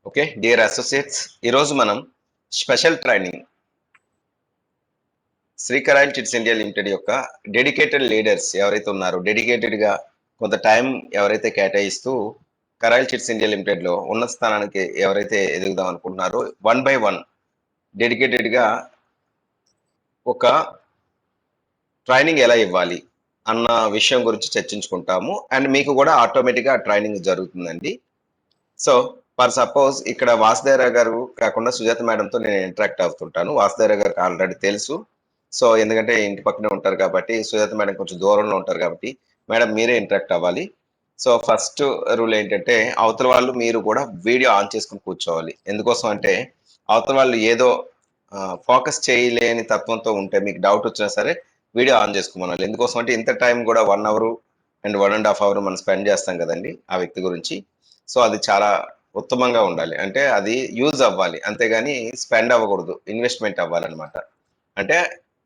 Okay dear associates, ఈరోజు మనం special training Srikarayal chits India limited యొక్క డెడికేటెడ్ లీడర్స్ ఎవరైతే ఉన్నారో, డెడికేటెడ్గా కొంత టైం ఎవరైతే కేటాయిస్తూ కరాయల్ చిట్స్ ఇండియా లిమిటెడ్లో ఉన్నత స్థానానికి ఎవరైతే ఎదుగుదాం అనుకుంటున్నారో, 1 by 1 డెడికేటెడ్గా ఒక ట్రైనింగ్ ఎలా ఇవ్వాలి అన్న విషయం గురించి చర్చించుకుంటాము. అండ్ మీకు కూడా ఆటోమేటిక్గా ట్రైనింగ్ జరుగుతుందండి. సో ఫర్ సపోజ్ ఇక్కడ వాసుదేవరావు గారు కాకుండా సుజాత మేడంతో నేను ఇంటరాక్ట్ అవుతుంటాను. వాసుదేవరావు గారికి ఆల్రెడీ తెలుసు. సో ఎందుకంటే ఇంటి పక్కనే ఉంటారు కాబట్టి, సుజాత మేడం కొంచెం దూరంలో ఉంటారు కాబట్టి మేడం మీరే ఇంటరాక్ట్ అవ్వాలి. సో ఫస్ట్ రూల్ ఏంటంటే, అవతల వాళ్ళు మీరు కూడా వీడియో ఆన్ చేసుకుని కూర్చోవాలి. ఎందుకోసం అంటే అవతల వాళ్ళు ఏదో ఫోకస్ చేయలేని తత్వంతో ఉంటే మీకు డౌట్ వచ్చినా సరే వీడియో ఆన్ చేసుకోమనాలి. ఎందుకోసం అంటే ఇంత టైం కూడా 1 అవర్ అండ్ 1.5 అవర్ మనం స్పెండ్ చేస్తాం కదండి ఆ వ్యక్తి గురించి. సో అది చాలా ఉత్తమంగా ఉండాలి. అంటే అది యూజ్ అవ్వాలి, అంతేగాని స్పెండ్ అవ్వకూడదు, ఇన్వెస్ట్మెంట్ అవ్వాలన్నమాట. అంటే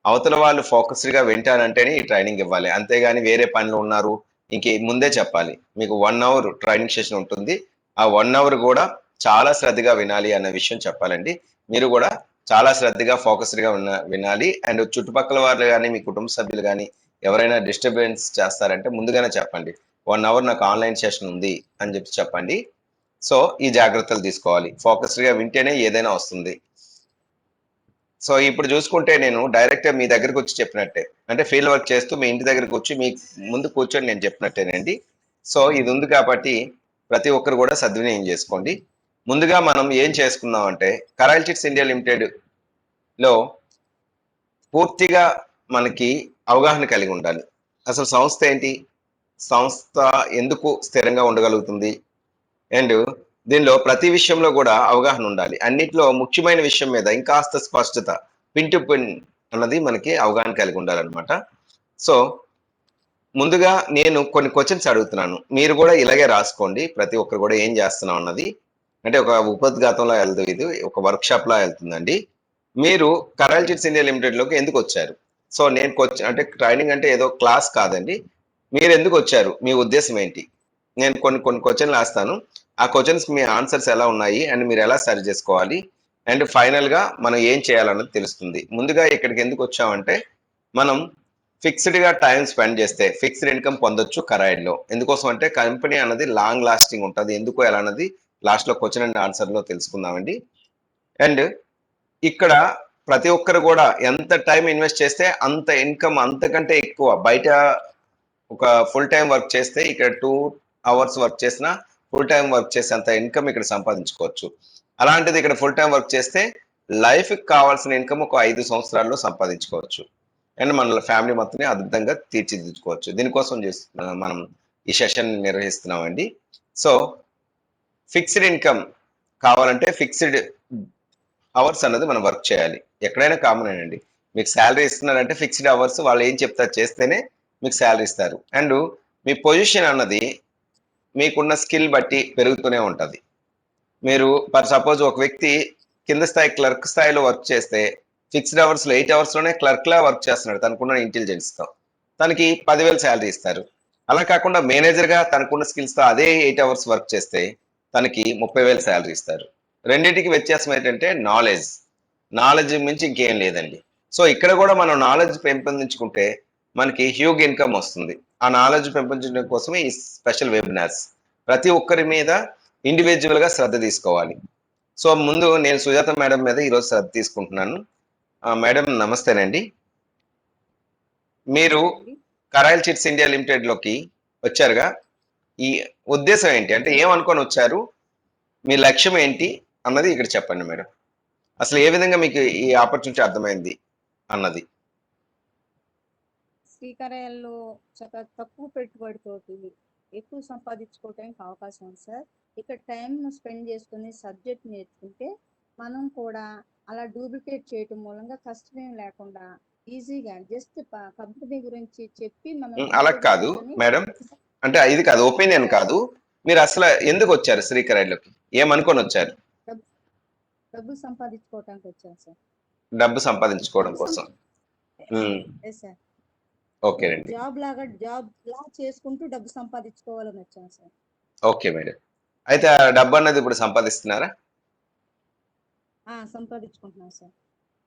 అవతల వాళ్ళు ఫోకస్డ్గా వింటానంటేనే ఈ ట్రైనింగ్ ఇవ్వాలి, అంతేగాని వేరే పనులు ఉన్నారు ఇంక ముందే చెప్పాలి. మీకు 1 అవర్ ట్రైనింగ్ సెషన్ ఉంటుంది, ఆ 1 అవర్ కూడా చాలా శ్రద్ధగా వినాలి అన్న విషయం చెప్పాలండి. మీరు కూడా చాలా శ్రద్ధగా ఫోకస్డ్గా వినాలి. అండ్ చుట్టుపక్కల వాళ్ళు కానీ మీ కుటుంబ సభ్యులు కానీ ఎవరైనా డిస్టర్బెన్స్ చేస్తారంటే ముందుగానే చెప్పండి. 1 అవర్ నాకు ఆన్లైన్ సెషన్ ఉంది అని చెప్పండి. సో ఈ జాగ్రత్తలు తీసుకోవాలి. ఫోకస్డ్గా వింటేనే ఏదైనా వస్తుంది. సో ఇప్పుడు చూసుకుంటే నేను డైరెక్ట్గా మీ దగ్గరకు వచ్చి చెప్పినట్టే, అంటే ఫీల్డ్ వర్క్ చేస్తూ మీ ఇంటి దగ్గరకు వచ్చి మీ ముందు కూర్చొని నేను చెప్పినట్టేనండి. సో ఇది ఉంది కాబట్టి ప్రతి ఒక్కరు కూడా సద్వినియోగం చేసుకోండి. ముందుగా మనం ఏం చేసుకుందాం అంటే, కరాయల్ చిట్స్ ఇండియా లిమిటెడ్ లో పూర్తిగా మనకి అవగాహన కలిగి ఉండాలి. అసలు సంస్థ ఏంటి, సంస్థ ఎందుకు స్థిరంగా ఉండగలుగుతుంది, అండ్ దీనిలో ప్రతి విషయంలో కూడా అవగాహన ఉండాలి. అన్నిట్లో ముఖ్యమైన విషయం మీద ఇంకాస్త స్పష్టత, పిన్ టు పిన్ అన్నది మనకి అవగాహన కలిగి ఉండాలన్నమాట. సో ముందుగా నేను కొన్ని క్వశ్చన్స్ అడుగుతున్నాను, మీరు కూడా ఇలాగే రాసుకోండి. ప్రతి ఒక్కరు కూడా ఏం చేస్తున్నాం అన్నది, అంటే ఒక ఉపోద్ఘాతంలో వెళ్తూ ఇది ఒక వర్క్ షాప్ లా వెళ్తుందండి. మీరు కరాయల్ చిట్స్ ఇండియా లిమిటెడ్ లోకి ఎందుకు వచ్చారు? సో నేను అంటే ట్రైనింగ్ అంటే ఏదో క్లాస్ కాదండి. మీరు ఎందుకు వచ్చారు, మీ ఉద్దేశం ఏంటి? నేను కొన్ని కొన్ని క్వశ్చన్లు వేస్తాను. ఆ క్వశ్చన్స్ మీ ఆన్సర్స్ ఎలా ఉన్నాయి అండ్ మీరు ఎలా సరి చేసుకోవాలి, అండ్ ఫైనల్ గా మనం ఏం చేయాలన్నది తెలుస్తుంది. ముందుగా ఇక్కడికి ఎందుకు వచ్చామంటే, మనం ఫిక్స్డ్ గా టైం స్పెండ్ చేస్తే ఫిక్స్డ్ ఇన్కమ్ పొందొచ్చు కరాయిడ్లో. ఎందుకోసం అంటే కంపెనీ అన్నది లాంగ్ లాస్టింగ్ ఉంటుంది. ఎందుకు ఎలా అన్నది లాస్ట్ లో క్వశ్చన్ అండ్ ఆన్సర్ లో తెలుసుకుందామండి. అండ్ ఇక్కడ ప్రతి ఒక్కరు కూడా ఎంత టైం ఇన్వెస్ట్ చేస్తే అంత ఇన్కమ్ అంతకంటే ఎక్కువ. బయట ఒక ఫుల్ టైం వర్క్ చేస్తే ఇక్కడ 2 అవర్స్ వర్క్ చేసినా ఫుల్ టైం వర్క్ చేసేంత ఇన్కమ్ ఇక్కడ సంపాదించుకోవచ్చు. అలాంటిది ఇక్కడ ఫుల్ టైం వర్క్ చేస్తే లైఫ్కి కావాల్సిన ఇన్కమ్ ఒక 5 సంవత్సరాల్లో సంపాదించుకోవచ్చు. అండ్ మన ఫ్యామిలీ మొత్తం అద్భుతంగా తీర్చిదిద్దుకోవచ్చు. దీనికోసం మనం ఈ సెషన్ నిర్వహిస్తున్నామండి. సో ఫిక్స్డ్ ఇన్కమ్ కావాలంటే ఫిక్స్డ్ అవర్స్ అన్నది మనం వర్క్ చేయాలి. ఎక్కడైనా కామన్ అండి. మీకు శాలరీ ఇస్తున్నారంటే ఫిక్స్డ్ అవర్స్ వాళ్ళు ఏం చెప్తారు చేస్తేనే మీకు శాలరీ ఇస్తారు. అండ్ మీ పొజిషన్ అన్నది మీకున్న స్కిల్ బట్టి పెరుగుతూనే ఉంటుంది. మీరు ఫర్ సపోజ్ ఒక వ్యక్తి కింద స్థాయి క్లర్క్ స్థాయిలో వర్క్ చేస్తే ఫిక్స్డ్ అవర్స్లో 8 అవర్స్లోనే క్లర్క్లా వర్క్ చేస్తున్నాడు తనకున్న ఇంటెలిజెన్స్తో, తనకి 10,000 శాలరీ ఇస్తారు. అలా కాకుండా మేనేజర్గా తనకున్న స్కిల్స్తో అదే 8 అవర్స్ వర్క్ చేస్తే తనకి 30,000 శాలరీ ఇస్తారు. రెండింటికి వ్యత్యాసం ఏంటంటే నాలెడ్జ్. నాలెడ్జ్ మించి ఇంకేం లేదండి. సో ఇక్కడ కూడా మనం నాలెడ్జ్ పెంపొందించుకుంటే మనకి హ్యూగ్ ఇన్కమ్ వస్తుంది. ఆ నాలెడ్జ్ పెంపొందించడం కోసమే ఈ స్పెషల్ వెబినార్స్. ప్రతి ఒక్కరి మీద ఇండివిజువల్ గా శ్రద్ధ తీసుకోవాలి. సో ముందు నేను సుజాత మేడం మీద ఈరోజు శ్రద్ధ తీసుకుంటున్నాను. మేడం నమస్తేనండి. మీరు కరాయల్ చిట్స్ ఇండియా లిమిటెడ్ లోకి వచ్చారుగా, ఈ ఉద్దేశం ఏంటి, అంటే ఏమనుకొని వచ్చారు, మీ లక్ష్యం ఏంటి అన్నది ఇక్కడ చెప్పండి మేడం. అసలు ఏ విధంగా మీకు ఈ ఆపర్చునిటీ అర్థమైంది అన్నది. శ్రీకరాయల్లో చాలా తక్కువ పెట్టుబడితోటి ఎక్కువ సంపాదించుకోవడానికి అవకాశం ఉంది సార్. ఇక్కడ టైం స్పెండ్ చేసుకుని సబ్జెక్ట్ నేర్చుకుంటే మనం కూడా అలా డూప్లికేట్ చేయటం మూలంగా కష్టమేం లేకుండా ఈజీగా జస్ట్ కంపెనీ గురించి చెప్పి మనం అలా కాదు మేడం, అంటే ఇది కాదు, ఒపీనియన్ కాదు. మీరు అసలు ఎందుకు వచ్చారు శ్రీకరాయల్లోకి, ఏమనుకొని వచ్చారు? డబ్బులు సంపాదించుకోవడానికి వచ్చాను సార్. డబ్బు సంపాదించుకోవడం కోసం. సార్ ఓకే అండి. జాబ్ లా చేసుకుంటూ డబ్బు సంపాదించుకోవాలని వచ్చాను సార్. Okay madam. అయితే ఆ డబ్బు అన్నది ఇప్పుడు సంపాదిస్తున్నారా? సంపాదించుకుంటున్నాను సార్.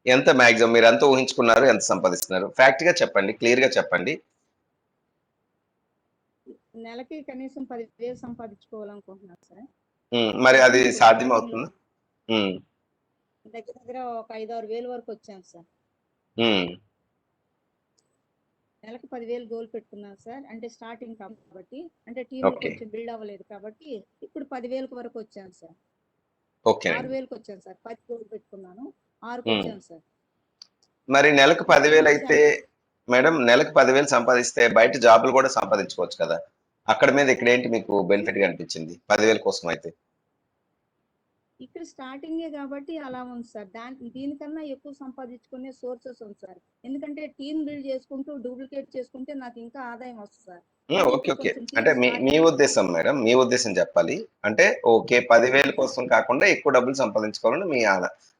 ఎంత మాక్సిమం మీరు ఎంత ఊహించుకున్నారు? ఎంత సంపాదిస్తున్నారు? ఫ్యాక్ట్ గా చెప్పండి. క్లియర్ గా చెప్పండి. నెలకి కనీసం 10,000 సంపాదించుకోవాలనుకుంటున్నాను సార్. మరి అది ప్రజెంట్ ఇప్పుడు సాధ్యం స్టార్టింగ్ లో అవుతుందా? దగ్గర దగ్గర ఒక 5-6 వేల వరకు వచ్చాను సార్. నెలకు 10,000 గోల్ పెట్టుకున్నాను సార్. అంటే స్టార్టింగ్ కాబట్టి, అంటే టీమ్ ఓకే. కొంచెం బిల్డ్ అవ్వలేదు కాబట్టి ఇప్పుడు 10,000 వరకు వచ్చాను సార్. ఓకేనండి. 6,000కి వచ్చాను సార్. 10 గోల్ పెట్టుకున్నాను, 6కి ఉమ్. వచ్చాను సార్. మరి నెలకు ఇంకా 10,000 మంచి అయితే మేడం, నెలకు 10,000 సంపాదిస్తే బయట జాబులు కూడా సంపాదించుకోవచ్చు కదా? అక్కడ మీద ఇక్కడ ఏంటి మీకు బెనిఫిట్ గా అనిపించింది 10,000 కోసం అయితే? ఇక్కడ స్టార్టింగే కాబట్టి అలా ఉంది సార్. దీనికన్నా ఎక్కువ సంపాదించుకునే సోర్సెస్ ఉంది సార్. ఎందుకంటే టీమ్ బిల్డ్ చేసుకుంటూ డూప్లికేట్ చేసుకుంటే నాకు ఇంకా ఆదాయం వస్తుంది సార్. కానీ ఓకే, ఇప్పుడు ఓకే. కొంచెం అంటే టీమ్ మీ మీ స్టార్టింగ్ ఉద్దేశం మేడం, మీ ఉద్దేశం చెప్పాలి. అంటే ఓకే, 10,000 కోసం కాకుండా ఎక్కువ డబ్బులు సంపాదించుకోవాలని మీ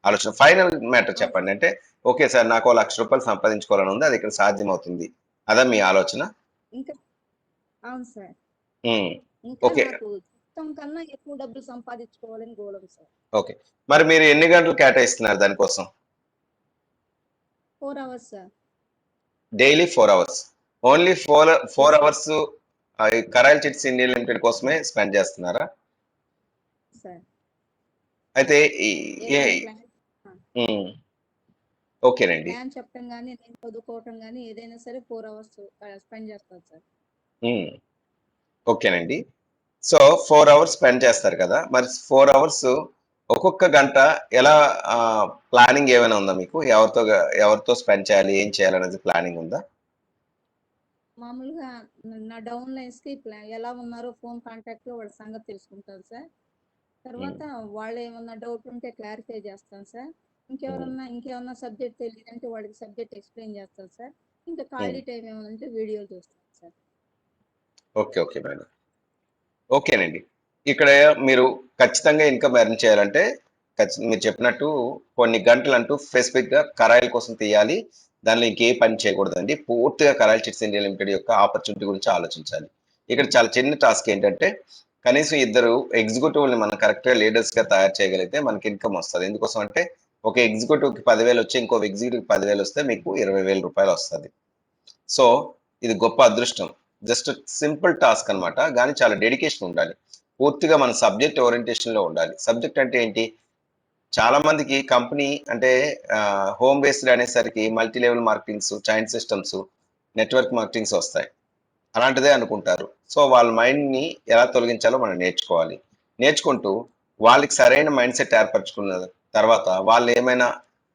ఆలోచన. ఫైనల్ మ్యాటర్ అవును చెప్పండి. అంటే ఓకే సార్, నాకు ఓ ₹1,00,000 సంపాదించుకోవాలని ఉంది, అది ఇక్కడ సాధ్యం అవుతుంది, అదా మీ ఆలోచన? ఇంకా అవును సార్. ఉమ్. ఇంకా ఓకే, నాకు జీతం కన్నా ఎక్కువ డబ్బులు సంపాదించుకోవాలని గోల్ ఉంది సార్. ఓకే. మరి మీరు ఎన్ని గంటలు కేటాయిస్తున్నారు దానికోసం? 4 hours sir. Daily 4 hours. Only four yes sir. Hours Karayal chits India limited కోసమే స్పెండ్ చేస్తున్నారా? సార్ అయితే ఏదైనా ప్లాన్ ఉమ్, ఓకేనండి. ప్లాన్ చెప్పడం కానీ నేను చదువుకోవటం కానీ ఏదైనా సరే 4 అవర్స్ స్పెండ్ చేస్తాను సార్. ఉమ్, ఓకేనండి. సో 4 అవర్స్ స్పెండ్ చేస్తారు కదా, మరి 4 అవర్స్ ఒక్కొక్క గంట ఎలా ప్లానింగ్ ఏమైనా ఉందా మీకు? ఎవరితో స్పెండ్ చేయాలి, ఏం చేయాలి అనేది ప్లానింగ్ ఉందా? మామూలుగా నా డౌన్ లైన్స్ కి ఎలా ఉన్నారో ఫోన్ కాంటాక్ట్ లో వాళ్ళ సంగతి తెలుసుకుంటాను సార్. ఉమ్, తర్వాత వాళ్ళు ఏమన్నా డౌట్ ఉంటే క్లారిఫై చేస్తాను సార్. ఉమ్, ఇంకేమన్నా సబ్జెక్ట్ తెలియదంటే వాళ్ళకి సబ్జెక్ట్ ఎక్స్ప్లెయిన్ చేస్తాను సార్. ఇంకా ఉమ్. ఖాళీ టైం ఏమైనా ఉంటే వీడియోలు చూస్తాను సార్. Okay, okay madam. ఓకేనండి. ఇక్కడ మీరు ఖచ్చితంగా ఇన్కమ్ ఎర్న్ చేయాలంటే మీరు చెప్పినట్టు కొన్ని గంటలంటూ స్పెసిఫిక్‌గా కరాయిల కోసం తీయాలి. దానిలో ఇంకే పని చేయకూడదండి. పూర్తిగా కరాయిల్ చిట్స్ ఇండియా లిమిటెడ్ యొక్క ఆపర్చునిటీ గురించి ఆలోచించాలి. ఇక్కడ చాలా చిన్న టాస్క్ ఏంటంటే కనీసం ఇద్దరు ఎగ్జిక్యూటివ్‌లని మనం కరెక్ట్‌గా లీడర్స్‌గా తయారు చేయగలిగితే మనకి ఇన్కమ్ వస్తది. ఎందుకోసం అంటే ఒక ఎగ్జిక్యూటివ్‌కి 10,000 వచ్చి ఇంకో ఎగ్జిక్యూటివ్‌కి 10,000 వస్తే మీకు ₹20,000 వస్తది. సో, ఇది గొప్ప అదృష్టం. జస్ట్ సింపుల్ టాస్క్ అన్నమాట. గానీ చాలా డెడికేషన్ ఉండాలి. పూర్తిగా మన సబ్జెక్ట్ ఓరియంటేషన్‌లో ఉండాలి. సబ్జెక్ట్ అంటే ఏంటి? చాలా మందికి కంపెనీ అంటే హోమ్ బేస్డ్ అనేసరికి multi level marketings, chain systems, network marketings వస్తాయి. అలాంటిదే అనుకుంటారు. సో, వాళ్ళ మైండ్‌ని ఎలా తొలగించాలో మనం నేర్చుకోవాలి. నేర్చుకుంటూ వాళ్ళకి సరైన మైండ్ సెట్ ఏర్పరచుకున్న తర్వాత వాళ్ళు ఏమైనా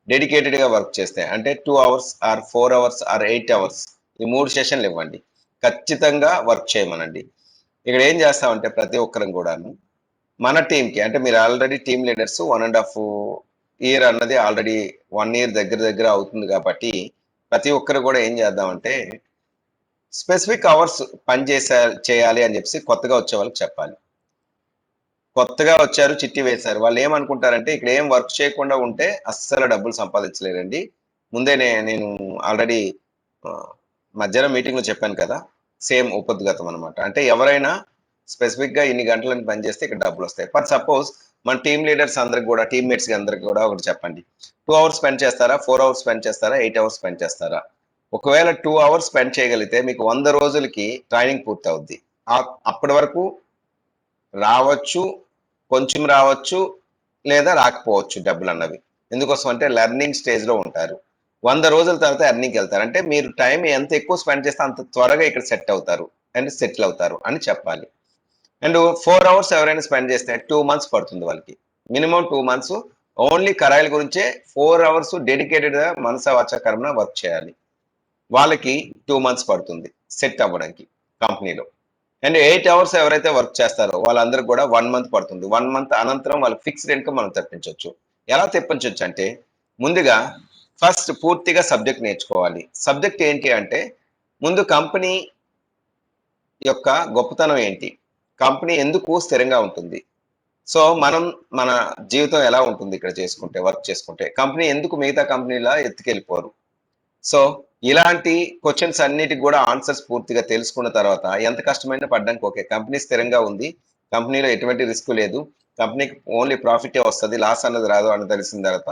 డెడికేటెడ్‌గా వర్క్ చేస్తే అంటే 2 hours are 4 hours are 8 hours ఈ 3 సెషన్‌లు ఇవ్వండి. ఖచ్చితంగా వర్క్ చేయమనండి. ఇక్కడ ఏం చేస్తామంటే ప్రతి ఒక్కరం కూడాను మన టీమ్‌కి అంటే మీరు ఆల్రెడీ టీమ్ లీడర్స్ 1 ½ ఇయర్ అన్నది ఆల్రెడీ 1 ఇయర్ దగ్గర దగ్గర అవుతుంది కాబట్టి ప్రతి ఒక్కరు కూడా ఏం చేద్దామంటే స్పెసిఫిక్ అవర్స్ పని చేయాలి అని చెప్పేసి కొత్తగా వచ్చే వాళ్ళకి చెప్పాలి. కొత్తగా వచ్చారు, చిట్టి వేశారు. వాళ్ళు ఏమనుకుంటారంటే ఇక్కడ ఏం వర్క్ చేయకుండా ఉంటే అస్సలు డబ్బులు సంపాదించలేరండి. ముందే నేను ఆల్రెడీ మధ్యాహ్నం మీటింగ్‌లో చెప్పాను కదా! సేమ్ ఉపద్ఘాతం అనమాట. అంటే ఎవరైనా స్పెసిఫిక్‌గా ఇన్ని గంటలని పని చేస్తే ఇక్కడ డబ్బులొస్తాయి. ఫర్ సపోజ్ మన టీమ్ లీడర్స్ అందరికి కూడా టీమ్‌మేట్స్‌కి అందరికి కూడా ఒకటి చెప్పండి. 2 అవర్స్ స్పెండ్ చేస్తారా? 4 అవర్స్ స్పెండ్ చేస్తారా? 8 అవర్స్ స్పెండ్ చేస్తారా? ఒకవేళ 2 అవర్స్ స్పెండ్ చేయగలిగితే మీకు 100 రోజులకి ట్రైనింగ్ పూర్తవుద్ది. అప్పటి వరకు రావచ్చు, కొంచెం రావచ్చు, లేదా రాకపోవచ్చు డబ్బులన్నవి. ఎందుకోసం అంటే లెర్నింగ్ స్టేజ్‌లో ఉంటారు. 100 రోజుల తర్వాత ఎర్నింగ్‌కెళ్తారు. అంటే మీరు టైం ఎంత ఎక్కువ స్పెండ్ చేస్తే అంత త్వరగా ఇక్కడ సెట్ అవుతారు. అండ్ సెటిల్ అవుతారు అని చెప్పాలి. అండ్ 4 అవర్స్ ఎవరైనా స్పెండ్ చేస్తే 2 మంత్స్ పడుతుంది వాళ్ళకి. మినిమమ్ 2 మంత్స్ ఓన్లీ కరాయిల గురించే 4 అవర్స్ డెడికేటెడ్‌గా మనసా వాచా కర్మన వర్క్ చేయాలి. వాళ్ళకి 2 మంత్స్ పడుతుంది సెట్ అవ్వడానికి కంపెనీలో. అండ్ 8 అవర్స్ ఎవరైతే వర్క్ చేస్తారో వాళ్ళందరికి కూడా 1 మంత్ పడుతుంది. 1 మంత్ అనంతరం వాళ్ళకి ఫిక్స్డ్ ఇన్‌కమ్ మనం తెప్పించొచ్చు. ఎలా తెప్పించొచ్చు అంటే ముందుగా ఫస్ట్ పూర్తిగా సబ్జెక్ట్ నేర్చుకోవాలి. సబ్జెక్ట్ ఏంటి అంటే ముందు కంపెనీ యొక్క గొప్పతనం ఏంటి? కంపెనీ ఎందుకు స్థిరంగా ఉంటుంది? సో, మనం మన జీవితం ఎలా ఉంటుంది ఇక్కడ చేసుకుంటే, వర్క్ చేసుకుంటే? కంపెనీ ఎందుకు మిగతా కంపెనీలా ఎత్తుకెళ్ళిపోరు? సో, ఇలాంటి క్వెషన్స్ అన్నిటికి కూడా ఆన్సర్స్ పూర్తిగా తెలుసుకున్న తర్వాత ఎంత కష్టమైనా పడడానికి ఓకే. కంపెనీ స్థిరంగా ఉంది. కంపెనీలో ఎటువంటి రిస్క్ లేదు. కంపెనీకి ఓన్లీ ప్రాఫిటే వస్తది. లాస్ అన్నది రాదు అని తెలిసిన తర్వాత,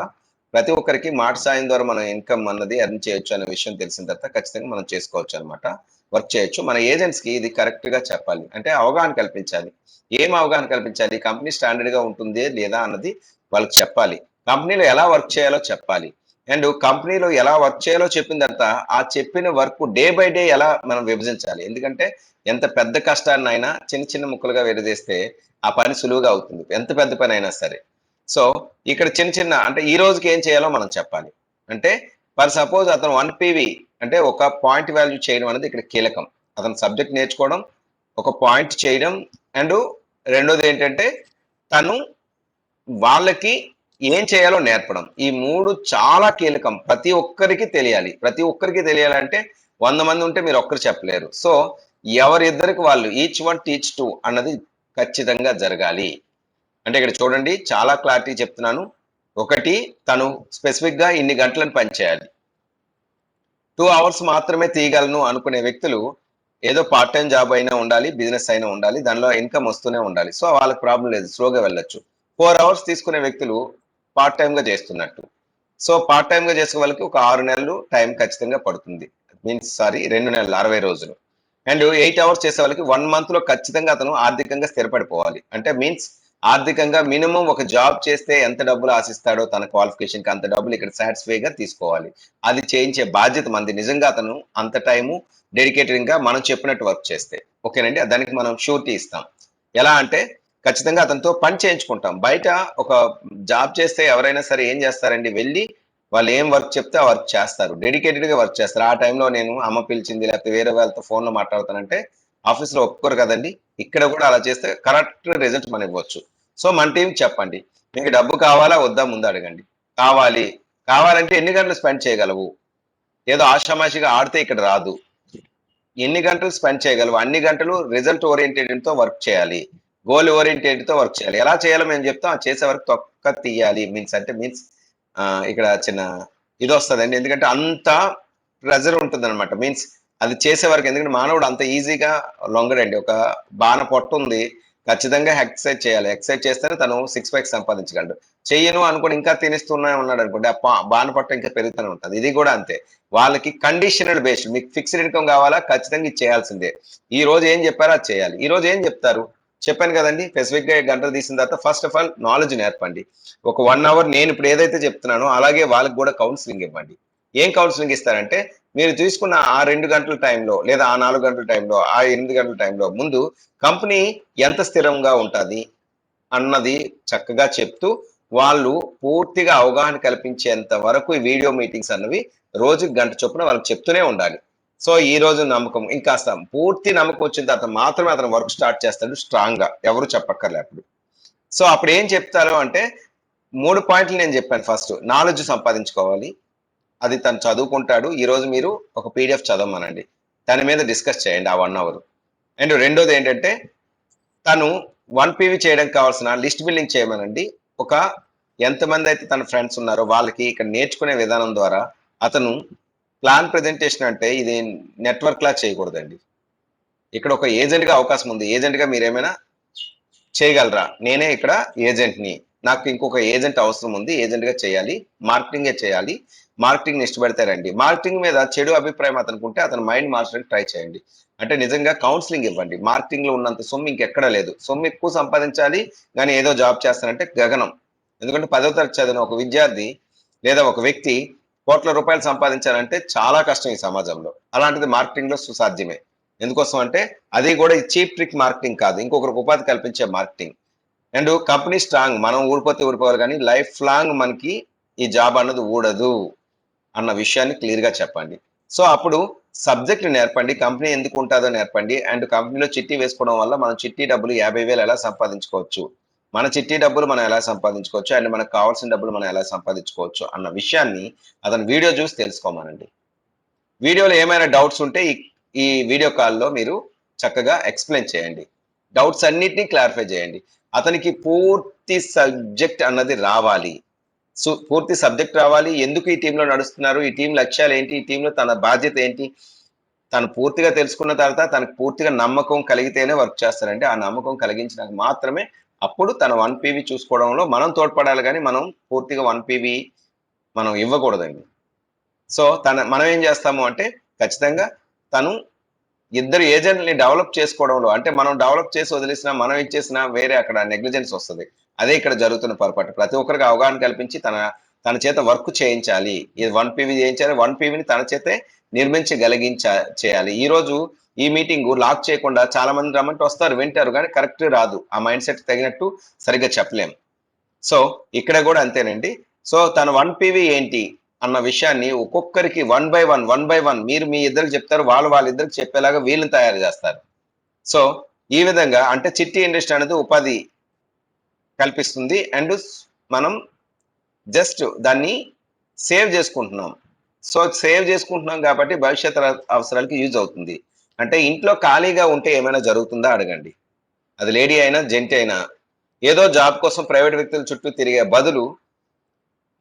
ప్రతి ఒక్కరికి మాట సాయం ద్వారా మనం ఇన్‌కమ్ అన్నది ఎర్న్ చేయొచ్చు అనే విషయం తెలిసిన తర్వాత ఖచ్చితంగా మనం చేసుకోవచ్చనమాట. వర్క్ చేయొచ్చు. మన ఏజెంట్స్‌కి ఇది కరెక్ట్‌గా చెప్పాలి. అంటే అవగాహన కల్పించాలి. ఏం అవగాహన కల్పించాలి? కంపెనీ స్టాండర్డ్‌గా ఉంటుందే లేదా అన్నది వాళ్ళకి చెప్పాలి. కంపెనీలో ఎలా వర్క్ చేయాలో చెప్పాలి. అండ్ కంపెనీలో ఎలా వర్క్ చేయాలో చెప్పిన తర్వాత, ఆ చెప్పిన వర్క్ డే బై డే ఎలా మనం విభజించాలి. ఎందుకంటే ఎంత పెద్ద కష్టాన్నైనా చిన్న చిన్న ముక్కలుగా విడదీస్తే ఆ పని సులువుగా అవుతుంది. ఎంత పెద్ద పనైనా సరే. సో, ఇక్కడ చిన్న చిన్న అంటే ఈ రోజుకి ఏం చేయాలో మనం చెప్పాలి. అంటే ఫర్ సపోజ్ అతను 1 పీవీ అంటే ఒక పాయింట్ వాల్యూ చేయడం అనేది ఇక్కడ కీలకం. అతను సబ్జెక్ట్ నేర్చుకోవడం, ఒక పాయింట్ చేయడం అండ్ రెండోదేంటంటే తను వాళ్ళకి ఏం చేయాలో నేర్పడం. ఈ 3 చాలా కీలకం. ప్రతి ఒక్కరికి తెలియాలి. ప్రతి ఒక్కరికి తెలియాలంటే 100 మంది ఉంటే మీరు ఒక్కరు చెప్పలేరు. సో, ఎవరిద్దరికి వాళ్ళు ఈచ్ వన్ టీచ్ టూ అన్నది ఖచ్చితంగా జరగాలి. అంటే ఇక్కడ చూడండి చాలా క్లారిటీ చెప్తున్నాను. ఒకటి తను స్పెసిఫిక్‌గా ఇన్ని గంటలను పని చేయాలి. 2 అవర్స్ మాత్రమే తీయగలను అనుకునే వ్యక్తులు ఏదో పార్ట్ టైమ్ జాబ్ అయినా ఉండాలి, బిజినెస్ అయినా ఉండాలి. దానిలో ఇన్‌కమ్ వస్తూనే ఉండాలి. సో, వాళ్ళకి ప్రాబ్లమ్ లేదు. స్లోగా వెళ్ళొచ్చు. 4 అవర్స్ తీసుకునే వ్యక్తులు పార్ట్ టైమ్‌గా చేస్తున్నట్టు. సో, పార్ట్ టైమ్‌గా చేసే వాళ్ళకి ఒక 6 నెలలు టైం ఖచ్చితంగా పడుతుంది. మీన్స్ సారీ 2 నెలలు 60 రోజులు. అండ్ 8 అవర్స్ చేసే వాళ్ళకి 1 మంత్‌లో ఖచ్చితంగా అతను ఆర్థికంగా స్థిరపడిపోవాలి. అంటే మీన్స్ ఆర్థికంగా మినిమమ్ ఒక జాబ్ చేస్తే ఎంత డబ్బులు ఆశిస్తాడో తన క్వాలిఫికేషన్‌కి అంత డబ్బులు ఇక్కడ సాటిస్ఫైగా తీసుకోవాలి. అది చేయించే బాధ్యత మనది. నిజంగా అతను అంత టైము డెడికేటెడ్‌గా మనం చెప్పినట్టు వర్క్ చేస్తే. ఓకేనండి. దానికి మనం షూరిటీ ఇస్తాం. ఎలా అంటే ఖచ్చితంగా అతనితో పని చేయించుకుంటాం. బయట ఒక జాబ్ చేస్తే ఎవరైనా సరే ఏం చేస్తారండి వెళ్లి వాళ్ళు ఏం వర్క్ చెప్తే ఆ వర్క్ చేస్తారు. డెడికేటెడ్‌గా వర్క్ చేస్తారు. ఆ టైంలో నేను అమ్మ పిలిచింది లేకపోతే వేరే వాళ్ళతో ఫోన్‌లో మాట్లాడతానంటే ఆఫీస్‌లో ఒప్పుకోరు కదండీ! ఇక్కడ కూడా అలా చేస్తే కరెక్ట్ రిజల్ట్ మనం ఇవ్వచ్చు. సో, మన టీమ్‌కి చెప్పండి. మీకు డబ్బు కావాలా? వద్దా? ముందు అడగండి. కావాలి. కావాలంటే ఎన్ని గంటలు స్పెండ్ చేయగలవు? ఏదో ఆషామాషిగా ఆడితే ఇక్కడ రాదు. ఎన్ని గంటలు స్పెండ్ చేయగలవు? అన్ని గంటలు రిజల్ట్ ఓరియెంటెడ్‌తో వర్క్ చేయాలి. గోల్ ఓరియెంటెడ్‌తో వర్క్ చేయాలి. ఎలా చేయాలో మేము చెప్తాం. అది చేసే వరకు తొక్క తీయాలి. మీన్స్ ఇక్కడ చిన్న ఇదొస్తదండి. ఎందుకంటే అంత ప్రెషర్ ఉంటుందన్నమాట. మీన్స్ అది చేసే వరకు ఎందుకంటే మానవుడు అంత ఈజీగా లొంగడండి. ఒక బాన పొట్టుంది. ఖచ్చితంగా ఎక్సర్సైజ్ చేయాలి. ఎక్సర్సైజ్ చేస్తేనే తను సిక్స్ ప్యాక్ సంపాదించగలడు. చెయ్యను అనుకోని ఇంకా తినేస్తూనే ఉన్నాడనుకోండి. ఆ బాన పొట్ట ఇంకా పెరుగుతూనే ఉంటది. ఇది కూడా అంతే. వాళ్ళకి కండిషనల్ బేస్డ్ మీకు ఫిక్స్డ్ ఇన్‌కమ్ కావాలా? ఖచ్చితంగా ఇది చేయాల్సిందే. ఈ రోజు ఏం చెప్పారో అది చేయాలి. ఈ రోజు ఏం చెప్తారు? చెప్పాను కదండీ! స్పెసిఫిక్‌గా గంటలు తీసిన తర్వాత ఫస్ట్ ఆఫ్ ఆల్ నాలెడ్జ్ నేర్పండి. ఒక 1 అవర్ నేను ఇప్పుడు ఏదైతే చెప్తున్నానో అలాగే వాళ్ళకి కూడా కౌన్సెలింగ్ ఇవ్వండి. ఏం కౌన్సెలింగ్ ఇస్తారంటే మీరు తీసుకున్న ఆ 2 గంటల టైంలో లేదా ఆ 4 గంటల టైంలో, ఆ 8 గంటల టైంలో ముందు కంపెనీ ఎంత స్థిరంగా ఉంటది అన్నది చక్కగా చెప్తూ వాళ్ళు పూర్తిగా అవగాహన కల్పించేంత వరకు ఈ వీడియో మీటింగ్స్ అన్నవి రోజుకి గంట చొప్పున వాళ్ళకి చెప్తూనే ఉండాలి. సో, ఈ రోజు నమ్మకం ఇంకాస్త పూర్తి నమ్మకం వచ్చిన తర్వాత మాత్రమే అతను వర్క్ స్టార్ట్ చేస్తాడు స్ట్రాంగ్‌గా. ఎవరు చెప్పక్కర్లే అప్పుడు. సో, అప్పుడు ఏం చెప్తారు అంటే 3 పాయింట్లు నేను చెప్పాను ఫస్ట్. నాలెడ్జ్ సంపాదించుకోవాలి. అది తను చదువుకుంటాడు. ఈరోజు మీరు ఒక పీడీఎఫ్ చదవమనండి. దాని మీద డిస్కస్ చేయండి ఆ 1 అవర్. అండ్ రెండోదేంటంటే తను 1 పీవీ చేయడానికి కావాల్సిన లిస్ట్ బిల్డింగ్ చేయమనండి. ఒక ఎంతమందైతే తన ఫ్రెండ్స్ ఉన్నారో వాళ్ళకి ఇక్కడ నేర్చుకునే విధానం ద్వారా అతను ప్లాన్ ప్రెజెంటేషన్ అంటే ఇది నెట్‌వర్క్‌లా చేయకూడదండి. ఇక్కడ ఒక ఏజెంట్‌గా అవకాశం ఉంది. ఏజెంట్‌గా మీరేమైనా చేయగలరా? నేనే ఇక్కడ ఏజెంట్‌ని. నాకు ఇంకొక ఏజెంట్ అవసరం ఉంది. ఏజెంట్‌గా చేయాలి. మార్కెటింగే చేయాలి. మార్కెటింగ్‌ని ఇష్టపడితే రండి. మార్కెటింగ్ మీద చెడు అభిప్రాయం అతనుకుంటే అతని మైండ్ మార్చడానికి ట్రై చేయండి. అంటే నిజంగా కౌన్సెలింగ్ ఇవ్వండి. మార్కెటింగ్‌లో ఉన్నంత సొమ్ము ఇంకెక్కడ లేదు. సొమ్ము ఎక్కువ సంపాదించాలి. గానీ ఏదో జాబ్ చేస్తానంటే గగనం. ఎందుకంటే 10వ తరగతి చదివిన ఒక విద్యార్థి లేదా ఒక వ్యక్తి కోట్ల రూపాయలు సంపాదించాలంటే చాలా కష్టం ఈ సమాజంలో. అలాంటిది మార్కెటింగ్‌లో సుసాధ్యమే. ఎందుకోసం అంటే అది కూడా చీప్ ట్రిక్ మార్కెటింగ్ కాదు. ఇంకొకరికి ఉపాధి కల్పించే మార్కెటింగ్. And company strong. మనం ఊడిపోతే ఊడిపోవాలి కానీ లైఫ్ లాంగ్ మనకి ఈ జాబ్ అన్నది ఊడదు అన్న విషయాన్ని క్లియర్‌గా చెప్పండి. సో, అప్పుడు సబ్జెక్ట్ నేర్పండి. కంపెనీ ఎందుకు ఉంటదో నేర్పండి. అండ్ కంపెనీలో చిట్టి వేసుకోవడం వల్ల మనం చిట్టి డబ్బులు 50,000 ఎలా సంపాదించుకోవచ్చు. మన చిట్టి డబ్బులు మనం ఎలా సంపాదించుకోవచ్చు. అండ్ మనకు కావాల్సిన డబ్బులు మనం ఎలా సంపాదించుకోవచ్చు అన్న విషయాన్ని అతను వీడియో చూసి తెలుసుకోమనండి. వీడియోలో ఏమైనా డౌట్స్ ఉంటే ఈ వీడియో కాల్‌లో మీరు చక్కగా ఎక్స్‌ప్లెయిన్ చేయండి. డౌట్స్ అన్నిటిని క్లారిఫై చేయండి. అతనికి పూర్తి సబ్జెక్ట్ అన్నది రావాలి. పూర్తి సబ్జెక్ట్ రావాలి. ఎందుకు ఈ టీమ్‌లో నడుస్తున్నారు? ఈ టీమ్ లక్ష్యాలేంటి? ఈ టీమ్‌లో తన బాధ్యత ఏంటి? తను పూర్తిగా తెలుసుకున్న తర్వాత తనకు పూర్తిగా నమ్మకం కలిగితేనే వర్క్ చేస్తారండి. ఆ నమ్మకం కలిగించినాక మాత్రమే అప్పుడు తన 1 పీవీ చూసుకోవడంలో మనం తోడ్పడాలి గానీ, మనం పూర్తిగా 1 పీవీ మనం ఇవ్వకూడదండి. సో, మనం ఏం చేస్తాము అంటే, ఖచ్చితంగా తను ఇద్దరు ఏజెంట్‌లని డెవలప్ చేసుకోవడంలో అంటే, మనం డెవలప్ చేసి వదిలేసినా, మనం ఇచ్చేసినా వేరే అక్కడ నెగ్లిజెన్స్ వస్తది. అదే ఇక్కడ జరుగుతున్న పొరపాటు. ప్రతి ఒక్కరికి అవగాహన కల్పించి తన చేత వర్క్ చేయించాలి. ఇది 1 పీవీ చేయించాలి. 1 పీవీని తన చేతే చేయాలి. ఈరోజు ఈ మీటింగు లాక్ చేయకుండా చాలా మంది రమ్మంటే వస్తారు, వింటారు గానీ కరెక్ట్ రాదు. ఆ మైండ్ సెట్ తగినట్టు సరిగ్గా చెప్పలేం. సో, ఇక్కడ గూడా అంతేనండి. సో, తన 1 పీవీ ఏంటి అన్న విషయాన్ని ఒక్కొక్కరికి వన్ బై వన్ మీరు మీ ఇద్దరికి చెప్తారు. వాళ్ళిద్దరికి చెప్పేలాగా వీళ్ళని తయారు జేస్తారు. సో, ఈ విధంగా అంటే చిట్టి ఇండస్ట్రీ అనేది ఉపాధి కల్పిస్తుంది. అండ్ మనం జస్ట్ దాన్ని సేవ్ జేసుకుంటున్నాం. సో, సేవ్ జేసుకుంటున్నాం గాబట్టి భవిష్యత్ అవసరాలకి యూజ్ అవుతుంది. అంటే ఇంట్లో ఖాళీగా ఉంటే ఏమైనా జరుగుతుందా అడగండి. అది లేడీ అయినా, జెంట్ అయినా. ఏదో జాబ్ కోసం ప్రైవేట్ వ్యక్తుల చుట్టూ తిరిగే బదులు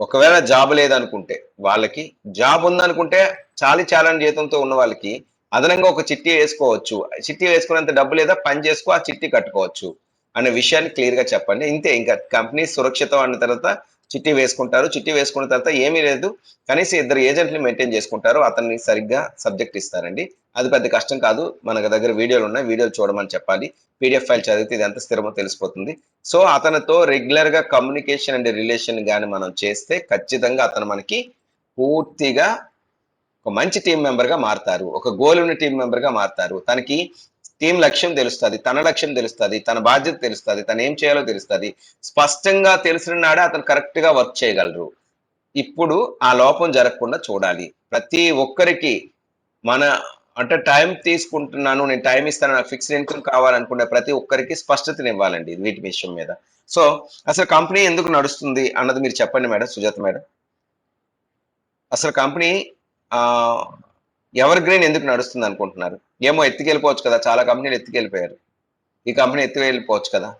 ఒకవేళ జాబ్ లేదనుకుంటే వాళ్ళకి, జాబ్ ఉందనుకుంటే చాలని జీతంతో ఉన్న వాళ్ళకి అదనంగా ఒక చిట్టి వేసుకోవచ్చు. చిట్టి వేసుకున్నంత డబ్బు లేదా పని చేసుకో ఆ చిట్టి కట్టుకోవచ్చు అనే విషయాన్ని క్లియర్‌గా చెప్పండి. ఇంతే ఇంకా కంపెనీ సురక్షితం అన్న తర్వాత చిట్టి వేసుకుంటారు. చిట్టి వేసుకున్న తర్వాత ఏమీ లేదు. కనీసం ఇద్దరు ఏజెంట్‌ని మెయింటైన్ చేసుకుంటారు. అతన్ని సరిగ్గా సబ్జెక్ట్ ఇస్తారండి. అది పెద్ద కష్టం కాదు. మన దగ్గర వీడియోలున్నాయి. వీడియోలు చూడమని చెప్పాలి. పీడీఎఫ్ ఫైల్ చదివితే ఇది ఎంత స్థిరమో తెలిసిపోతుంది. సో, అతనితో రెగ్యులర్‌గా కమ్యూనికేషన్ అండ్ రిలేషన్ గాని మనం చేస్తే ఖచ్చితంగా అతను మనకి పూర్తిగా ఒక మంచి టీమ్ మెంబర్‌గా మారతారు. ఒక గోల్ ఉన్న టీమ్ మెంబర్‌గా మారతారు. తనకి టీమ్ లక్ష్యం తెలుస్తది. తన లక్ష్యం తెలుస్తది. తన బాధ్యత తెలుస్తది. తనేం చేయాలో తెలుస్తది. స్పష్టంగా తెలిసిన నాడే అతను కరెక్ట్‌గా వర్క్ చేయగలరు. ఇప్పుడు ఆ లోపం జరగకుండా చూడాలి. ప్రతి ఒక్కరికి మన అంటే టైం తీసుకుంటున్నాను. నేను టైం ఇస్తాను. నాకు ఫిక్స్డ్ ఇన్‌కమ్ కావాలనుకునే ప్రతి ఒక్కరికి స్పష్టతనివ్వాలండి వీటి విషయం మీద. సో, అసలు కంపెనీ ఎందుకు నడుస్తుంది అన్నది మీరు చెప్పండి మేడం. సుజాత మేడం. అసలు కంపెనీ ఆహ్, ఎవర్‌గ్రీన్ ఎందుకు నడుస్తుందనుకుంటున్నారు? ఏమో ఎత్తుకెళ్ళిపోవచ్చు కదా! చాలా కంపెనీలు ఎత్తుకెళ్ళిపోయారు. ఈ కంపెనీ ఎత్తుకెళ్ళిపోవచ్చు కదా!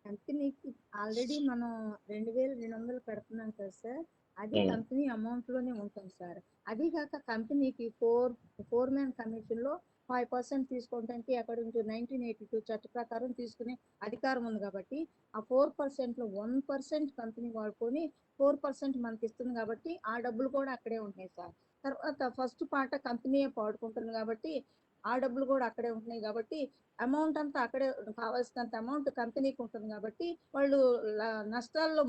కంపెనీకి ఆల్రెడీ మనం 2200 పెడుతున్నాం కదా సార్. అది హ్మ్. కంపెనీ అమౌంట్‌లోనే ఉంటుంది సార్. అదీ కాక కంపెనీకి ఫోర్ మ్యాన్ కమిషన్‌లో 5% తీసుకోవడానికి అకార్డింగ్ టు 1982 చట్ట ప్రకారం తీసుకునే అధికారం ఉంది కాబట్టి, ఆ 4%లో 1% కంపెనీ వాడుకొని 4% మనకిస్తుంది కాబట్టి, ఆ డబ్బులు కూడా అక్కడే ఉంటున్నాయి సార్. తర్వాత ఫస్ట్ పార్ట్ కంపెనీయే పాడుకుంటుంది కాబట్టి, ఆ డబ్బులు కూడా అక్కడే ఉంటున్నాయి కాబట్టి అమౌంట్ అంతా అక్కడే కావాల్సినంత అమౌంట్ కంపెనీకి ఉంటుంది కాబట్టి వాళ్ళు నష్టాల్లో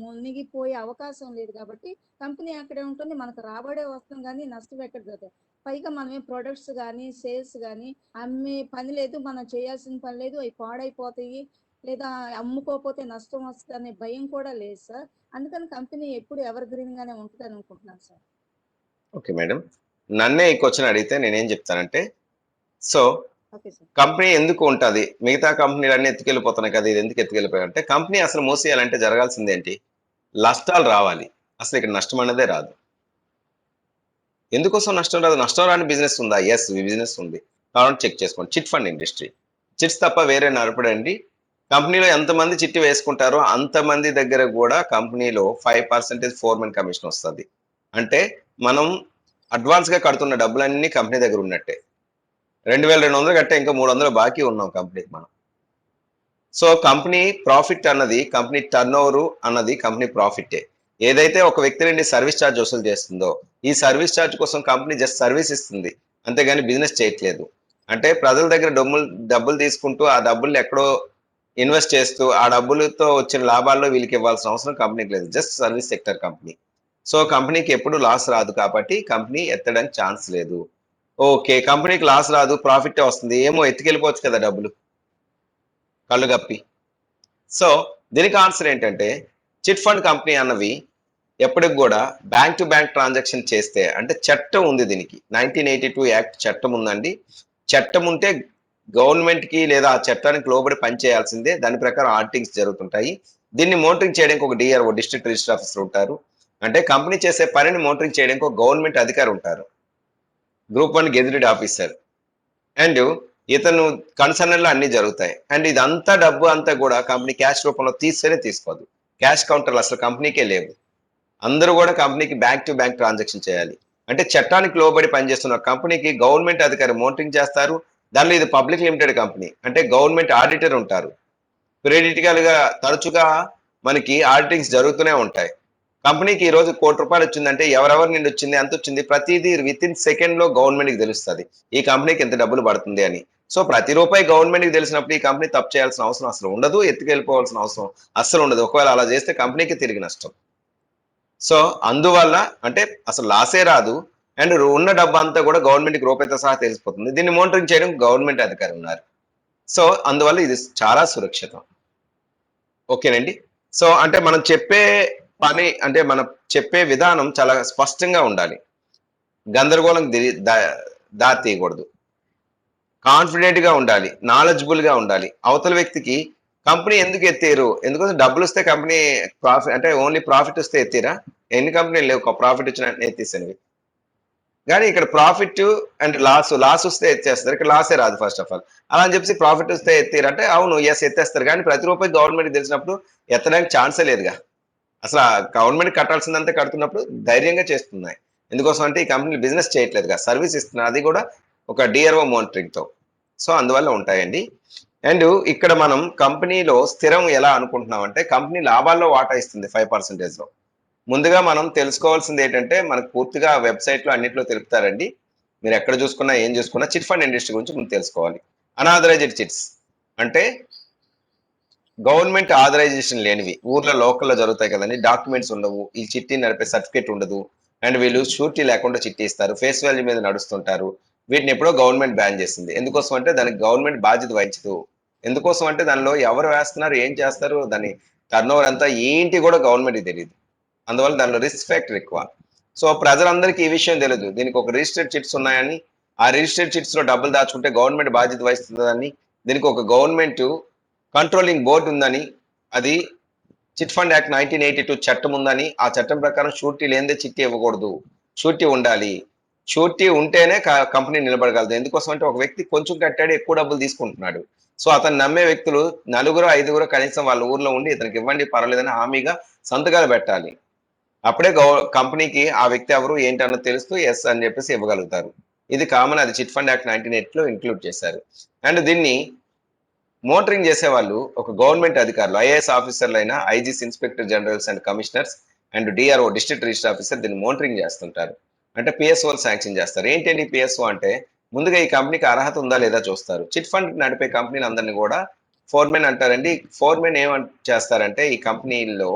మునిగిపోయే అవకాశం లేదు కాబట్టి కంపెనీ అక్కడే ఉంటుంది. మనకు రాబడే వస్తుంది కానీ నష్టం ఎక్కడ జరగదు. పైగా మనం ప్రొడక్ట్స్ కానీ సేల్స్ కానీ అమ్మే పని లేదు, మనం చేయాల్సిన పని లేదు, అవి పాడైపోతాయి లేదా అమ్ముకోకపోతే నష్టం వస్తుంది అనే భయం కూడా లేదు సార్. అందుకని కంపెనీ ఎప్పుడు ఎవర్ గ్రీన్ గానే ఉంటుంది అనుకుంటున్నాను సార్. Okay madam. నన్నే ఈ క్వెషన్ అడిగితే నేనేం చెప్తానంటే, సో, ఓకే సార్. కంపెనీ ఎందుకు ఉంటది? మిగతా కంపెనీలన్నీ ఎత్తుకెళ్ళిపోతున్నాయి కదా! ఇది ఎందుకు ఎత్తుకెళ్ళిపోయాయంటే, కంపెనీ అసలు మూసేయాలంటే జరగాల్సిందేంటి? నష్టాలు రావాలి. అసలు ఇక్కడ నష్టం అన్నదే రాదు. ఎందుకోసం నష్టం రాదు? నష్టం రాని బిజినెస్ ఉందా? యెస్. బిజినెస్ ఉంది. కావాలంటే చెక్ చేసుకోండి. Chit fund industry. చిట్స్ తప్ప వేరే నడపడండి. కంపెనీలో ఎంతమంది చిట్టి వేసుకుంటారో అంతమంది దగ్గర గూడా కంపెనీలో 5% ఫోర్‌మెన్ కమిషన్ వస్తది. అంటే మనం అడ్వాన్స్‌గా కడుతున్న డబ్బులన్నీ కంపెనీ దగ్గర ఉన్నట్టే. 2200 కట్టే ఇంకా 300 బాకీ ఉన్నాం కంపెనీకి మనం. సో, కంపెనీ ప్రాఫిట్ అన్నది కంపెనీ టర్నోవర్ అన్నది కంపెనీ ప్రాఫిట్టే. ఏదైతే ఒక వ్యక్తి నుండి సర్విస్ చార్జ్ వసూలు చేస్తుందో, ఈ సర్విస్ చార్జ్ కోసం కంపెనీ జస్ట్ సర్విస్ ఇస్తుంది. అంతేగాని బిజినెస్ చేయట్లేదు. అంటే ప్రజల దగ్గర డబ్బులు తీసుకుంటూ, ఆ డబ్బుల్ని ఎక్కడో ఇన్వెస్ట్ చేస్తూ, ఆ డబ్బులతో వచ్చిన లాభాల్లో వీళ్ళకి ఇవ్వాల్సిన అవసరం కంపెనీకి లేదు. Just service sector company. So, కంపెనీకి ఎప్పుడు లాస్ రాదు కాబట్టి కంపెనీ ఎత్తడానికి ఛాన్స్ లేదు. ఓకే. కంపెనీకి లాస్ రాదు. ప్రాఫిట్టే వస్తుంది. ఏమో ఎత్తుకెళ్ళిపోవచ్చు కదా డబ్బులు కళ్ళు గప్పి. సో, దీనికి ఆన్సర్ ఏంటంటే, చిట్ ఫండ్ కంపెనీ అన్నవి ఎప్పటికి గూడా బ్యాంక్ టు బ్యాంక్ ట్రాన్సాక్షన్ చేస్తే అంటే చట్టం ఉంది దీనికి. 1982 యాక్ట్ చట్టం ఉందండి. చట్టం ఉంటే గవర్నమెంట్‌కి లేదా ఆ చట్టానికి లోబడి పని చేయాల్సిందే. దాని ప్రకారం ఆడిటింగ్స్ జరుగుతుంటాయి. దీన్ని మోనిటరింగ్ చేయడానికి ఒక డీఆర్ఓ డిస్ట్రిక్ట్ రిజిస్టర్ ఆఫీసర్ ఉంటారు. అంటే కంపెనీ చేసే పనిని మోనిటరింగ్ చేయడానికి ఒక గవర్నమెంట్ అధికారి ఉంటారు. Group 1 gazetted officer. అండ్ ఇతను కన్సర్న్‌లో అన్నీ జరుగుతాయి. అండ్ ఇదంతా డబ్బు అంతా గూడా కంపెనీ క్యాష్ రూపంలో తీస్తేనే తీసుకోదు. క్యాష్ కౌంటర్‌లు అసలు కంపెనీకే లేవు. అందరూ గూడా కంపెనీకి బ్యాంక్ టు బ్యాంక్ ట్రాన్సాక్షన్ చేయాలి. అంటే చట్టానికి లోబడి పనిచేస్తున్న కంపెనీకి గవర్నమెంట్ అధికారి మోనిటరింగ్ చేస్తారు. దానిలో ఇది పబ్లిక్ లిమిటెడ్ కంపెనీ, అంటే గవర్నమెంట్ ఆడిటర్ ఉంటారు. పీరియాడికల్ గా తరచుగా మనకి ఆడిటింగ్స్ జరుగుతూనే ఉంటాయి. కంపెనీకి ఈ రోజు ₹1,00,00,000 వచ్చిందంటే ఎవరెవరి నుండి వచ్చింది, ఎంత వచ్చింది, ప్రతిదీ వితిన్ సెకండ్ లో గవర్నమెంట్ కి తెలుస్తుంది ఈ కంపెనీకి ఎంత డబ్బులు పడుతుంది అని. సో ప్రతి రూపాయి గవర్నమెంట్ కి తెలిసినప్పుడు ఈ కంపెనీ తప్పు చేయాల్సిన అవసరం అసలు ఉండదు, ఎత్తుకెళ్ళిపోవాల్సిన అవసరం అస్సలు ఉండదు. ఒకవేళ అలా చేస్తే కంపెనీకి తిరిగి నష్టం. సో అందువల్ల అంటే అసలు లాసే రాదు, అండ్ ఉన్న డబ్బు అంతా కూడా గవర్నమెంట్ కి రూపాయితో సహా తెలిసిపోతుంది. దీన్ని మానిటరింగ్ చేయడం గవర్నమెంట్ అధికారి ఉన్నారు. సో అందువల్ల ఇది చాలా సురక్షితం. ఓకేనండి. సో అంటే మనం చెప్పే పని, అంటే మనం చెప్పే విధానం చాలా స్పష్టంగా ఉండాలి. గందరగోళం దారి తీయకూడదు. కాన్ఫిడెంట్ గా ఉండాలి, నాలెడ్జబుల్ గా ఉండాలి. అవతల వ్యక్తికి కంపెనీ ఎందుకు ఎత్తారు, ఎందుకంటే డబ్బులు వస్తే కంపెనీ ప్రాఫిట్, అంటే ఓన్లీ ప్రాఫిట్ వస్తే ఎత్తిరా? ఎన్ని కంపెనీలు లేవు ప్రాఫిట్ వచ్చిన ఎత్తేసినవి. కానీ ఇక్కడ ప్రాఫిట్ అండ్ లాస్ వస్తే ఎత్తేస్తారు, ఇక్కడ లాసే రాదు ఫస్ట్ ఆఫ్ ఆల్. అలా అని చెప్పి ప్రాఫిట్ వస్తే ఎత్తారు అంటే అవును ఎస్ ఎత్తేస్తారు, కానీ ప్రతి రూపాయి గవర్నమెంట్ తెలిసినప్పుడు ఎత్తడానికి ఛాన్సే లేదుగా. అసలు గవర్నమెంట్ కట్టాల్సిందంతా కడుతున్నప్పుడు ధైర్యంగా చేస్తున్నాయి. ఎందుకోసం అంటే ఈ కంపెనీ బిజినెస్ చేయట్లేదుగా, సర్వీస్ ఇస్తున్నారు, అది కూడా ఒక డిఆర్ఓ మానిటరింగ్ తో. సో అందువల్ల ఉంటాయండి. అండ్ ఇక్కడ మనం కంపెనీలో స్థిరం ఎలా అనుకుంటున్నాం అంటే, కంపెనీ లాభాల్లో వాటా ఇస్తుంది 5% లో. ముందుగా మనం తెలుసుకోవాల్సింది ఏంటంటే, మనకు పూర్తిగా వెబ్సైట్ లో అన్నింటిలో తెలుపుతారండి. మీరు ఎక్కడ చూసుకున్నా ఏం చూసుకున్నా చిట్ ఫండ్ ఇండస్ట్రీ గురించి ముందు తెలుసుకోవాలి. అనాథరైజ్డ్ చిట్స్ అంటే గవర్నమెంట్ ఆథరైజేషన్ లేనివి, ఊర్లో లోకల్లో జరుగుతాయి కదండి, డాక్యుమెంట్స్ ఉండవు, ఈ చిట్టి నడిపే సర్టిఫికేట్ ఉండదు, అండ్ వీళ్ళు షూరిటీ లేకుండా చిట్టి ఇస్తారు, ఫేస్ వాల్యూ మీద నడుస్తుంటారు. వీటిని ఎప్పుడో గవర్నమెంట్ బ్యాన్ చేసింది. ఎందుకోసం అంటే దానికి గవర్నమెంట్ బాధ్యత వహించదు. ఎందుకోసం అంటే దానిలో ఎవరు వేస్తున్నారు, ఏం చేస్తారు, దాని టర్న్ ఓవర్ అంతా ఏంటి కూడా గవర్నమెంట్కి తెలియదు. అందువల్ల దానిలో రిస్క్ ఫ్యాక్టర్ ఎక్కువ. సో ప్రజలందరికీ ఈ విషయం తెలియదు, దీనికి ఒక రిజిస్టర్డ్ చిట్స్ ఉన్నాయని, ఆ రిజిస్టర్డ్ చిట్స్ లో డబ్బులు దాచుకుంటే గవర్నమెంట్ బాధ్యత వహిస్తుందని, దీనికి ఒక గవర్నమెంట్ కంట్రోలింగ్ బోర్డు ఉందని, అది చిట్ ఫండ్ యాక్ట్ 1982 చట్టం ఉందని, ఆ చట్టం ప్రకారం షూరిటీ లేనిదే చిట్టి ఇవ్వకూడదు, షూరిటీ ఉండాలి. షూరిటీ ఉంటేనే కంపెనీ నిలబడగలదు. ఎందుకోసం అంటే ఒక వ్యక్తి కొంచెం కట్టాడు, ఎక్కువ డబ్బులు తీసుకుంటున్నాడు. సో అతను నమ్మే వ్యక్తులు నలుగురు ఐదుగురు కనీసం వాళ్ళ ఊర్లో ఉండి ఇతనికి ఇవ్వండి పర్వాలేదని హామీగా సంతకాలు పెట్టాలి. అప్పుడే కంపెనీకి ఆ వ్యక్తి ఎవరు ఏంటన్నది తెలుస్తూ ఎస్ అని చెప్పేసి ఇవ్వగలుగుతారు. ఇది కామన్, అది చిట్ ఫండ్ యాక్ట్ 1980 లో ఇంక్లూడ్ చేశారు. అండ్ దీన్ని మోటరింగ్ చేసే వాళ్ళు ఒక గవర్నమెంట్ అధికారులు, ఐఏఎస్ ఆఫీసర్లు అయినా, IGs inspector generals and commissioners and DRO district register officer దీన్ని మోటరింగ్ చేస్తుంటారు. అంటే పిఎస్ఓలు శాంక్షన్ చేస్తారు. ఏంటండి పిఎస్ఓ అంటే, ముందుగా ఈ కంపెనీకి అర్హత ఉందా లేదా చూస్తారు. చిట్ ఫండ్ నడిపే కంపెనీలు అందరినీ కూడా ఫోర్మెన్ అంటారండి. ఫోర్మెన్ ఏమని చేస్తారంటే, ఈ కంపెనీల్లో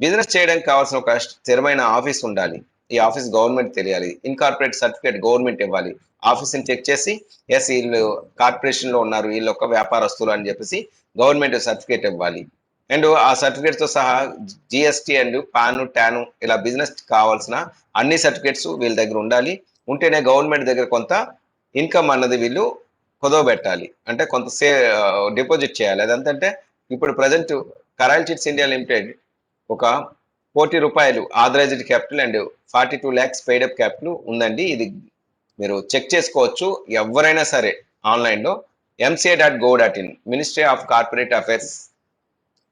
బిజినెస్ చేయడానికి కావాల్సిన ఒక స్థిరమైన ఆఫీస్ ఉండాలి. ఈ ఆఫీస్ గవర్నమెంట్ తెలియాలి, ఇన్కార్పొరేట్ సర్టిఫికేట్ గవర్నమెంట్ ఇవ్వాలి. ఆఫీస్ ని చెక్ చేసి ఎస్ వీళ్ళు కార్పొరేషన్ లో ఉన్నారు, వీళ్ళు ఒక వ్యాపారస్తులు అని చెప్పేసి గవర్నమెంట్ సర్టిఫికేట్ ఇవ్వాలి. అండ్ ఆ సర్టిఫికేట్ తో సహా జిఎస్టి అండ్ పాన్ టాన్ ఇలా బిజినెస్ కావాల్సిన అన్ని సర్టిఫికేట్స్ వీళ్ళ దగ్గర ఉండాలి. ఉంటేనే గవర్నమెంట్ దగ్గర కొంత ఇన్కమ్ అన్నది వీళ్ళు కుదవబెట్టాలి, అంటే కొంత డిపాజిట్ చేయాలి. అదంతంటే ఇప్పుడు ప్రజెంట్ కరాయల్ చిట్స్ ఇండియా లిమిటెడ్ ఒక ₹1,00,00,000 authorised capital and 42 lakhs paid up capital ఉందండి. ఇది మీరు చెక్ చేసుకోవచ్చు ఎవరైనా సరే ఆన్లైన్ లో. mca.gov.in ministry of corporate affairs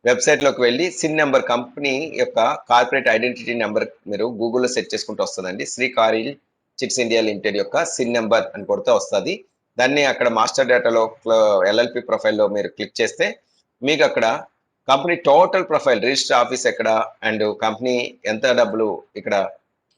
website లోకి వెళ్ళి సిన్ నెంబర్, కంపెనీ యొక్క కార్పొరేట్ ఐడెంటిటీ నెంబర్ మీరు గూగుల్లో సెర్చ్ చేసుకుంటూ వస్తుందండి. శ్రీకారిల్ చిట్స్ ఇండియా లిమిటెడ్ యొక్క సిన్ నెంబర్ అని కొడితే వస్తుంది. దాన్ని అక్కడ మాస్టర్ డేటాలో ఎల్ఎల్పి ప్రొఫైల్లో మీరు క్లిక్ చేస్తే మీకు అక్కడ company total profile, register office ఎక్కడ, అండ్ కంపెనీ ఎంత డబ్బులు ఇక్కడ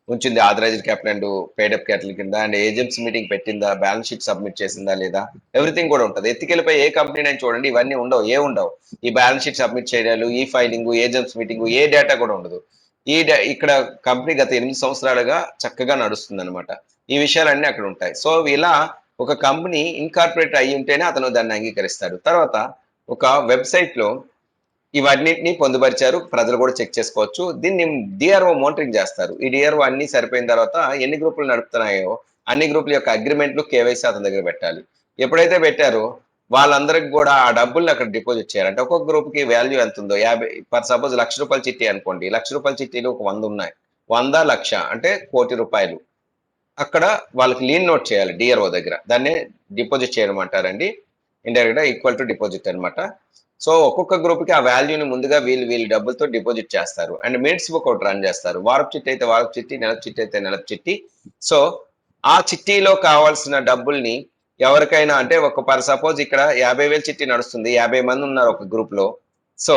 ఉంచింది authorised capital and paid up capital కింద, అండ్ ఏజెంట్స్ మీటింగ్ పెట్టిందా, బ్యాలెన్స్ షీట్ సబ్మిట్ చేసిందా లేదా, ఎవ్రీథింగ్ కూడా ఉంటుంది. ఎత్తికెళ్ళిపోయి ఏ కంపెనీ అని చూడండి, ఇవన్నీ ఉండవు. ఈ బ్యాలెన్స్ షీట్ సబ్మిట్ చేయడాలు, ఈ ఫైలింగ్, ఏజెంట్స్ మీటింగ్, ఏ డేటా కూడా ఉండదు. ఇక్కడ కంపెనీ గత 8 సంవత్సరాలుగా చక్కగా నడుస్తుంది అనమాట. ఈ విషయాలన్నీ అక్కడ ఉంటాయి. సో ఇలా ఒక కంపెనీ ఇన్కార్పొరేట్ అయ్యి ఉంటేనే అతను దాన్ని అంగీకరిస్తాడు. తర్వాత ఒక వెబ్సైట్ లో ఇవన్నిటిని పొందుపరిచారు, ప్రజలు కూడా చెక్ చేసుకోవచ్చు. దీన్ని డిఆర్ఓ మోనిటరింగ్ చేస్తారు. ఈ డిఆర్ఓ అన్ని సరిపోయిన తర్వాత ఎన్ని గ్రూపులు నడుపుతున్నాయో అన్ని గ్రూపుల యొక్క అగ్రిమెంట్లు కేవైసీ అతని దగ్గర పెట్టాలి. ఎప్పుడైతే పెట్టారో వాళ్ళందరికి కూడా ఆ డబ్బుల్ని అక్కడ డిపాజిట్ చేయాలి. అంటే ఒక్కొక్క గ్రూప్ కి వాల్యూ ఎంత ఉందో, 50 ఫర్ సపోజ్ ₹1,00,000 చిట్టి అనుకోండి, ₹1,00,000 చిట్టీలు ఒక 100 ఉన్నాయి, 100 1,00,000 అంటే ₹1,00,00,000 అక్కడ వాళ్ళకి లీన్ నోట్ చేయాలి డిఆర్ఓ దగ్గర. దాన్ని డిపాజిట్ చేయడం అంటారండి. ఇండైరెక్ట్ గా ఈక్వల్ టు డిపాజిట్ అనమాట. సో ఒక్కొక్క గ్రూప్ కి ఆ వాల్యూని ముందుగా వీళ్ళు డబ్బులతో డిపాజిట్ చేస్తారు. అండ్ మినిట్స్ బుక్ ఒకటి రన్ చేస్తారు. వారపు చిట్టి అయితే వారపు చిట్టి, నెలపు చిట్టి అయితే నెలపు చిట్టి. సో ఆ చిట్టీలో కావాల్సిన డబ్బుల్ని ఎవరికైనా అంటే సపోజ్ ఇక్కడ 50,000 చిట్టి నడుస్తుంది, 50 మంది ఉన్నారు ఒక గ్రూప్ లో. సో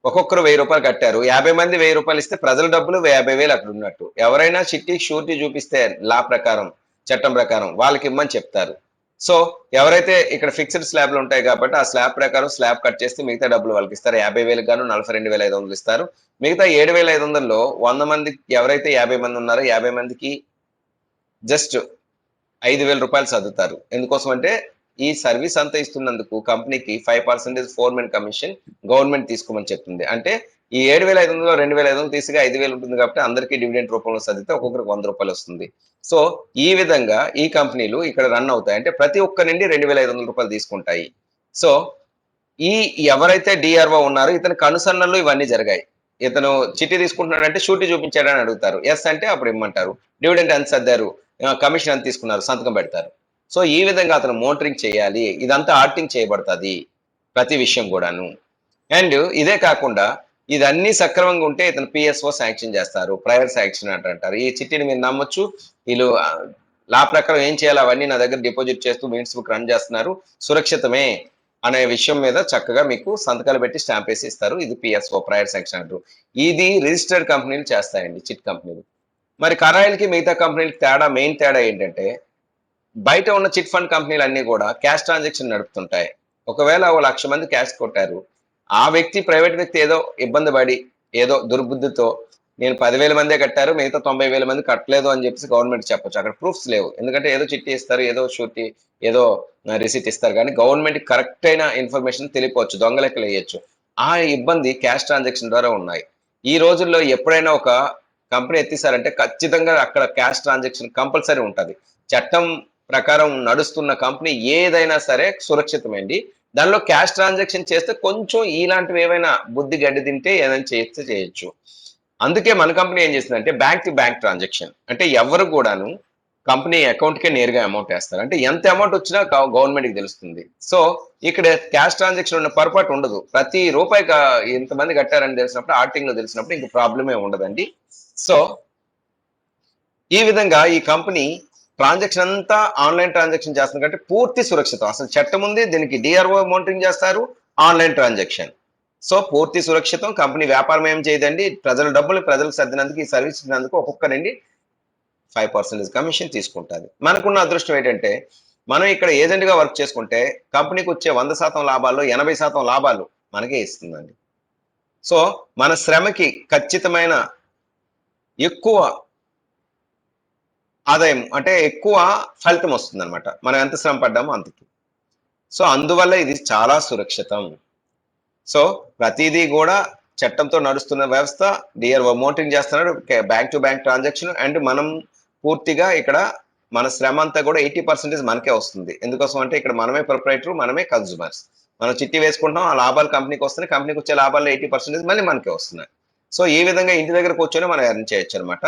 ఒక్కొక్కరు 1000 రూపాయలు కట్టారు, 50 మంది 1000 రూపాయలు ఇస్తే ప్రజల డబ్బులు 50,000 అక్కడ ఉన్నట్టు. ఎవరైనా చిట్టి షూరిటీ చూపిస్తే లా ప్రకారం, చట్టం ప్రకారం వాళ్ళకి ఇమ్మని చెప్తారు. సో ఎవరైతే ఇక్కడ ఫిక్స్డ్ స్లాబ్లు ఉంటాయి కాబట్టి ఆ స్లాబ్ ప్రకారం స్లాబ్ కట్ చేస్తే మిగతా డబ్బులు వాళ్ళకి ఇస్తారు. 50,000 గాను 42,500 ఇస్తారు. మిగతా 7,500లో 100 మంది ఎవరైతే 50 మంది ఉన్నారో 50 మందికి జస్ట్ 5,000 రూపాయలు సర్దుతారు. ఎందుకోసం అంటే ఈ సర్వీస్ అంతా ఇస్తున్నందుకు కంపెనీకి 5% ఫోర్మెన్ కమిషన్ గవర్నమెంట్ తీసుకోమని చెప్తుంది. అంటే ఈ 7,500లో 2,500 తీసిగా 5,000 ఉంటుంది కాబట్టి అందరికీ డివిడెండ్ రూపంలో సర్దితే ఒక్కొక్కరికి 100 రూపాయలు వస్తుంది. సో ఈ విధంగా ఈ కంపెనీలు ఇక్కడ రన్ అవుతాయి. అంటే ప్రతి ఒక్క నుండి 2,500 రూపాయలు తీసుకుంటాయి. సో ఈ ఎవరైతే డిఆర్ఓ ఉన్నారో ఇతని కనుసన్నల్లో ఇవన్నీ జరిగాయి. ఇతను చిట్టి తీసుకుంటున్నాడంటే షూరిటీ చూపించాడని అడుగుతారు. ఎస్ అంటే అప్పుడు ఇమ్మంటారు. డివిడెండ్ ఎంత సర్దారు, కమిషన్ ఎంత తీసుకున్నారు, సంతకం పెడతారు. సో ఈ విధంగా అతను మోటరింగ్ చేయాలి. ఇదంతా ఆడిటింగ్ చేయబడుతుంది ప్రతి విషయం కూడాను. అండ్ ఇదే కాకుండా ఇదన్నీ సక్రమంగా ఉంటే ఇతను పిఎస్ఓ శాంక్షన్ చేస్తారు. ప్రైవేట్ శాంక్షన్ అంటారు. ఈ చిట్టిని మీరు నమ్మొచ్చు. వీళ్ళు లా ప్రకారం ఏం చేయాలి అవన్నీ నా దగ్గర డిపాజిట్ చేస్తూ మినిట్స్ బుక్ రన్ చేస్తున్నారు, సురక్షితమే అనే విషయం మీద చక్కగా మీకు సంతకాలు పెట్టి స్టాంప్ వేసి ఇస్తారు. ఇది పిఎస్ఓ ప్రైవేట్ శాంక్షన్ అంటారు. ఇది రిజిస్టర్డ్ కంపెనీలు చేస్తాయండి, చిట్ కంపెనీలు. మరి కరాయిల్కి మిగతా కంపెనీలకి మెయిన్ తేడా ఏంటంటే బయట ఉన్న చిట్ ఫండ్ కంపెనీలు అన్ని కూడా క్యాష్ ట్రాన్సాక్షన్ నడుపుతుంటాయి. ఒకవేళ 1,00,000 మంది క్యాష్ కొట్టారు, ఆ వ్యక్తి ప్రైవేట్ వ్యక్తి ఏదో ఇబ్బంది పడి ఏదో దుర్బుద్ధితో నేను 10,000 మందే కట్టారు, మిగతా 90,000 మంది కట్టలేదు అని చెప్పేసి గవర్నమెంట్ చెప్పొచ్చు. అక్కడ ప్రూఫ్స్ లేవు. ఎందుకంటే ఏదో చిట్టి ఇస్తారు, ఏదో షూరిటీ, ఏదో రిసిట్ ఇస్తారు, కానీ గవర్నమెంట్ కరెక్ట్ అయిన ఇన్ఫర్మేషన్ తెలియపోవచ్చు, దొంగ లెక్కలు వేయచ్చు. ఆ ఇబ్బంది క్యాష్ ట్రాన్సాక్షన్ ద్వారా ఉన్నాయి. ఈ రోజుల్లో ఎప్పుడైనా ఒక కంపెనీ ఎత్తిసారంటే ఖచ్చితంగా అక్కడ క్యాష్ ట్రాన్సాక్షన్ కంపల్సరీ ఉంటుంది. చట్టం ప్రకారం నడుస్తున్న కంపెనీ ఏదైనా సరే సురక్షితమైంది. దానిలో క్యాష్ ట్రాన్సాక్షన్ చేస్తే కొంచెం ఇలాంటివి ఏవైనా బుద్ధి గడ్డి తింటే ఏదైనా చేస్తే చేయొచ్చు. అందుకే మన కంపెనీ ఏం చేస్తుందంటే బ్యాంక్ టు బ్యాంక్ ట్రాన్సాక్షన్. అంటే ఎవరు కూడాను కంపెనీ అకౌంట్కే నేరుగా అమౌంట్ వేస్తారు. అంటే ఎంత అమౌంట్ వచ్చినా గవర్నమెంట్కి తెలుస్తుంది. సో ఇక్కడ క్యాష్ ట్రాన్సాక్షన్ ఉన్న పొరపాటు ఉండదు. ప్రతి రూపాయి ఇంతమంది కట్టారని తెలిసినప్పుడు, ఆడిటింగ్ లో తెలిసినప్పుడు ఇంక ప్రాబ్లమే ఉండదండి. సో ఈ విధంగా ఈ కంపెనీ ట్రాన్సాక్షన్ అంతా ఆన్లైన్ ట్రాన్సాక్షన్ చేస్తుంది కాబట్టి పూర్తి సురక్షితం. అసలు చట్టం ఉంది, దీనికి డిఆర్ఓ మానిటరింగ్ చేస్తారు, ఆన్లైన్ ట్రాన్సాక్షన్. సో పూర్తి సురక్షితం. కంపెనీ వ్యాపారం ఏం చేయదండి. ప్రజల డబ్బులు ప్రజలకు సర్దినందుకు, ఈ సర్వీస్ ఇచ్చినందుకు ఒక్కొక్కరండి 5% కమిషన్ తీసుకుంటుంది. మనకున్న అదృష్టం ఏంటంటే మనం ఇక్కడ ఏజెంట్ గా వర్క్ చేసుకుంటే కంపెనీకి వచ్చే 100% లాభాల్లో 80% లాభాలు మనకే ఇస్తుందండి. సో మన శ్రమకి ఖచ్చితమైన ఎక్కువ ఆదాయం, అంటే ఎక్కువ ఫలితం వస్తుంది అనమాట. మనం ఎంత శ్రమ పడ్డామో అంతకి. సో అందువల్ల ఇది చాలా సురక్షితం. సో ప్రతిదీ కూడా చట్టంతో నడుస్తున్న వ్యవస్థ. డిఆర్ఓ మోటరింగ్ చేస్తున్నాడు, bank to bank transaction. And మనం పూర్తిగా ఇక్కడ మన శ్రమ అంతా కూడా 80% మనకే వస్తుంది. ఎందుకోసం అంటే ఇక్కడ మనమే ప్రొప్రైటర్, మనమే కన్జ్యూమర్స్. మనం చిట్టి వేసుకుంటాం, ఆ లాభాలు కంపెనీకి వస్తున్నాయి, కంపెనీకి వచ్చే లాభాల్లో 80% మళ్ళీ మనకే వస్తున్నాయి. సో ఈ విధంగా ఇంటి దగ్గర కూర్చొని మనం ఎర్న్ చేయొచ్చు అనమాట.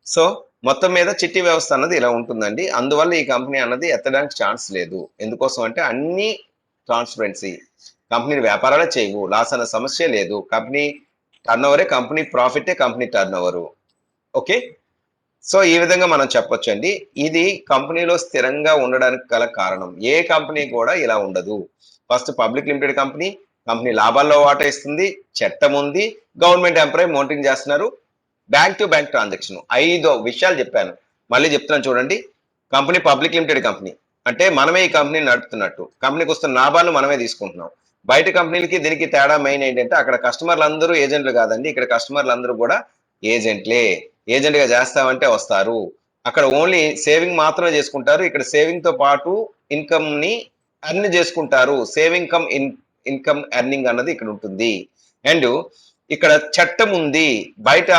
సో మొత్తం మీద చిట్టి వ్యవస్థ అన్నది ఇలా ఉంటుందండి. అందువల్ల ఈ కంపెనీ అన్నది ఎత్తడానికి ఛాన్స్ లేదు. ఎందుకోసం అంటే అన్ని ట్రాన్స్పరెన్సీ. కంపెనీ వ్యాపారాలే చేయవు, లాస్ అన్న సమస్య లేదు. కంపెనీ టర్న్ ఓవరే కంపెనీ ప్రాఫిటే company turnover. Okay. So ఈ విధంగా మనం చెప్పొచ్చండి. ఇది కంపెనీలో స్థిరంగా ఉండడానికి గల కారణం. ఏ కంపెనీ కూడా ఇలా ఉండదు. First public limited company, company లాభాల్లో వాటా ఇస్తుంది, చట్టం ఉంది, గవర్నమెంట్ ఎంప్లాయ్ మోటరింగ్ చేస్తున్నారు, బ్యాంక్ టు బ్యాంక్ ట్రాన్సాక్షన్. 5 విషయాలు చెప్పాను, మళ్ళీ చెప్తున్నాను చూడండి. కంపెనీ పబ్లిక్ లిమిటెడ్ కంపెనీ అంటే మనమే ఈ కంపెనీని నడుపుతున్నట్టు, కంపెనీకి వస్తున్న లాభాలు మనమే తీసుకుంటున్నాం. బయట కంపెనీలకి దీనికి తేడా మెయిన్ ఏంటంటే అక్కడ కస్టమర్లు అందరూ ఏజెంట్లు కాదండి, ఇక్కడ కస్టమర్లు అందరూ కూడా ఏజెంట్లే. ఏజెంట్ గా చేస్తామంటే వస్తారు. అక్కడ ఓన్లీ సేవింగ్ మాత్రమే చేసుకుంటారు. ఇక్కడ సేవింగ్ తో పాటు ఇన్కమ్ ని ఎర్న్ చేసుకుంటారు. సేవింగ్ కమ్ ఇన్కమ్ ఎర్నింగ్ అన్నది ఇక్కడ ఉంటుంది. అండ్ ఇక్కడ చట్టం ఉంది. బయట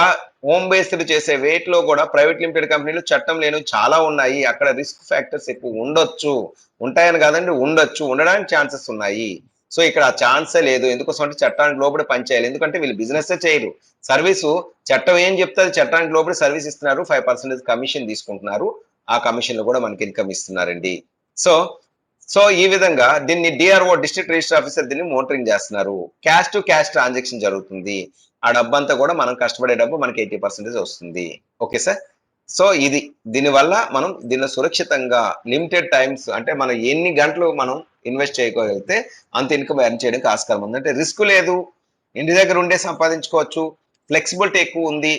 హోమ్ బేస్డ్ చేసే వేట్ లో కూడా ప్రైవేట్ లిమిటెడ్ కంపెనీలు చట్టం లేనివి చాలా ఉన్నాయి. అక్కడ రిస్క్ ఫ్యాక్టర్స్ ఎక్కువ ఉండొచ్చు, ఉంటాయని కాదండి, ఉండొచ్చు, ఉండడానికి ఛాన్సెస్ ఉన్నాయి. సో ఇక్కడ ఆ ఛాన్సే లేదు. ఎందుకోసం అంటే చట్టానికి లోబడి పనిచేయాలి. ఎందుకంటే వీళ్ళు బిజినెస్ చేయరు, సర్వీసు. చట్టం ఏం చెప్తుంది, చట్టానికి లోబడి సర్వీస్ ఇస్తున్నారు, 5% కమిషన్ తీసుకుంటున్నారు. ఆ కమిషన్ లో కూడా మనకి ఇన్కమ్ ఇస్తున్నారండి. సో సో ఈ విధంగా దీన్ని డిఆర్ఓ డిస్ట్రిక్ట్ రిజిస్టర్ ఆఫీసర్ దీన్ని మోటరింగ్ చేస్తున్నారు. క్యాష్ టు క్యాష్ ట్రాన్సాక్షన్ జరుగుతుంది. ఆ డబ్బంతా కూడా మనం కష్టపడే డబ్బు మనకి 80% వస్తుంది. Okay sir. సో దీనివల్ల మనం దీన్ని సురక్షితంగా లిమిటెడ్ టైమ్స్ అంటే మనం ఎన్ని గంటలు మనం ఇన్వెస్ట్ చేయగలిగితే అంత ఇన్కమ్ ఎర్న్ చేయడానికి ఆస్కారం ఉంది. అంటే రిస్క్ లేదు, ఇంటి దగ్గర ఉండే సంపాదించుకోవచ్చు, ఫ్లెక్సిబిలిటీ ఎక్కువ ఉంది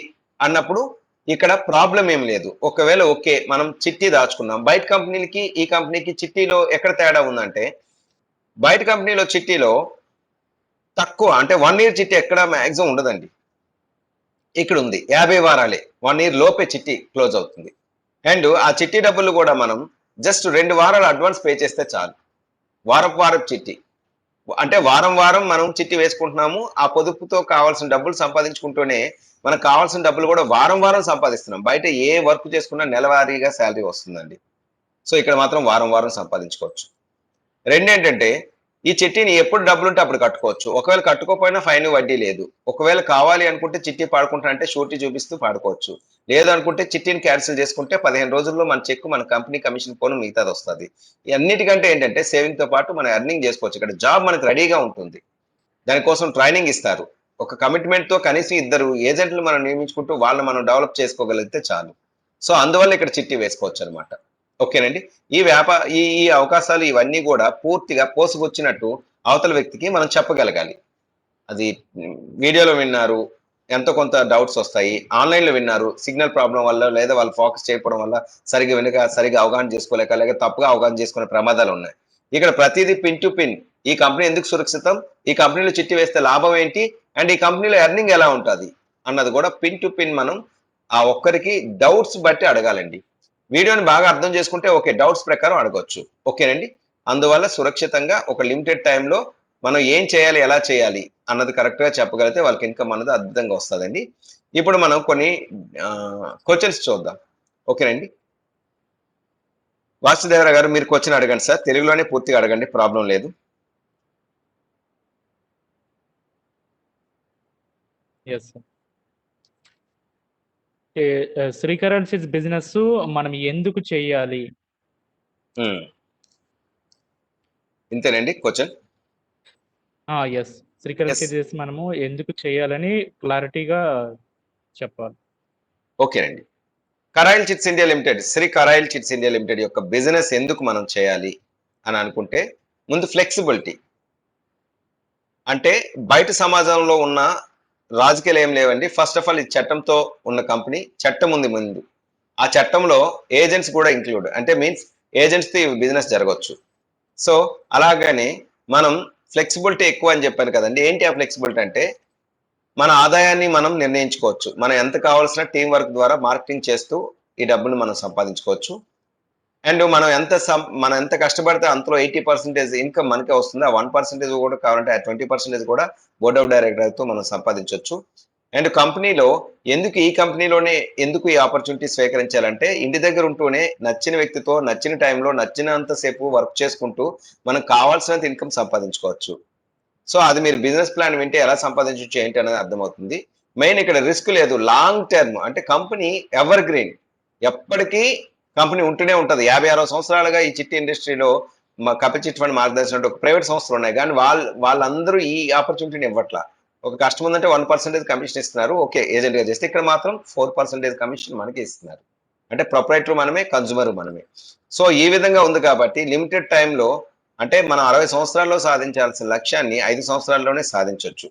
అన్నప్పుడు ఇక్కడ ప్రాబ్లం ఏం లేదు. ఒకవేళ ఓకే మనం చిట్టి దాచుకున్నాం, బయట కంపెనీలకి ఈ కంపెనీకి చిట్టీలో ఎక్కడ తేడా ఉందంటే, బయట కంపెనీలో చిట్టీలో తక్కువ అంటే 1 ఇయర్ చిట్టి ఎక్కడ మాక్సిమం ఉండదండి. ఇక్కడ ఉంది 50 వారాలే, 1 ఇయర్ లోపే చిట్టి క్లోజ్ అవుతుంది. అండ్ ఆ చిట్టి డబ్బులు కూడా మనం జస్ట్ 2 వారాలు అడ్వాన్స్ పే చేస్తే చాలు. వారపు చిట్టి అంటే వారం వారం మనం చిట్టి వేసుకుంటున్నాము. ఆ పొదుపుతో కావాల్సిన డబ్బులు సంపాదించుకుంటూనే మనకు కావాల్సిన డబ్బులు కూడా వారం వారం సంపాదిస్తున్నాం. బయట ఏ వర్క్ చేసుకున్నా నెలవారీగా శాలరీ వస్తుందండి. సో ఇక్కడ మాత్రం వారం వారం సంపాదించుకోవచ్చు. రెండేంటంటే ఈ చిట్టిని ఎప్పుడు డబ్బులుంటే అప్పుడు కట్టుకోవచ్చు. ఒకవేళ కట్టుకోకపోయినా ఫైన్ వడ్డీ లేదు. ఒకవేళ కావాలి అనుకుంటే చిట్టి పాడుకుంటానంటే షూరిటీ చూపిస్తూ పాడుకోవచ్చు. లేదనుకుంటే చిట్టిని క్యాన్సిల్ చేసుకుంటే 15 రోజుల్లో మన చెక్ మన కంపెనీ కమిషన్ పోను మిగతాది వస్తుంది. అన్నిటికంటే ఏంటంటే సేవింగ్ తో పాటు మనం ఎర్నింగ్ చేసుకోవచ్చు. ఇక్కడ జాబ్ మనకు రెడీగా ఉంటుంది. దానికోసం ట్రైనింగ్ ఇస్తారు. ఒక కమిట్మెంట్ తో కనీసం 2 ఏజెంట్లు మనం నియమించుకుంటూ వాళ్ళు మనం డెవలప్ చేసుకోగలిగితే చాలు. సో అందువల్ల ఇక్కడ చిట్టి వేసుకోవచ్చు అనమాట. ఓకేనండి. ఈ అవకాశాలు ఇవన్నీ కూడా పూర్తిగా పోసుకొచ్చినట్టు అవతల వ్యక్తికి మనం చెప్పగలగాలి. అది వీడియోలో విన్నారు, ఎంతో కొంత డౌట్స్ వస్తాయి. ఆన్లైన్ లో విన్నారు, సిగ్నల్ ప్రాబ్లం వల్ల లేదా వాళ్ళు ఫోకస్ చేయకపోవడం వల్ల సరిగా అవగాహన చేసుకోలేక లేక తప్పుగా అవగాహన చేసుకునే ప్రమాదాలు ఉన్నాయి. ఇక్కడ ప్రతిదీ పిన్ టు పిన్. ఈ కంపెనీ ఎందుకు సురక్షితం, ఈ కంపెనీలో చిట్టి వేస్తే లాభం ఏంటి, అండ్ ఈ కంపెనీలో ఎర్నింగ్ ఎలా ఉంటుంది అన్నది కూడా పిన్ టు పిన్ మనం ఆ ఒక్కరికి డౌట్స్ బట్టి అడగాలండి. వీడియోని బాగా అర్థం చేసుకుంటే ఓకే డౌట్స్ ప్రకారం అడగొచ్చు. ఓకేనండి. అందువల్ల సురక్షితంగా ఒక లిమిటెడ్ టైంలో మనం ఏం చేయాలి, ఎలా చేయాలి అన్నది కరెక్ట్ గా చెప్పగలిగితే వాళ్ళకి ఇన్కమ్ అన్నది అద్భుతంగా వస్తుందండి. ఇప్పుడు మనం కొన్ని క్వశ్చన్స్ చూద్దాం. ఓకేనండి. వాసుదేవర గారు మీరు క్వశ్చన్ అడగండి సార్, తెలుగులోనే పూర్తిగా అడగండి, ప్రాబ్లం లేదు. Yes sir. శ్రీకరెన్సీస్ బిజినెస్ మనం ఎందుకు చేయాలి? ఇంతేనండి క్వశ్చన్. ఎస్, శ్రీకరెన్సీస్ మనము ఎందుకు చేయాలని క్లారిటీగా చెప్పాలి. ఓకేనండి. Karail chits India limited, Shri Karail chits India limited యొక్క బిజినెస్ ఎందుకు మనం చేయాలి అని అనుకుంటే, ముందు ఫ్లెక్సిబిలిటీ. అంటే బయట సమాజంలో ఉన్న రాజకీయాలు ఏం లేవండి. ఫస్ట్ ఆఫ్ ఆల్ ఇది చట్టంతో ఉన్న కంపెనీ, చట్టం ఉంది ముందు. ఆ చట్టంలో ఏజెంట్స్ కూడా ఇంక్లూడ్, అంటే మీన్స్ ఏజెంట్స్ తో బిజినెస్ జరగవచ్చు. సో అలాగని మనం ఫ్లెక్సిబిలిటీ ఎక్కువ అని చెప్పాను కదండి. ఏంటి ఆ ఫ్లెక్సిబిలిటీ అంటే, మన ఆదాయాన్ని మనం నిర్ణయించుకోవచ్చు. మనం ఎంత కావాల్సిన టీం వర్క్ ద్వారా మార్కెటింగ్ చేస్తూ ఈ డబ్బులు మనం సంపాదించుకోవచ్చు. అండ్ మనం ఎంత కష్టపడితే అంతలో 80% ఇన్కమ్ మనకే వస్తుంది. ఆ 1% కూడా కావాలంటే ఆ 20% కూడా బోర్డ్ ఆఫ్ డైరెక్టర్తో మనం సంపాదించవచ్చు. అండ్ కంపెనీలో ఈ కంపెనీలోనే ఎందుకు ఈ ఆపర్చునిటీ స్వీకరించాలంటే, ఇంటి దగ్గర ఉంటూనే నచ్చిన వ్యక్తితో నచ్చిన టైంలో నచ్చినంతసేపు వర్క్ చేసుకుంటూ మనకు కావాల్సినంత ఇన్కమ్ సంపాదించుకోవచ్చు. సో అది మీరు బిజినెస్ ప్లాన్ వింటే ఎలా సంపాదించవచ్చు ఏంటి అనేది అర్థమవుతుంది. మెయిన్ ఇక్కడ రిస్క్ లేదు, లాంగ్ టర్మ్. అంటే కంపెనీ ఎవర్ గ్రీన్, ఎప్పటికీ కంపెనీ ఉంటూనే ఉంటది. 56 సంవత్సరాలుగా ఈ చిట్టి ఇండస్ట్రీలో కపిల్ చిట్ ఫండ్ మార్గదర్శనం ఒక ప్రైవేట్ సంస్థలు ఉన్నాయి, కానీ వాళ్ళందరూ ఈ ఆపర్చునిటీని ఇవ్వట్లా. ఒక కష్టం ఉందంటే 1% కమిషన్ ఇస్తున్నారు, ఓకే ఏజెంట్ గా చేస్తే. ఇక్కడ మాత్రం 4% కమిషన్ మనకి ఇస్తున్నారు. అంటే ప్రొపరైటర్ మనమే, కన్జ్యూమర్ మనమే. సో ఈ విధంగా ఉంది కాబట్టి లిమిటెడ్ టైంలో, అంటే మనం 60 సంవత్సరాల్లో సాధించాల్సిన లక్ష్యాన్ని 5 సంవత్సరాల్లోనే సాధించవచ్చు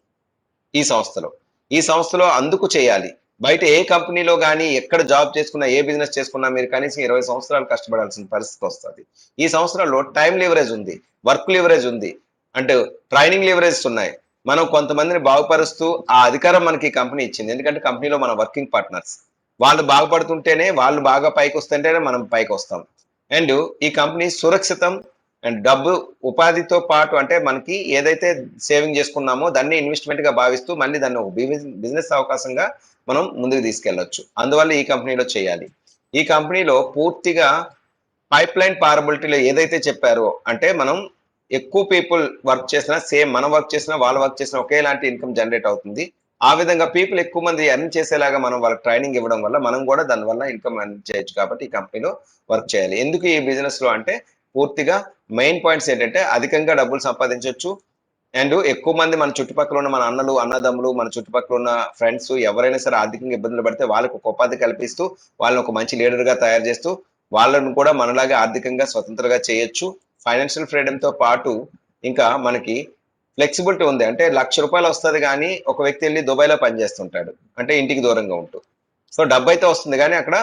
ఈ సంస్థలో అందుకు చేయాలి. బయట ఏ కంపెనీలో కానీ ఎక్కడ జాబ్ చేసుకున్నా, ఏ బిజినెస్ చేసుకున్నా మీరు కనీసం 20 సంవత్సరాలు కష్టపడాల్సిన పరిస్థితి వస్తుంది. ఈ సంవత్సరాల్లో టైం లివరేజ్ ఉంది, వర్క్ లివరేజ్ ఉంది, అంటే ట్రైనింగ్ లివరేజ్ ఉన్నాయి. మనం కొంతమందిని బాగుపరుస్తూ ఆ అధికారం మనకి కంపెనీ ఇచ్చింది. ఎందుకంటే కంపెనీలో మన వర్కింగ్ పార్ట్నర్స్, వాళ్ళు బాగుపడుతుంటేనే, వాళ్ళు బాగా పైకి వస్తుంటేనే మనం పైకి వస్తాం. అండ్ ఈ కంపెనీ సురక్షితం. అండ్ డబ్బు ఉపాధితో పాటు, అంటే మనకి ఏదైతే సేవింగ్ చేసుకున్నామో దాన్ని ఇన్వెస్ట్మెంట్ గా భావిస్తూ మళ్ళీ దాన్ని ఒక బిజినెస్ అవకాశంగా మనం ముందుకు తీసుకెళ్లొచ్చు. అందువల్ల ఈ కంపెనీలో చేయాలి. ఈ కంపెనీలో పూర్తిగా పైప్ లైన్ పారబిలిటీలో ఏదైతే చెప్పారో, అంటే మనం ఎక్కువ పీపుల్ వర్క్ చేసినా సేమ్, మనం వర్క్ చేసినా వాళ్ళు వర్క్ చేసినా ఒకేలాంటి ఇన్కమ్ జనరేట్ అవుతుంది. ఆ విధంగా పీపుల్ ఎక్కువ మంది ఎర్న్ చేసేలాగా మనం వాళ్ళకి ట్రైనింగ్ ఇవ్వడం వల్ల మనం కూడా దాని వల్ల ఇన్కమ్ ఎర్న్ చేయొచ్చు. కాబట్టి ఈ కంపెనీలో వర్క్ చేయాలి. ఎందుకు ఈ బిజినెస్ లో అంటే, పూర్తిగా మెయిన్ పాయింట్స్ ఏంటంటే అధికంగా డబ్బులు సంపాదించవచ్చు, అండ్ ఎక్కువ మంది మన చుట్టుపక్కల ఉన్న మన అన్నలు, అన్నదమ్ములు, మన చుట్టుపక్కల ఉన్న ఫ్రెండ్స్ ఎవరైనా సరే ఆర్థికంగా ఇబ్బందులు పడితే వాళ్ళకి ఒక ఉపాధి కల్పిస్తూ, వాళ్ళని ఒక మంచి లీడర్‌గా తయారు చేస్తూ, వాళ్ళని కూడా మనలాగా ఆర్థికంగా స్వతంత్రంగా చేయొచ్చు. ఫైనాన్షియల్ ఫ్రీడమ్‌తో పాటు ఇంకా మనకి ఫ్లెక్సిబిలిటీ ఉంది. అంటే రూ. 1,00,000 వస్తది గానీ, ఒక వ్యక్తి ఎళ్లి దుబాయ్‌లో పనిచేస్తుంటాడు. అంటే ఇంటికి దూరంగా ఉంటూ. సో, డబ్బైతే వస్తుంది గానీ, అక్కడ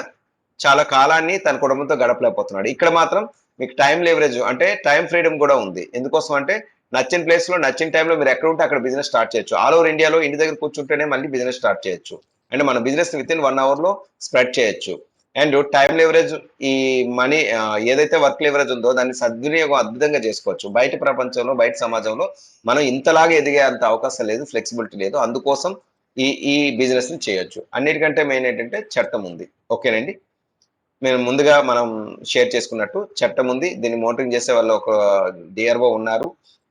చాలా కాలాన్ని తన కుటుంబంతో గడపలేకపోతున్నాడు. ఇక్కడ మాత్రం మీకు టైమ్ లెవరేజ్ అంటే టైమ్ ఫ్రీడమ్ కూడా ఉంది. ఎందుకోసం అంటే నచ్చిన ప్లేస్‌లో, నచ్చిన టైంలో మీరు ఎక్కడుంటే అక్కడ బిజినెస్ స్టార్ట్ చేయొచ్చు. ఆల్ ఓవర్ ఇండియాలో ఇంటి దగ్గర కూర్చుంటేనే మళ్ళీ బిజినెస్ స్టార్ట్ చేయొచ్చు. అంటే మన బిజినెస్ వితిన్ 1 అవర్‌లో స్ప్రెడ్ చేయొచ్చు. అండ్ టైమ్ లెవరేజ్ ఈ మనీ ఏదైతే వర్క్ లెవరేజ్ ఉందో దాన్ని సద్వినియోగం అద్భుతంగా చేసుకోవచ్చు. బయట ప్రపంచంలో, బయట సమాజంలో మనం ఇంతలాగా ఎదిగే అంత అవకాశం లేదు. ఫ్లెక్సిబిలిటీ లేదు. అందుకోసం ఈ ఈ బిజినెస్‌ని చేయొచ్చు. అన్నిటికంటే మెయిన్ ఏంటంటే చట్టం ఉంది. ఓకేనండి. మేము ముందుగా మనం షేర్ చేసుకున్నట్టు చట్టం ఉంది. దీన్ని మోటరింగ్ చేసే వాళ్ళు ఒక డిఆర్ఓ ఉన్నారు.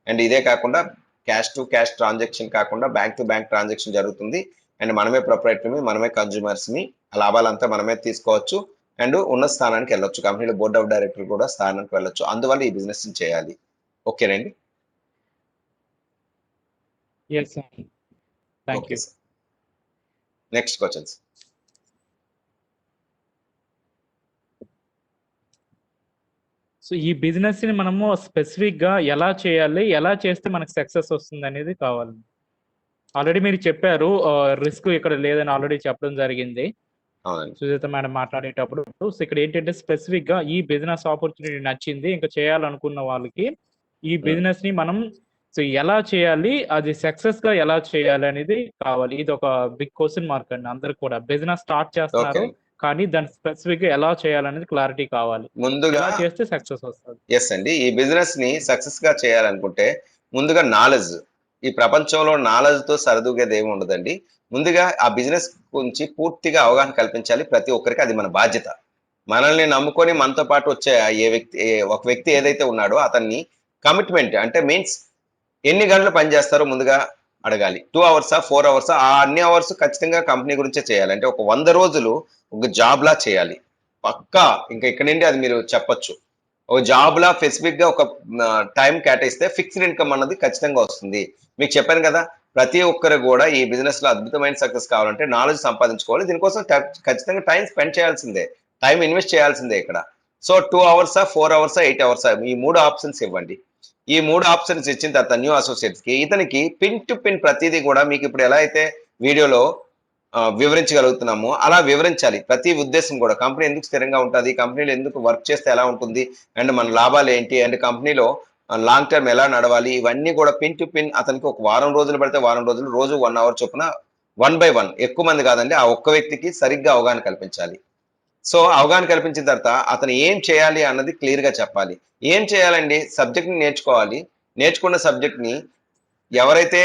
అండ్ ఇదే కాకుండా క్యాష్ టు క్యాష్ ట్రాన్సాక్షన్ కాకుండా బ్యాంక్ టు బ్యాంక్ ట్రాన్సాక్షన్ జరుగుతుంది. అండ్ మనమే ప్రొప్రైటర్‌ని, మనమే కన్స్యూమర్స్‌ని. ఆ లాభాలంతా మనమే తీసుకోవచ్చు. అండ్ ఉన్నత స్థానానికి వెళ్ళొచ్చు. కంపెనీలో బోర్డ్ ఆఫ్ డైరెక్టర్ కూడా స్థానానికి వెళ్ళొచ్చు. అందువల్ల ఈ బిజినెస్‌ని చేయాలి. ఓకేనండి. Yes sir. Thank okay you. Sir. Next questions. So, ఈ బిజినెస్‌ని మనము స్పెసిఫిక్‌గా ఎలా చేయాలి? ఎలా చేస్తే మనకు సక్సెస్ వస్తుందనేది కావాలి. ఆల్రెడీ మీరు చెప్పారు. రిస్క్ ఇక్కడ లేదని ఆల్రెడీ చెప్పడం జరిగింది. అవునండి. సుజాత మేడం మాట్లాడేటప్పుడు. సో, ఇక్కడ ఏంటంటే స్పెసిఫిక్‌గా ఈ బిజినెస్ ఆపర్చునిటీ నచ్చింది. ఇంకా చేయాలనుకున్న వాళ్ళకి ఈ హ్మ్. బిజినెస్‌ని మనం సో, ఎలా చేయాలి? అది సక్సెస్‌గా ఎలా చేయాలి అనేది కావాలి. ఇదొక బిగ్ క్వెషన్ మార్క్ అండి అందరికి కూడా. బిజినెస్ స్టార్ట్ ఓకే చేస్తున్నారు. అండి. కానీ దాన్ని స్పెసిఫిక్‌గా ఎలా చేయాలనేది క్లారిటీ కావాలి. ముందుగా ఎలా చేస్తే సక్సెస్ వస్తది? యెస్ అండి. ఈ బిజినెస్‌ని సక్సెస్‌గా చేయాలనుకుంటే ముందుగా నాలెడ్జ్. ఈ ప్రపంచంలో నాలెడ్జ్‌తో సరితూగేదేమి ఉండదండి. ముందుగా ఆ బిజినెస్ గురించి పూర్తిగా అవగాహన కల్పించాలి ప్రతి ఒక్కరికి. అది మన బాధ్యత. మనల్ని నమ్ముకొని మనతో పాటు వచ్చే ఒక వ్యక్తి ఏదైతే ఉన్నాడో అతన్ని కమిట్మెంట్ అంటే మీన్స్ ఎన్ని గంటలు పని చేస్తారో ముందుగా అడగాలి. 2 అవర్సా? 4 అవర్సా? ఆ అన్ని అవర్స్ ఖచ్చితంగా కంపెనీ గురించే చేయాలి. అంటే ఒక 100 రోజులు ఒక జాబ్‌లా చేయాలి. పక్కా ఇంక ఇక్కడి నుండి అది మీరు చెప్పొచ్చు. ఒక జాబ్‌లా స్పెసిఫిక్‌గా ఒక టైం కేటాయిస్తే ఫిక్స్డ్ ఇన్‌కమ్ అన్నది ఖచ్చితంగా వస్తుంది. మీకు చెప్పాను కదా! ప్రతి ఒక్కరు గూడా ఈ బిజినెస్‌లో అద్భుతమైన సక్సెస్ కావాలంటే నాలెడ్జ్ సంపాదించుకోవాలి. దీనికోసం ఖచ్చితంగా టైం స్పెండ్ చేయాల్సిందే. టైం ఇన్వెస్ట్ చేయాల్సిందే ఇక్కడ. సో, 2 అవర్సా? 4 అవర్సా? 8 అవర్సా? ఈ 3 ఆప్షన్స్ ఇవ్వండి. ఈ 3 ఆప్షన్స్ ఇచ్చిన తర్వాత న్యూ అసోసియేట్స్‌కి ఇతనికి పిన్ టు పిన్ ప్రతీది గూడా మీకిప్పుడు ఎలా అయితే వీడియోలో వివరించగలుగుతున్నామో అలా వివరించాలి. ప్రతి ఉద్దేశ్యం గూడా కంపెనీ ఎందుకు స్థిరంగా ఉంటది? కంపెనీలో ఎందుకు వర్క్ చేస్తే ఎలా ఉంటుంది? అండ్ మన లాభాలేంటి? అండ్ కంపెనీలో లాంగ్ టర్మ్ ఎలా నడవాలి? ఇవన్నీ గూడా పిన్ టు పిన్ అతనికి ఒక వారం రోజులు పడితే వారం రోజులు, రోజు 1 అవర్ చొప్పున 1 బై 1 ఎక్కువ మంది కాదండి. ఆ ఒక్క వ్యక్తికి సరిగ్గా అవగాహన కల్పించాలి. సో, అవగాహన కల్పించిన తర్వాత అతను ఏం చేయాలి అన్నది క్లియర్‌గా చెప్పాలి. ఏం చేయాలండి? సబ్జెక్ట్‌ని నేర్చుకోవాలి. నేర్చుకున్న సబ్జెక్ట్‌ని ఎవరైతే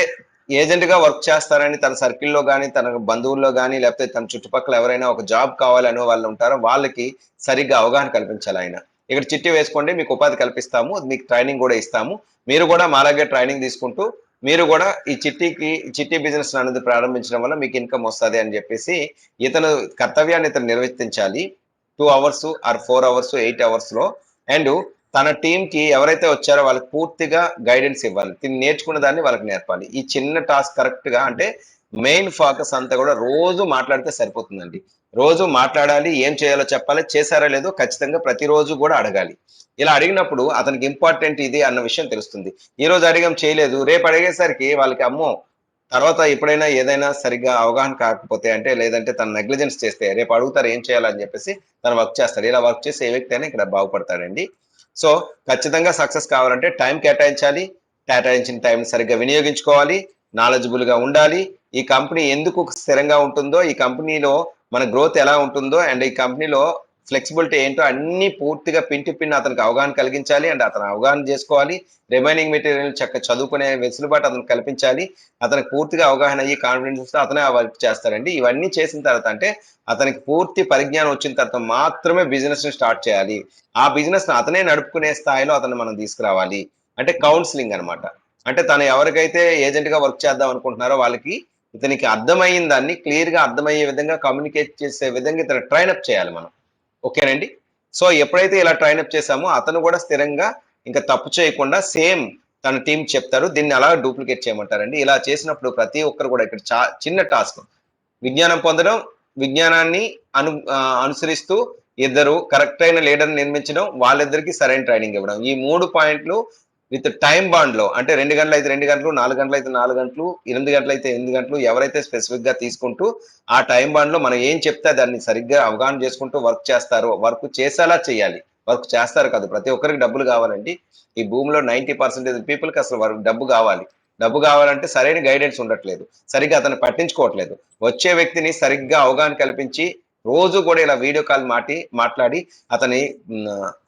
ఏజెంట్‌గా వర్క్ చేస్తారని తన సర్కిల్‌లో గాని, తన బంధువుల్లో గాని, లేకపోతే తన చుట్టుపక్కల ఎవరైనా ఒక జాబ్ కావాలనే వాళ్ళు ఉంటారో వాళ్ళకి సరిగ్గా అవగాహన కల్పించాలాయన. ఇక్కడ చిట్టి వేసుకోండి మీకు ఉపాధి కల్పిస్తాము. మీకు ట్రైనింగ్ గూడా ఇస్తాము. మీరు గూడా మాలాగే ట్రైనింగ్ తీసుకుంటూ మీరు గూడా ఈ చిట్టి బిజినెస్ అనేది ప్రారంభించడం వల్ల మీకు ఇన్‌కమ్ వస్తది అని జెప్పేసి ఇతను కర్తవ్యాన్ని ఇతను నిర్వర్తించాలి. 2 అవర్స్ ఆర్ 4 అవర్స్, 8 అవర్స్‌లో అండ్ తన టీమ్‌కి ఎవరైతే వచ్చారో వాళ్ళకి పూర్తిగా గైడెన్స్ ఇవ్వాలి. తిను నేర్చుకున్న దాన్ని వాళ్ళకి నేర్పాలి. ఈ చిన్న టాస్క్ కరెక్ట్‌గా అంటే మెయిన్ ఫోకస్ అంతా కూడా రోజు మాట్లాడితే సరిపోతుందండి. రోజు మాట్లాడాలి. ఏం చేయాలో చెప్పాలి. చేశారో లేదో ఖచ్చితంగా ప్రతిరోజు కూడా అడగాలి. ఇలా అడిగినప్పుడు అతనికి ఇంపార్టెంట్ ఇది అన్న విషయం తెలుస్తుంది. ఈరోజు అడిగాం చేయలేదు. రేపు అడిగేసరికి వాళ్ళకి అమ్మో! తర్వాత ఎప్పుడైనా ఏదైనా సరిగ్గా అవగాహన కాకపోతే అంటే లేదంటే తను నెగ్లిజెన్స్ చేస్తే రేపు అడుగుతారు ఏం చేయాలని చెప్పేసి తను వర్క్ చేస్తాడు. ఇలా వర్క్ చేసే ఏ వ్యక్తి అయినా ఇక్కడ బాగుపడతాడండి. సో, ఖచ్చితంగా సక్సెస్ కావాలంటే టైం కేటాయించాలి. కేటాయించిన టైంని సరిగ్గా వినియోగించుకోవాలి. నాలెడ్జబుల్‌గా ఉండాలి. ఈ కంపెనీ ఎందుకు స్థిరంగా ఉంటుందో, ఈ కంపెనీలో మన గ్రోత్ ఎలా ఉంటుందో అండ్ ఈ కంపెనీలో ఫ్లెక్సిబిలిటీ ఏంటో అన్నీ పూర్తిగా పిన్ టు పిన్ అతనికి అవగాహన కలిగించాలి. అండ్ అతను అవగాహన చేసుకోవాలి. రిమైనింగ్ మెటీరియల్ చదువుకునే వెసులుబాటు అతనికి కల్పించాలి. అతనికి పూర్తిగా అవగాహన అయ్యి కాన్ఫిడెన్స్ వస్తే అతనే ఆ వర్క్ చేస్తాడండి. ఇవన్నీ చేసిన తర్వాత అంటే అతనికి పూర్తి పరిజ్ఞానం వచ్చిన తర్వాత మాత్రమే బిజినెస్‌ని స్టార్ట్ చేయాలి. ఆ బిజినెస్‌ని అతనే నడుపుకునే స్థాయిలో అతన్ని మనం తీసుకురావాలి. అంటే కౌన్సెలింగ్ అన్నమాట. అంటే తను ఎవరికైతే ఏజెంట్‌గా వర్క్ చేద్దాం అనుకుంటున్నారో వాళ్ళకి ఇతనికి అర్థమయిన దాన్ని క్లియర్‌గా అర్థమయ్యే విధంగా కమ్యూనికేట్ చేసే విధంగా ఇతను ట్రైనప్ చేయాలి మనం. ఓకేనండి. సో, ఎప్పుడైతే ఇలా ట్రైనప్ చేసామో అతను కూడా స్థిరంగా ఇంకా తప్పు చేయకుండా సేమ్ తన టీం చెప్తారు, దీన్ని అలా డూప్లికేట్ చేయమంటారండి. ఇలా చేసినప్పుడు ప్రతి ఒక్కరు కూడా ఇక్కడ చిన్న టాస్క్, విజ్ఞానం పొందడం, విజ్ఞానాన్ని అనుసరిస్తూ ఇద్దరు కరెక్ట్ అయిన లీడర్ నిర్మించడం, వాళ్ళిద్దరికి సరైన ట్రైనింగ్ ఇవ్వడం. ఈ 3 పాయింట్లు విత్ టైం బాండ్ లో, అంటే 2 గంటలు అయితే 2 గంటలు, 4 గంటలు అయితే 4 గంటలు, 8 గంటలు అయితే 8 గంటలు, ఎవరైతే స్పెసిఫిక్ గా తీసుకుంటూ ఆ టైం బాండ్ లో మనం ఏం చెప్తే దాన్ని సరిగ్గా అవగాహన చేసుకుంటూ వర్క్ చేస్తారో, వర్క్ చేసేలా చేయాలి. వర్క్ చేస్తారు కాదు, ప్రతి ఒక్కరికి డబ్బులు కావాలండి. ఈ భూమిలో 90% పీపుల్కి అసలు డబ్బు కావాలి. డబ్బు కావాలంటే సరైన గైడెన్స్ ఉండట్లేదు, సరిగ్గా అతను పట్టించుకోవట్లేదు. వచ్చే వ్యక్తిని సరిగ్గా అవగాహన కల్పించి రోజు కూడా ఇలా వీడియో కాల్ మాట్లాడి అతని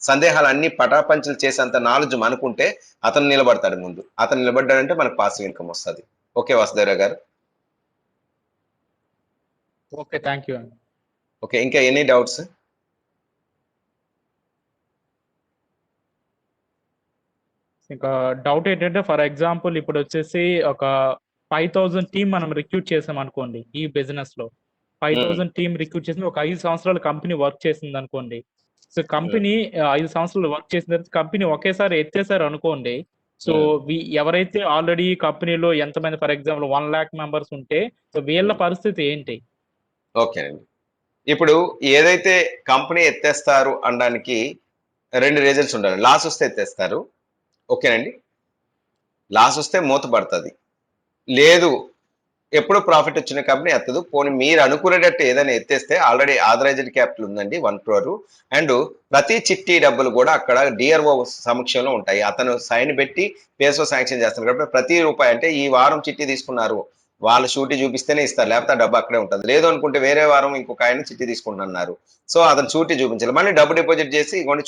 సందేహాలన్నీ పటాపంచలు చేసేంత నాలెడ్జ్ మనకుంటే అతను నిలబడతాడు ముందు. అతను నిలబడ్డాడంటే మనకు పాసివ్ ఇన్కమ్ వస్తుంది. ఓకే వాసుదేవరావు గారు? Okay, thank you. ఓకే, ఇంకా ఎనీ డౌట్స్? ఇంకా డౌట్ ఏంటంటే, ఫర్ ఎగ్జాంపుల్ ఇప్పుడు వచ్చేసి ఒక 5,000 టీం మనం రిక్రూట్ చేసాం అనుకోండి ఈ బిజినెస్ లో. 5,000 టీం రిక్రూట్ చేసి ఒక 5 సంవత్సరాలు కంపెనీ వర్క్ చేసింది అనుకోండి. సో కంపెనీ 5 సంవత్సరాలు వర్క్ చేసిన తర్వాత కంపెనీ ఒకేసారి ఎత్తేసారు అనుకోండి. సో ఎవరైతే ఆల్రెడీ కంపెనీలో ఎంతమంది, ఫర్ ఎగ్జాంపుల్ 1 lakh మెంబర్స్ ఉంటే, సో వీళ్ళ పరిస్థితి ఏంటి? ఓకేనండి, ఇప్పుడు ఏదైతే కంపెనీ ఎత్తేస్తారు అనడానికి 2 రీజన్స్ ఉండాలి. లాస్ వస్తే ఎత్తేస్తారు, ఓకేనండి, లాస్ వస్తే మూతపడుతుంది. లేదు, ఎప్పుడు ప్రాఫిట్ వచ్చిన కంపెనీ ఎత్తదు. పోనీ మీరు అనుకునేటట్టు ఏదైనా ఎత్తేస్తే ఆల్రెడీ ఆథరైజ్డ్ క్యాపిటల్ ఉందండి 1 crore, అండ్ ప్రతి చిట్టి డబ్బులు కూడా అక్కడ డిఆర్ఓ సమక్షంలో ఉంటాయి. అతను సైన్ పెట్టి పేసో శాంక్షన్ చేస్తారు కాబట్టి ప్రతి రూపాయి, అంటే ఈ వారం చిట్టి తీసుకున్నారు, వాళ్ళు షూటీ చూపిస్తేనే ఇస్తారు, లేకపోతే ఆ డబ్బు అక్కడే ఉంటుంది. లేదు అనుకుంటే వేరే వారం ఇంకొక ఆయన చిట్టి తీసుకుంటున్నారు, సో అతను షూటీ చూపించాలి, మళ్ళీ డబ్బు డిపాజిట్ చేసి ఇవ్వండి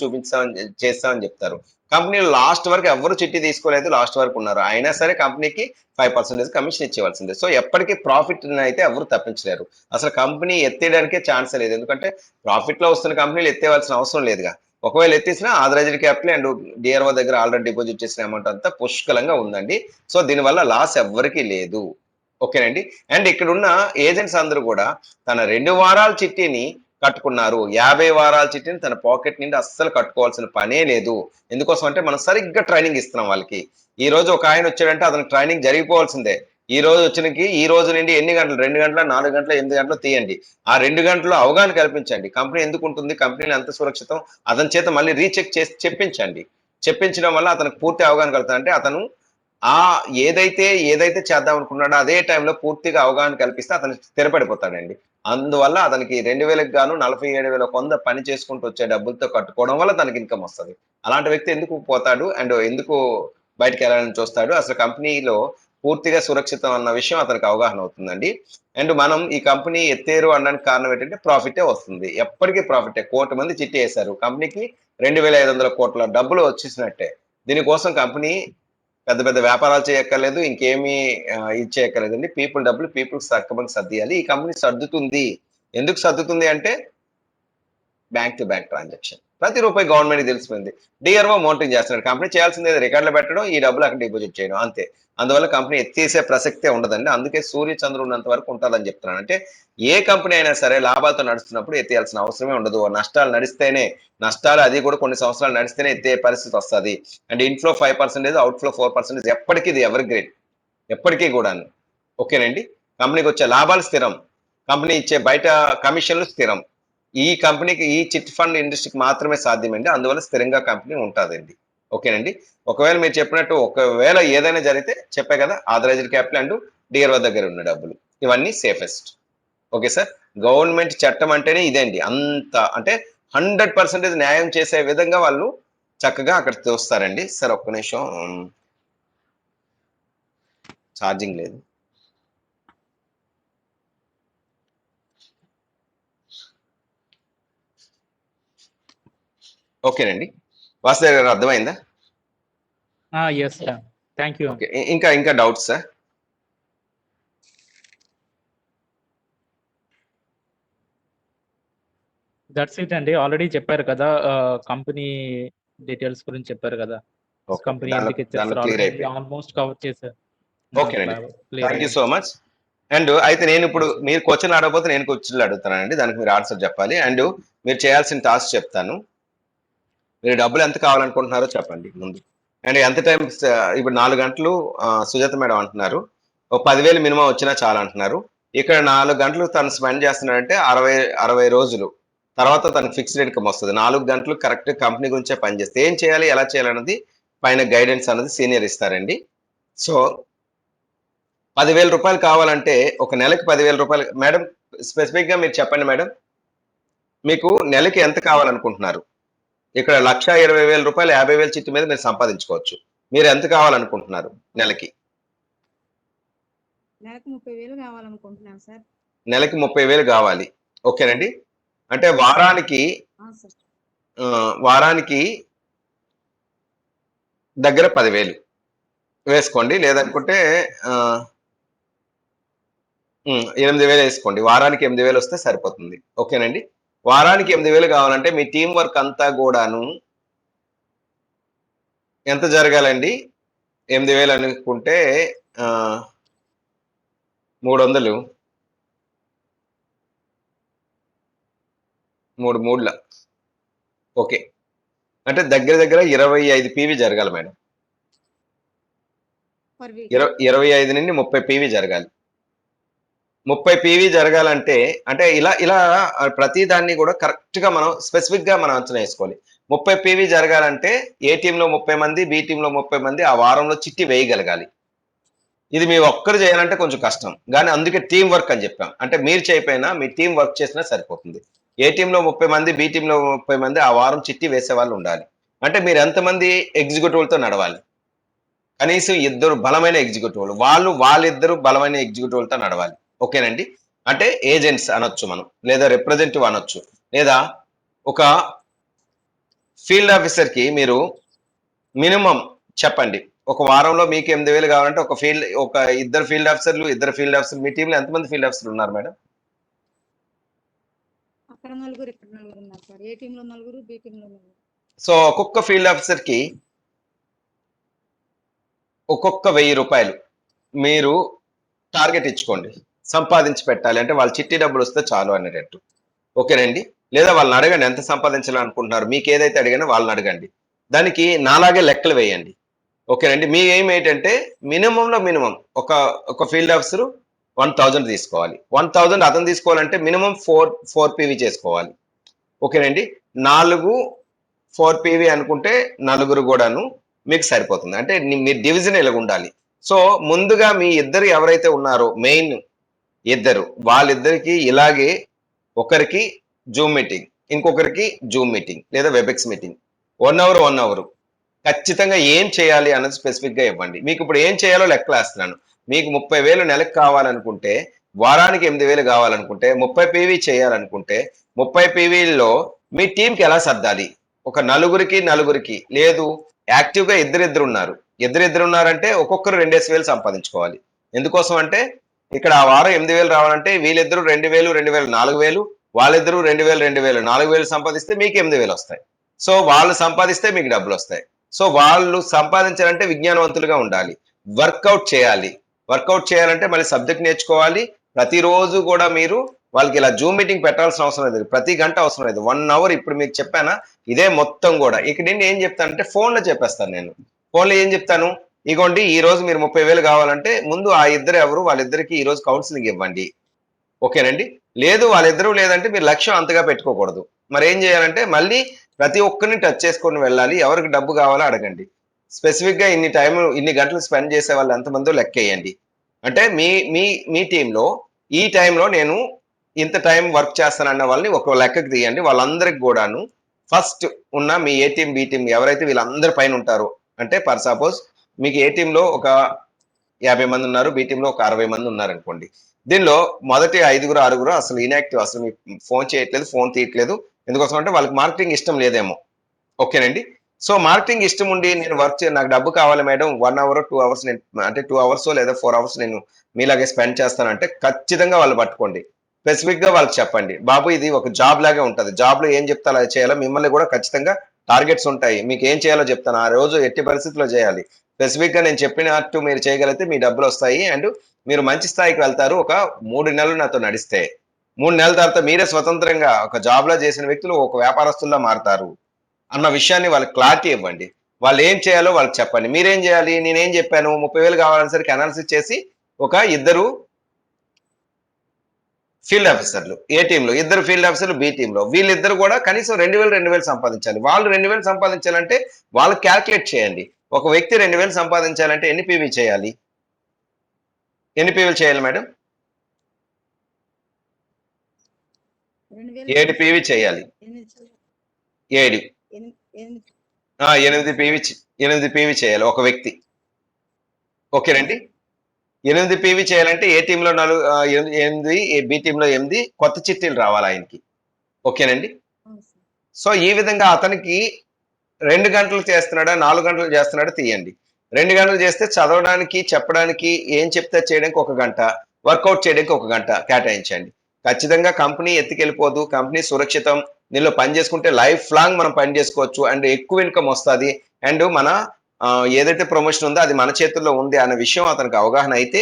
చేస్తామని చెప్తారు. కంపెనీలో లాస్ట్ వరకు ఎవరు చిట్టి తీసుకోలేదు, లాస్ట్ వరకు ఉన్నారు, అయినా సరే కంపెనీకి 5% కమిషన్ ఇచ్చేవలసిందే. సో ఎప్పటికీ ప్రాఫిట్ అయితే ఎవరు తప్పించలేరు. అసలు కంపెనీ ఎత్తేయడానికే ఛాన్స్ లేదు, ఎందుకంటే ప్రాఫిట్ లో వస్తున్న కంపెనీలు ఎత్తేవాల్సిన అవసరం లేదుగా. ఒకవేళ ఎత్తేసినా ఆథరైజ్డ్ క్యాపిటల్ అండ్ డిఆర్ఓ దగ్గర ఆల్రెడీ డిపాజిట్ చేసిన అమౌంట్ అంతా పుష్కలంగా ఉందండి. సో దీనివల్ల లాస్ ఎవ్వరికీ లేదు. ఓకేనండి, అండ్ ఇక్కడ ఉన్న ఏజెంట్స్ అందరూ కూడా తన 2 వారాల చిట్టీని కట్టుకున్నారు, 50 వారాల చిట్టిని తన పాకెట్ నుండి అస్సలు కట్టుకోవాల్సిన పనే లేదు. ఎందుకోసం అంటే మనం సరిగ్గా ట్రైనింగ్ ఇస్తున్నాం వాళ్ళకి. ఈ రోజు ఒక ఆయన వచ్చాడంటే అతనికి ట్రైనింగ్ జరిగిపోవాల్సిందే. ఈ రోజు వచ్చినకి ఈ రోజు నుండి ఎన్ని గంటలు, 2 గంటల, 4 గంటల, 8 గంటలు తీయండి. ఆ 2 గంటలు అవగాహన కల్పించండి, కంపెనీ ఎందుకు ఉంటుంది, కంపెనీలు ఎంత సురక్షితం, అతని చేత మళ్ళీ రీచెక్ చేసి చెప్పించండి. చెప్పించడం వల్ల అతనికి పూర్తి అవగాహన కలుగుతుంది. అంటే అతను ఏదైతే చేద్దాం అనుకున్నాడో అదే టైంలో పూర్తిగా అవగాహన కల్పిస్తే అతను స్థిరపడిపోతాడండి. అందువల్ల అతనికి 2,000కి గాను 47,100 పని చేసుకుంటూ వచ్చే డబ్బులతో కట్టుకోవడం వల్ల తనకి ఇన్కమ్ వస్తుంది. అలాంటి వ్యక్తి ఎందుకు పోతాడు అండ్ ఎందుకు బయటకు వెళ్ళాలని చూస్తాడు? అసలు కంపెనీలో పూర్తిగా సురక్షితం అన్న విషయం అతనికి అవగాహన అవుతుందండి. అండ్ మనం ఈ కంపెనీ ఎత్తేరు అనడానికి కారణం ఏంటంటే ప్రాఫిటే వస్తుంది, ఎప్పటికీ ప్రాఫిటే. 1 కోటి మంది చిట్టి వేశారు, కంపెనీకి 2,500 కోట్ల డబ్బులు వచ్చేసినట్టే. దీనికోసం కంపెనీ పెద్ద పెద్ద వ్యాపారాలు చేయక్కర్లేదు, ఇంకేమీ ఇది చేయక్కర్లేదండి. పీపుల్ డబ్బులు పీపుల్ సక్కమని సర్దియాలి. ఈ కంపెనీ సర్దుతుంది. ఎందుకు సర్దుతుంది అంటే బ్యాంక్ టు బ్యాంక్ ట్రాన్సాక్షన్, ప్రతి రూపాయి గవర్నమెంట్కి తెలిసిపోయింది. డిఆర్ఓ మౌంటింగ్ చేస్తున్నాడు, కంపెనీ చేయాల్సింది రికార్డులు పెట్టడం, ఈ డబ్బులు అక్కడ డిపాజిట్ చేయడం, అంతే. అందువల్ల కంపెనీ ఎత్తేసే ప్రసక్తే ఉండదండి. అందుకే సూర్య చంద్రుడు ఉన్నంత వరకు ఉంటుందని చెప్తున్నాను. అంటే ఏ కంపెనీ అయినా సరే లాభాలతో నడుస్తున్నప్పుడు ఎత్తేయాల్సిన అవసరమే ఉండదు. నష్టాలు నడిస్తేనే, నష్టాలు అది కూడా కొన్ని సంవత్సరాలు నడిస్తేనే ఎత్తే పరిస్థితి వస్తుంది. అండ్ ఇన్ఫ్లో 5%, అవుట్ఫ్లో 4%, ఎప్పటికీ ఇది ఎవర్ గ్రేట్, ఎప్పటికీ కూడా. ఓకేనండి, కంపెనీకి వచ్చే లాభాలు స్థిరం, కంపెనీ ఇచ్చే బయట కమిషన్లు స్థిరం. ఈ కంపెనీకి, ఈ చిట్ ఫండ్ ఇండస్ట్రీకి మాత్రమే సాధ్యమండి. అందువల్ల స్థిరంగా కంపెనీ ఉంటుందండి. ఓకేనండి, ఒకవేళ మీరు చెప్పినట్టు ఒకవేళ ఏదైనా జరిగితే చెప్పే కదా, ఆథరైజ్డ్ క్యాపిటల్ అండ్ డిఆర్ఓ దగ్గర ఉన్న డబ్బులు, ఇవన్నీ సేఫెస్ట్. ఓకే సార్, గవర్నమెంట్ చట్టం అంటేనే ఇదేండి. అంత అంటే 100% న్యాయం చేసే విధంగా వాళ్ళు చక్కగా అక్కడ చూస్తారండి. సార్ ఒక్క నిమిషం, ఛార్జింగ్ లేదు. ఓకేనండి, వాసుదేవ్ గారు అర్థమైందా? Yes sir, thank you. Okay, ఇంకా డౌట్స్ సార్? దట్స్ ఇట్ అండి, ఆల్రెడీ చెప్పారు కదా కంపెనీ డీటెయిల్స్ గురించి చెప్పారు కదా, కంపెనీ ఎందుకు ఇచ్చేస్తారు ఆల్మోస్ట్ కవర్ చేశారు. ఓకేనండి, thank you so much. And అయితే నేను ఇప్పుడు మీరు క్వశ్చన్ అడగకపోతే నేను క్వశ్చన్లు అడుగుతానండి, దానికి మీరు ఆన్సర్ చెప్పాలి. అండ్ మీరు చేయాల్సిన టాస్క్ చెప్తాను. మీరు డబ్బులు ఎంత కావాలనుకుంటున్నారో చెప్పండి ముందు. అండ్ ఎంత టైం ఇప్పుడు 4 గంటలు సుజాత మేడం అంటున్నారు. ఓ 10,000 మినిమం వచ్చినా చాలా అంటున్నారు. ఇక్కడ 4 గంటలు తను స్పెండ్ చేస్తున్నాడంటే 60 రోజులు. తర్వాత తనకు ఫిక్స్డ్ ఇన్‌కమ్ వస్తది. 4 గంటలు కరెక్ట్ కంపెనీ గురించే పనిచేస్తే ఏం చేయాలి? ఎలా చేయాలన్నది పైన గైడెన్స్ అన్నది సీనియర్ ఇస్తారండి. సో, రూ. 10,000 కావాలంటే ఒక నెలకి రూ. 10,000 మేడం స్పెసిఫిక్‌గా మీరు చెప్పండి మేడం. మీకు నెలకి ఎంత కావాలనుకుంటున్నారు? ఇక్కడ రూ. 1,20,000 50,000 చిట్టు మీద మీరు సంపాదించుకోవచ్చు. మీరు ఎంత కావాలనుకుంటున్నారు నెలకి? నెలకు 30,000 కావాలనుకుంటున్నాను సార్. నెలకి 30,000 కావాలి. ఓకేనండి. అంటే వారానికి సార్. వారానికి దగ్గర 10,000 వేసుకోండి. లేదనుకుంటే 8,000 వేసుకోండి. వారానికి 8,000 వస్తే సరిపోతుంది. ఓకేనండి. వారానికి 8,000 కావాలంటే మీ టీమ్ వర్క్ అంతా కూడాను ఎంత జరగాలండి? 8,000 అనుకుంటే 300 3 మూడ్ల ఓకే. అంటే దగ్గర దగ్గర 25 పీవీ జరగాలి మేడం. Per week. 25 నుండి 30 పీవీ జరగాలి. 30 పీవీ జరగాలంటే అంటే ఇలా ఇలా ప్రతి దాన్ని కూడా కరెక్ట్‌గా మనం స్పెసిఫిక్‌గా మనం అంచనా వేసుకోవాలి. 30 పీవీ జరగాలంటే ఏ టీమ్‌లో 30 మంది, బి టీమ్‌లో 30 మంది ఆ వారంలో చిట్టి వేయగలగాలి. ఇది మీ ఒక్కరు చేయాలంటే కొంచెం కష్టం. గానీ అందుకే టీమ్ వర్క్ అని చెప్పాం. అంటే మీరు చేయకపోయినా మీ టీమ్ వర్క్ చేసినా సరిపోతుంది. ఏ టీమ్‌లో 30 మంది, బి టీమ్‌లో 30 మంది ఆ వారం చిట్టి వేసేవాళ్ళు ఉండాలి. అంటే మీరు ఎంతమంది ఎగ్జిక్యూటివ్‌లతో నడవాలి? కనీసం ఇద్దరు బలమైన ఎగ్జిక్యూటివ్‌లు. వాళ్ళిద్దరు బలమైన ఎగ్జిక్యూటివ్‌లతో నడవాలి. ఓకేనండి. అంటే ఏజెంట్స్ అనొచ్చు మనం. లేదా రిప్రజెంటేటివ్ అనొచ్చు. లేదా ఒక ఫీల్డ్ ఆఫీసర్‌కి మీరు మినిమమ్ చెప్పండి. ఒక వారంలో మీకు 8,000 కావాలంటే ఒక ఇద్దరు ఫీల్డ్ ఆఫీసర్‌లు మీ టీమ్‌లో ఎంతమంది ఫీల్డ్ ఆఫీసర్‌లు ఉన్నారు మేడం? అక్కడ నలుగురు, ఇక్కడ నలుగురు ఉన్నారు సార్. ఏ టీంలో నలుగురు, బి టీంలో నలుగురు. సో ఒక్కొక్క ఫీల్డ్ ఆఫీసర్‌కి ఒక్కొక్క రూ. 1,000 మీరు టార్గెట్ ఇచ్చుకోండి. సంపాదించి పెట్టాలి. అంటే వాళ్ళ చిట్టి డబ్బులొస్తే చాలు అనేటట్టు. ఓకేనండి. లేదా వాళ్ళని అడగండి ఎంత సంపాదించాలనుకుంటున్నారు. మీకేదైతే అడిగానో వాళ్ళని అడగండి. దానికి నాలాగే లెక్కలు వేయండి. ఓకేనండి. మీ ఎయిమ్ ఏంటంటే మినిమమ్‌లో మినిమమ్ ఒక ఫీల్డ్ ఆఫీసరు 1,000 తీసుకోవాలి. 1,000 అతను తీసుకోవాలంటే మినిమమ్ 4 పీవీ చేసుకోవాలి. ఓకేనండి. 4 పీవీ అనుకుంటే నలుగురు గూడాను మీకు సరిపోతుంది. అంటే మీ డివిజన్ ఇలాగుండాలి. సో, ముందుగా మీ ఇద్దరు ఎవరైతే ఉన్నారో మెయిన్ ఇద్దరు వాళ్ళిద్దరికీ ఇలాగే ఒకరికి జూమ్ మీటింగ్, ఇంకొకరికి జూమ్ మీటింగ్ లేదా వెబెక్స్ మీటింగ్. 1 hour, 1 hour. ఖచ్చితంగా ఏం చేయాలి అన్నది స్పెసిఫిక్‌గా ఇవ్వండి. మీకు ఇప్పుడు ఏం చేయాలో లెక్కలేస్తున్నాను. మీకు 30,000 నెలకు కావాలనుకుంటే, వారానికి 8,000 కావాలనుకుంటే, 30 పీవీ చేయాలనుకుంటే, 30 పీవీల్లో మీ టీమ్‌కి ఎలా సర్దాలి? ఒక నలుగురికి లేదు యాక్టివ్‌గా ఇద్దరిద్దరున్నారు. ఇద్దరిద్దరున్నారంటే ఒక్కొక్కరు 2,000 సంపాదించుకోవాలి. ఎందుకోసం అంటే ఇక్కడ ఆ వారం 8,000 రావాలంటే వీళ్ళిద్దరూ 2,000, 2,000 4,000 వాళ్ళిద్దరూ 2,000, 2,000 4,000 సంపాదిస్తే మీకు 8,000 వస్తాయి. సో వాళ్ళు సంపాదిస్తే మీకు డబ్బులొస్తాయి. సో వాళ్ళు సంపాదించాలంటే విజ్ఞానవంతులుగా ఉండాలి. వర్కౌట్ చేయాలి. వర్కౌట్ చేయాలంటే మళ్ళీ సబ్జెక్ట్ నేర్చుకోవాలి. ప్రతిరోజు కూడా మీరు వాళ్ళకి ఇలా జూమ్ మీటింగ్ పెట్టాల్సిన అవసరం లేదు. ప్రతి గంట అవసరం లేదు. 1 అవర్ ఇప్పుడు మీకు చెప్పానా ఇదే మొత్తం కూడా. ఇక్కడ నుండి ఏం చెప్తానంటే ఫోన్‌లో చెప్పేస్తాను నేను. ఫోన్‌లో ఏం చెప్తాను? ఇగోండి ఈ రోజు మీరు 30,000 కావాలంటే ముందు ఆ ఇద్దరు ఎవరు వాళ్ళిద్దరికి ఈ రోజు కౌన్సిలింగ్ ఇవ్వండి. ఓకేనండి. లేదు వాళ్ళిద్దరూ లేదంటే మీరు లక్ష్యం అంతగా పెట్టుకోకూడదు. మరేం చేయాలంటే మళ్ళీ ప్రతి ఒక్కరిని టచ్ చేసుకొని వెళ్ళాలి. ఎవరికి డబ్బు కావాలో అడగండి. స్పెసిఫిక్‌గా ఇన్ని గంటలు స్పెండ్ చేసే వాళ్ళు ఎంతమందో లెక్కేయండి. అంటే మీ మీ మీ టీమ్‌లో ఈ టైంలో నేను ఇంత టైం వర్క్ చేస్తానన్న వాళ్ళని ఒక లెక్కకు తీయండి. వాళ్ళందరికి గూడాను ఫస్ట్ ఉన్న మీ ఏ టీమ్, బి టీమ్ ఎవరైతే వీళ్ళందరి పైన ఉంటారో అంటే ఫర్ సపోజ్ మీకు ఏ టీమ్‌లో ఒక 50 మంది ఉన్నారు. బి టీమ్‌లో ఒక 60 మంది ఉన్నారనుకోండి. దీనిలో మొదటి 5గురు, 6గురు అసలు ఇనాక్టివ్. అసలు మీకు ఫోన్ చేయట్లేదు, ఫోన్ తీయట్లేదు. ఎందుకోసం అంటే వాళ్ళకి మార్కెటింగ్ ఇష్టం లేదేమో. ఓకేనండి. సో, మార్కెటింగ్ ఇష్టం ఉండి నేను నాకు డబ్బు కావాలి మేడం 1 అవర్, 2 అవర్స్ నేను అంటే 2 అవర్సో లేదా 4 అవర్స్ నేను మీలాగే స్పెండ్ చేస్తానంటే ఖచ్చితంగా వాళ్ళు పట్టుకోండి. స్పెసిఫిక్‌గా వాళ్ళకి చెప్పండి. బాబు ఇది ఒక జాబ్ లాగే ఉంటది. జాబ్‌లో ఏం చెప్తే అలా చేయాలో మిమ్మల్ని కూడా ఖచ్చితంగా టార్గెట్స్ ఉంటాయి. మీకు ఏం చేయాలో చెప్తాను. ఆ రోజు ఎట్టి పరిస్థితిలో చేయాలి. స్పెసిఫిక్‌గా నేను చెప్పినట్టు మీరు చేయగలిగితే మీ డబ్బులొస్తాయి. అండ్ మీరు మంచి స్థాయికి వెళ్తారు. ఒక 3 నెలలు నాతో నడిస్తే. 3 నెలల తర్వాత మీరే స్వతంత్రంగా ఒక జాబ్‌లా చేసిన వ్యక్తులు ఒక వ్యాపారస్తుల్లా మారతారు. అన్న విషయాన్ని వాళ్ళకి క్లారిటీ ఇవ్వండి. వాళ్ళు ఏం చేయాలో వాళ్ళకి చెప్పండి. మీరేం చేయాలి? నేనేం చెప్పాను 30,000 కావాలనేసరికి అనాలిసిస్ చేసి ఒక ఇద్దరు ఫీల్డ్ ఆఫీసర్లు ఏ టీంలో, ఇద్దరు ఫీల్డ్ ఆఫీసర్లు బి టీంలో, వీళ్ళిద్దరు కూడా కనీసం 2,000 సంపాదించాలి. వాళ్ళు 2,000 సంపాదించాలంటే వాళ్ళు క్యాల్కులేట్ చేయండి. ఒక వ్యక్తి 2,000 సంపాదించాలంటే ఎన్ని పీవీ చేయాలి? ఎన్ని పీవీలు చేయాలి మేడం? 2,000 7 పీవీ చేయాలి. 7 8 పీవీ 8 పీవీ చేయాలి ఒక వ్యక్తి. ఓకేనండి. 8 పీవీ చేయాలంటే ఏ టీంలో 8 బి టీంలో 8 కొత్త చిట్టీలు రావాలి ఆయనకి. ఓకేనండి. సో ఈ విధంగా అతనికి 2 గంటలు చేస్తున్నాడా 4 గంటలు చేస్తున్నాడా తీయండి. 2 గంటలు చేస్తే చదవడానికి చెప్పడానికి ఏం చెప్తే చేయడానికి 1 గంట, వర్కౌట్ చేయడానికి 1 గంట కేటాయించండి. ఖచ్చితంగా కంపెనీ ఎత్తుకెళ్ళిపోదు, కంపెనీ సురక్షితం, దీనిలో పని చేసుకుంటే లైఫ్ లాంగ్ మనం పని చేసుకోవచ్చు అండ్ ఎక్కువ ఇన్కమ్ వస్తుంది అండ్ మన ఏదైతే ప్రమోషన్ ఉందో అది మన చేతుల్లో ఉంది అనే విషయం అతనికి అవగాహన అయితే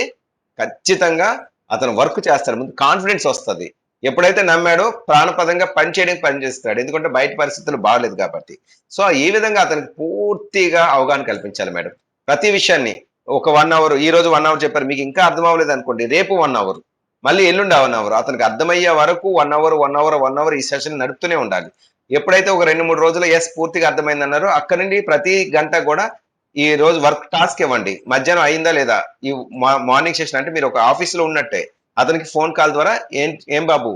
ఖచ్చితంగా అతను వర్క్ చేస్తాడు. ముందు కాన్ఫిడెన్స్ వస్తుంది. ఎప్పుడైతే నమ్మాడో ప్రాణపదంగా పని చేయడానికి పని చేస్తాడు. ఎందుకంటే బయట పరిస్థితులు బాగలేదు కాబట్టి. సో ఈ విధంగా అతనికి పూర్తిగా అవగాహన కల్పించాలి మేడం. ప్రతి విషయాన్ని ఒక 1 అవర్, ఈ రోజు 1 అవర్ చెప్పారు, మీకు ఇంకా అర్థం అవ్వలేదు అనుకోండి, రేపు 1 అవర్, మళ్ళీ ఎల్లుండి 1 అవర్, అతనికి అర్థమయ్యే వరకు 1 అవర్ ఈ సెషన్ నడుపుతూనే ఉండాలి. ఎప్పుడైతే ఒక 2-3 రోజులు ఎస్ పూర్తిగా అర్థమైంది అన్నారో అక్కడి నుండి ప్రతి గంట కూడా ఈ రోజు వర్క్ టాస్క్ ఇవ్వండి. మధ్యాహ్నం అయిందా లేదా, ఈ మార్నింగ్ సెషన్ అంటే మీరు ఒక ఆఫీస్ లో ఉన్నట్టే అతనికి ఫోన్ కాల్ ద్వారా ఏం బాబు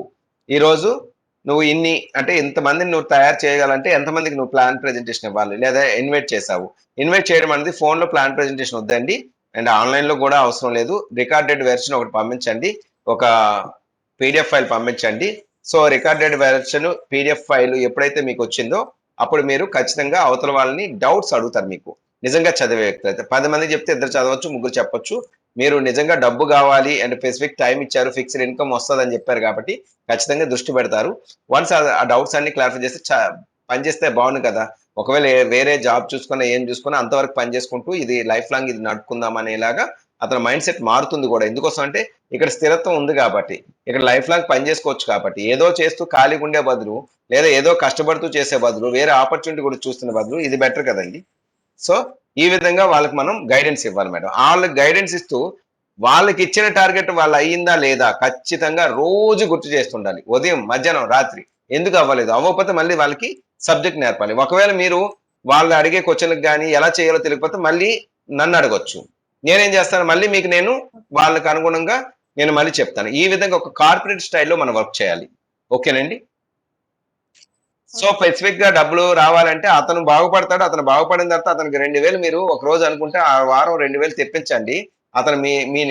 ఈ రోజు నువ్వు ఇన్ని అంటే ఇంతమందిని నువ్వు తయారు చేయగలంటే ఎంతమందికి నువ్వు ప్లాన్ ప్రెజెంటేషన్ ఇవ్వాలి, లేదా ఇన్వైట్ చేసావు. ఇన్వైట్ చేయడం అనేది ఫోన్ లో ప్లాన్ ప్రెజెంటేషన్ వద్దండి అండ్ ఆన్లైన్ లో కూడా అవసరం లేదు. రికార్డెడ్ వెర్షన్ ఒకటి పంపించండి, ఒక పీడిఎఫ్ ఫైల్ పంపించండి. So recorded version PDF file ఎప్పుడైతే మీకు వచ్చిందో అప్పుడు మీరు ఖచ్చితంగా అవతల వాళ్ళని డౌట్స్ అడుగుతారు. మీకు నిజంగా చదివే వ్యక్తి అయితే 10 మంది చెప్తే 2 చదవచ్చు, 3 చెప్పొచ్చు. మీరు నిజంగా డబ్బు కావాలి అండ్ స్పెసిఫిక్ టైం ఇచ్చారు, ఫిక్స్డ్ ఇన్కమ్ వస్తుంది అని చెప్పారు కాబట్టి ఖచ్చితంగా దృష్టి పెడతారు. వన్స్ ఆ డౌట్స్ అన్ని క్లారిఫై చేస్తే పని చేస్తే బాగుంది కదా. ఒకవేళ వేరే జాబ్ చూసుకున్నా ఏం చూసుకున్నా అంతవరకు పని చేసుకుంటూ ఇది లైఫ్ లాంగ్ ఇది నడుపుకుందాం అనేలాగా అతని మైండ్ సెట్ మారుతుంది కూడా. ఎందుకోసం అంటే ఇక్కడ స్థిరత్వం ఉంది కాబట్టి, ఇక్కడ లైఫ్ లాంగ్ పని చేసుకోవచ్చు కాబట్టి, ఏదో చేస్తూ ఖాళీగా ఉండే బదులు లేదా ఏదో కష్టపడుతూ చేసే బదులు వేరే ఆపర్చునిటీ కూడా చూస్తున్న బదులు ఇది బెటర్ కదండి. సో ఈ విధంగా వాళ్ళకి మనం గైడెన్స్ ఇవ్వాలి మేడం. వాళ్ళకి గైడెన్స్ ఇస్తూ వాళ్ళకి ఇచ్చిన టార్గెట్ వాళ్ళు అయ్యిందా లేదా ఖచ్చితంగా రోజు గుర్తు చేస్తుండాలి. ఉదయం, మధ్యాహ్నం, రాత్రి. ఎందుకు అవ్వలేదు, అవ్వకపోతే మళ్ళీ వాళ్ళకి సబ్జెక్ట్ నేర్పాలి. ఒకవేళ మీరు వాళ్ళు అడిగే క్వశ్చన్లకు కానీ ఎలా చేయాలో తెలియకపోతే మళ్ళీ నన్ను అడగొచ్చు, నేనేం చేస్తాను మళ్ళీ మీకు నేను వాళ్ళకి అనుగుణంగా నేను మళ్ళీ చెప్తాను. ఈ విధంగా ఒక కార్పొరేట్ స్టైల్లో మనం వర్క్ చేయాలి. ఓకేనండి. సో స్పెసిఫిక్ గా డబ్బులు రావాలంటే అతను బాగుపడతాడు. అతను బాగుపడిన తర్వాత అతనికి 2,000 మీరు ఒక రోజు అనుకుంటే ఆ వారం 2,000 తెప్పించండి. అతను మీ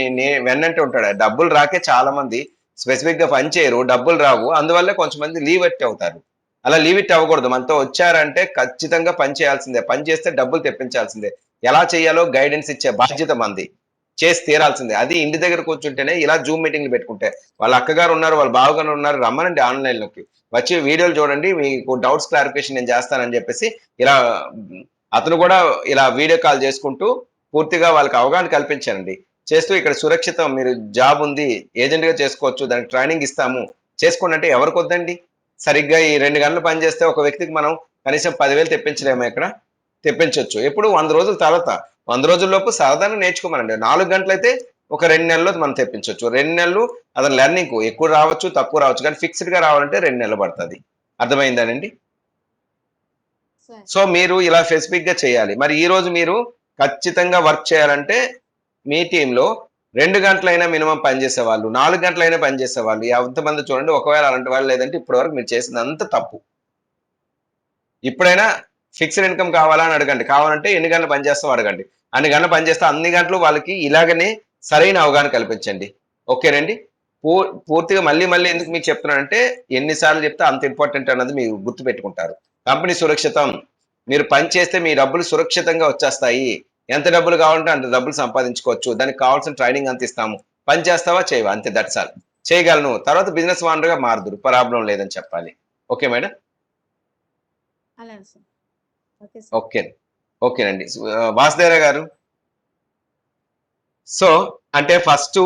వెన్నంటే ఉంటాడు. డబ్బులు రాకే చాలా మంది స్పెసిఫిక్ గా పని చేయరు, డబ్బులు రావు, అందువల్ల కొంచెం మంది లీవ్ ఎట్టి అవుతారు. అలా లీవ్ ఇట్ అవ్వకూడదు. మనతో వచ్చారంటే ఖచ్చితంగా పని చేయాల్సిందే, పని చేస్తే డబ్బులు తెప్పించాల్సిందే. ఎలా చేయాలో గైడెన్స్ ఇచ్చే బాధ్యత మంది, చేసి తీరాల్సిందే. అది ఇంటి దగ్గర కూర్చుంటేనే ఇలా జూమ్ మీటింగ్లు పెట్టుకుంటే వాళ్ళ అక్కగారు ఉన్నారు, వాళ్ళ బావగారు ఉన్నారు, రమ్మనండి ఆన్లైన్ లోకి వచ్చి వీడియోలు చూడండి, మీకు డౌట్స్ క్లారిఫికేషన్ నేను చేస్తానని చెప్పేసి ఇలా అతను కూడా ఇలా వీడియో కాల్ చేసుకుంటూ పూర్తిగా వాళ్ళకి అవగాహన కల్పించానండి. చేస్తూ ఇక్కడ సురక్షితం, మీరు జాబ్ ఉంది, ఏజెంట్ గా చేసుకోవచ్చు, దానికి ట్రైనింగ్ ఇస్తాము, చేసుకోండి అంటే ఎవరికి వద్దండి. సరిగ్గా ఈ 2 గంటలు పని చేస్తే ఒక వ్యక్తికి మనం కనీసం 10,000 తెప్పించలేము. ఇక్కడ తెప్పించవచ్చు. ఎప్పుడు 100 రోజుల తర్వాత 100 రోజుల్లోపు సరదాగా నేర్చుకోమనండి. 4 గంటలు అయితే ఒక 2 నెలల్లో మనం తెప్పించవచ్చు. 2 నెలలు అతని లెర్నింగ్ ఎక్కువ రావచ్చు, తక్కువ రావచ్చు, కానీ ఫిక్స్డ్ గా రావాలంటే 2 నెలలు పడుతుంది. అర్థమైందానండి. సో మీరు ఇలా స్పెసిఫిక్ గా చేయాలి. మరి ఈ రోజు మీరు ఖచ్చితంగా వర్క్ చేయాలంటే మీ టీంలో 2 గంటలైనా మినిమం పనిచేసే వాళ్ళు, 4 గంటలైనా పనిచేసే వాళ్ళు ఎంతమంది చూడండి. ఒకవేళ అలాంటి వాళ్ళు లేదంటే ఇప్పటి వరకు మీరు చేసినంత తప్పు. ఇప్పుడైనా ఫిక్స్డ్ ఇన్కమ్ కావాలా అని అడగండి. కావాలంటే ఎన్ని గంటలు పనిచేస్తాం అడగండి. అన్ని గంటలు పనిచేస్తే అన్ని గంటలు వాళ్ళకి ఇలాగనే సరైన అవగాహన కల్పించండి. ఓకేనండి. పూర్తిగా మళ్ళీ ఎందుకు మీకు చెప్తున్నానంటే ఎన్నిసార్లు చెప్తే అంత ఇంపార్టెంట్ అన్నది మీరు గుర్తు పెట్టుకుంటారు. కంపెనీ సురక్షితం, మీరు పని చేస్తే మీ డబ్బులు సురక్షితంగా వచ్చేస్తాయి. ఎంత డబ్బులు కావాలంటే అంత డబ్బులు సంపాదించుకోవచ్చు. దానికి కావాల్సిన ట్రైనింగ్ అంత ఇస్తాము. పని చేస్తావా చేయవా అంతే, దట్స్ ఆల్. చేయగలను, తర్వాత బిజినెస్ ఓనర్ గా మారుదురు, ప్రాబ్లం లేదని చెప్పాలి. Okay madam. ఓకే ఓకేనండి. వాసుదేవ గారు, సో అంటే ఫస్ట్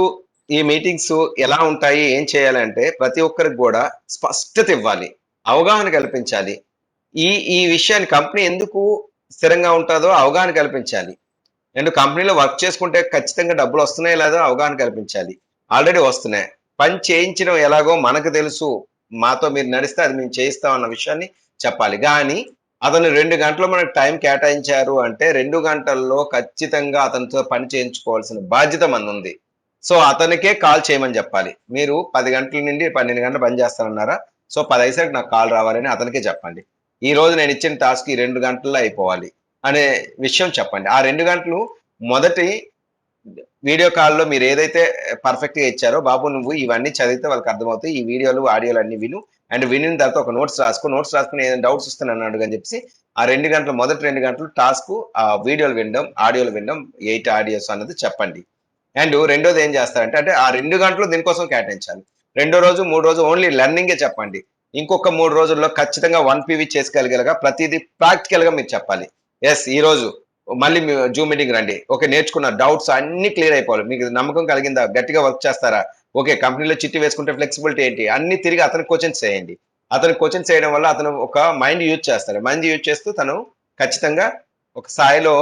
ఈ మీటింగ్స్ ఎలా ఉంటాయి, ఏం చేయాలంటే ప్రతి ఒక్కరికి కూడా స్పష్టత ఇవ్వాలి, అవగాహన కల్పించాలి. ఈ విషయాన్ని కంపెనీ ఎందుకు స్థిరంగా ఉంటుందో అవగాహన కల్పించాలి. అండ్ కంపెనీలో వర్క్ చేసుకుంటే ఖచ్చితంగా డబ్బులు వస్తున్నాయో లేదో అవగాహన కల్పించాలి. ఆల్రెడీ వస్తున్నాయి. పని చేయించడం ఎలాగో మనకు తెలుసు. మాతో మీరు నడిస్తే అది మేము చేయిస్తాం అన్న విషయాన్ని చెప్పాలి. గానీ అతను 2 గంటలు మనకు టైం కేటాయించారు అంటే 2 గంటల్లో ఖచ్చితంగా అతనితో పని చేయించుకోవాల్సిన బాధ్యత మనదుంది. సో, అతనికే కాల్ చేయమని జెప్పాలి. మీరు 10 గంటల నుండి 12 గంటలు పని చేస్తానన్నారా? సో, 10 అయ్యేసరికి నాకు కాల్ రావాలని అతనికే చెప్పండి. ఈరోజు నేనిచ్చిన టాస్క్ ఈ 2 గంటల్లో అయిపోవాలి అనే విషయం చెప్పండి. ఆ 2 గంటలు మొదటి వీడియో కాల్‌లో మీరేదైతే పర్ఫెక్ట్‌గా ఇచ్చారో, బాబు నువ్వు ఇవన్నీ చదివితే వాళ్ళకర్థమవుతాయి. ఈ వీడియోలు, ఆడియోలు అన్నీ విను. అండ్ వినిన తర్వాత ఒక నోట్స్ రాసుకో. నోట్స్ రాసుకొని ఏదైనా డౌట్స్ వస్తే నన్ను అడుగని చెప్పేసి, ఆ 2 గంటలు మొదటి 2 గంటలు టాస్కు వీడియోలు వినడం, ఆడియోలు వినడం, 8 ఆడియోస్ అన్నది చెప్పండి. అండ్ రెండోది ఏం చేస్తారంటే, అంటే ఆ 2 గంటలు దీనికోసం కేటాయించాలి. రెండో రోజు, మూడో రోజు ఓన్లీ లెర్నింగే చెప్పండి. ఇంకొక 3 రోజుల్లో ఖచ్చితంగా 1 పీవీ చేసుకోగలిగేలాగా ప్రతీదీ ప్రాక్టికల్‌గా మీరు చెప్పాలి. యెస్ ఈరోజు మళ్ళీ జూమ్ మీటింగ్ రండి. ఓకే. నేర్చుకున్న డౌట్స్ అన్నీ క్లియర్ అయిపోవాలి. మీకు నమ్మకం కలిగిందా? గట్టిగా వర్క్ చేస్తారా? ఓకే. కంపెనీలో చిట్టి వేసుకుంటే ఫ్లెక్సిబిలిటీ ఏంటి? అన్నీ తిరిగి అతనికి క్వెషన్స్ చేయండి. అతనికి క్వెషన్స్ చేయడం వల్ల అతను ఒక మైండ్ యూజ్ చేస్తాడు. మైండ్ యూజ్ చేస్తూ తను ఖచ్చితంగా ఒక స్థాయిలో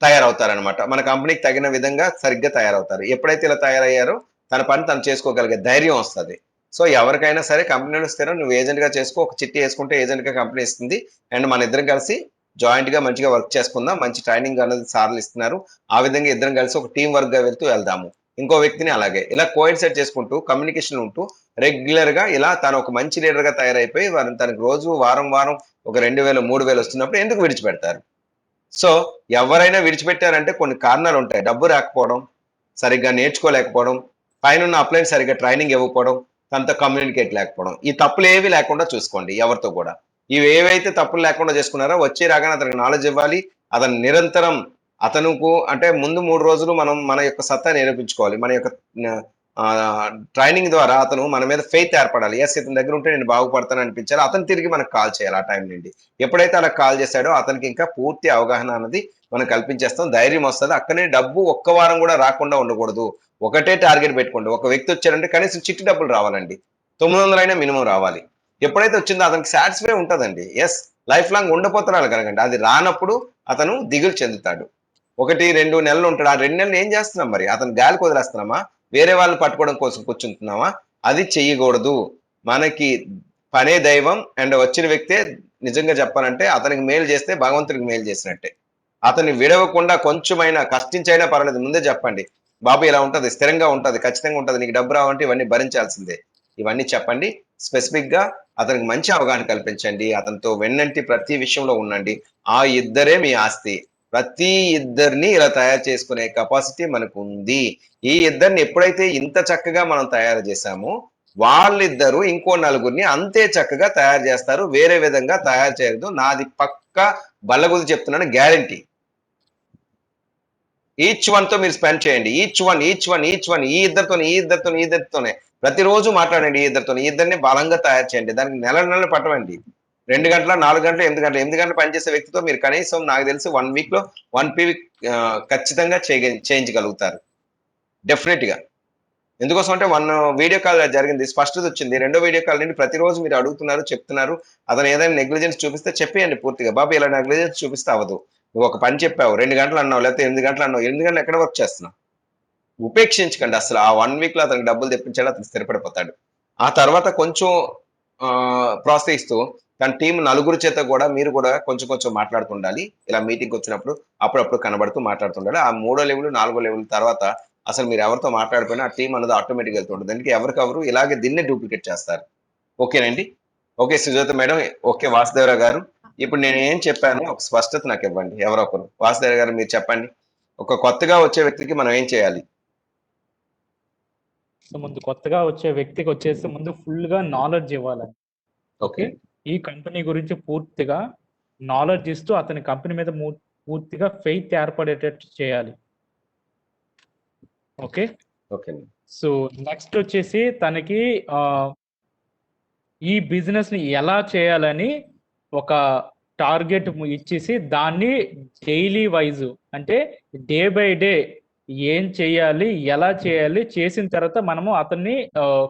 తయారవుతారనమాట. మన కంపెనీకి తగిన విధంగా సరిగ్గా తయారవుతారు. ఎప్పుడైతే ఇలా తయారయ్యారో తన పని తను చేసుకోగలిగే ధైర్యం వస్తది. సో, ఎవరికైనా సరే కంపెనీలో స్థిరం నువ్వు ఏజెంట్‌గా చేసుకో. ఒక చిట్టి యేసుకుంటే ఏజెంట్‌గా కంపెనీ ఇస్తుంది. అండ్ మనిద్దరం కలిసి జాయింట్‌గా మంచిగా వర్క్ చేసుకుందాం. మంచి ట్రైనింగ్ అనేది సార్‌లు ఇస్తున్నారు. ఆ విధంగా ఇద్దరం కలిసి ఒక టీమ్ వర్క్‌గా వెళ్తూ వెళ్దాము. ఇంకో వ్యక్తిని అలాగే. ఇలా కోయిన్సైడ్ చేసుకుంటూ కమ్యూనికేషన్ ఉంటూ రెగ్యులర్‌గా ఇలా తను ఒక మంచి లీడర్‌గా తయారైపోయి తనకి రోజు వారం, వారం ఒక 2000, 3000 వస్తున్నప్పుడు ఎందుకు విడిచిపెడతారు? సో, ఎవరైనా విడిచిపెట్టారంటే కొన్ని కారణాలుంటాయి. డబ్బు రాకపోవడం, సరిగ్గా నేర్చుకోలేకపోవడం, పైనున్న అప్లైని సరిగ్గా ట్రైనింగ్ ఇవ్వకపోవడం, తనతో కమ్యూనికేట్ లేకపోవడం. ఈ తప్పులేవి లేకుండా చూసుకోండి ఎవరితో కూడా. ఇవేవైతే తప్పులు లేకుండా చేసుకున్నారో వచ్చి రాగానే అతనికి నాలెడ్జ్ ఇవ్వాలి. అతను నిరంతరం అతనుకు అంటే ముందు 3 రోజులు మనం మన యొక్క సత్తా నిరూపించుకోవాలి. మన యొక్క న ట్రైనింగ్ ద్వారా అతను మన మీద ఫెయిత్ ఏర్పడాలి. యెస్ ఇతని దగ్గర ఉంటే నేను బాగుపడతాను అనిపించాలి. అతను తిరిగి మనకు కాల్ చేయాలి ఆ టైం నుండి. ఎప్పుడైతే అలా కాల్ చేశాడో అతనికి ఇంకా పూర్తి అవగాహన అన్నది మనం కల్పించేస్తాం. ధైర్యం వస్తది. అక్కడనే డబ్బు ఒక్క వారం కూడా రాకుండా ఉండకూడదు. ఒకటే టార్గెట్ పెట్టుకోండి. ఒక వ్యక్తి వచ్చాడంటే కనీసం చిట్టి డబ్బులు రావాలండి. 900 అయినా మినిమమ్ రావాలి. ఎప్పుడైతే వచ్చిందో అతనికి సాటిస్ఫై ఉంటదండి. యెస్ లైఫ్ లాంగ్ ఉండిపోతున్నాడు కనుకండి. అది రానప్పుడు అతను దిగులు చెందుతాడు. 1, 2 నెలలు ఉంటాడు. ఆ 2 నెలలు ఏం చేస్తున్నాం మరి? అతను గాలికి వదిలేస్తున్నామా? వేరే వాళ్ళని పట్టుకోవడం కోసం కూర్చుంటున్నామా? అది చెయ్యకూడదు. మనకి పనే దైవం అండ్ వచ్చిన వ్యక్తే నిజంగా చెప్పాలంటే అతనికి మేలు చేస్తే భగవంతుడికి మేలు చేసినట్టే. అతన్ని విడవకుండా కొంచెమైనా కష్టించైనా పర్వాలేదు ముందే చెప్పండి. బాబు ఇలా ఉంటది. స్థిరంగా ఉంటది. ఖచ్చితంగా ఉంటది. నీకు డబ్బు రావంటే ఇవన్నీ భరించాల్సిందే. ఇవన్నీ చెప్పండి. స్పెసిఫిక్‌గా అతనికి మంచి అవగాహన కల్పించండి. అతనితో వెన్నంటి ప్రతి విషయంలో ఉండండి. ఆ ఇద్దరే మీ ఆస్తి. ప్రతి ఇద్దరిని ఇలా తయారు చేసుకునే కెపాసిటీ మనకుంది. ఈ ఇద్దరిని ఎప్పుడైతే ఇంత చక్కగా మనం తయారు చేశామో, వాళ్ళిద్దరూ ఇంకో నలుగురిని అంతే చక్కగా తయారు చేస్తారు. వేరే విధంగా తయారు చేయరు. నాది పక్కా బల్లగుద్ది చెప్తున్నాను గ్యారంటీ. ఈచ్ వన్‌తో మీరు స్పెండ్ చేయండి. ఈచ్ వన్ ఈ ఇద్దరితోనే, ఈ ఇద్దరితోనే, ఈ ఇద్దరితోనే. ప్రతిరోజు మాట్లాడండి ఈ ఇద్దరితోని. ఈ ఇద్దరిని బలంగా తయారు చేయండి. దానికి నెలలు నెలలు పట్టవండి. 2 గంటల, 4 గంటలు, 8 గంటలు, 8 గంటలు పనిచేసే వ్యక్తితో మీరు కనీసం నాకు తెలిసి 1 వీక్‌లో 1 పీవీ ఖచ్చితంగా చేయించగలుగుతారు. డెఫినెట్‌గా. ఎందుకోసం అంటే 1 వీడియో కాల్ జరిగింది. స్పష్టతొచ్చింది. రెండో వీడియో కాల్ నుండి ప్రతిరోజు మీరు అడుగుతున్నారు, చెప్తున్నారు. అతను ఏదైనా నెగ్లిజెన్స్ చూపిస్తే చెప్పేయండి పూర్తిగా. బాబు ఇలా నెగ్లిజెన్స్ చూపిస్తే అవ్వదు. నువ్వు ఒక పని చెప్పావు. 2 గంటలు అన్నావు. లేకపోతే 8 గంటలు అన్నావు. 8 గంటలు ఎక్కడ వర్క్ చేస్తున్నావు? ఉపేక్షించకండి అసలు. ఆ 1 వీక్‌లో అతనికి డబ్బులు తెప్పించాడు. అతను స్థిరపడిపోతాడు. ఆ తర్వాత కొంచెం ప్రోత్సహిస్తూ తన టీమ్ నలుగురు చేత కూడా మీరు కూడా కొంచెం కొంచెం మాట్లాడుతుండాలి. ఇలా మీటింగ్‌కొచ్చినప్పుడు అప్పుడప్పుడు కనబడుతూ మాట్లాడుతుండాలి. ఆ మూడో లెవెల్, నాలుగో లెవెల్ తర్వాత అసలు మీరు ఎవరితో మాట్లాడకపోయినా ఆ టీమ్ అనేది ఆటోమేటిక్‌గా వెళ్తుంటది. దానికి ఎవరికెవరు ఇలాగే దీన్నే డూప్లికేట్ చేస్తారు. ఓకేనండి. Okay Sujatha madam. Okay Vasudevarao గారు. ఇప్పుడు నేను ఏం చెప్పానో ఒక స్పష్టత నాకివ్వండి ఎవరో ఒకరు. వాసుదేవరావు గారు మీరు చెప్పండి. ఒక కొత్తగా వచ్చే వ్యక్తికి మనం ఏం చేయాలి? సో, ముందు కొత్తగా వచ్చే వ్యక్తికి వచ్చేసి ముందు ఫుల్‌గా నాలెడ్జ్ ఇవ్వాలండి. ఓకే. ఈ కంపెనీ గురించి పూర్తిగా నాలెడ్జ్ ఇస్తూ అతని కంపెనీ మీద పూర్తిగా ఫెయిత్ ఏర్పడేటట్టు చేయాలి. ఓకే. ఓకే అండి. సో, నెక్స్ట్ వచ్చేసి తనకి ఈ బిజినెస్‌ని ఎలా చేయాలని ఒక టార్గెట్ ఇచ్చేసి దాన్ని డైలీ వైస్ అంటే డే బై డే ఏం చేయాలి? ఎలా చేయాలి? చేసిన తర్వాత మనము అతన్ని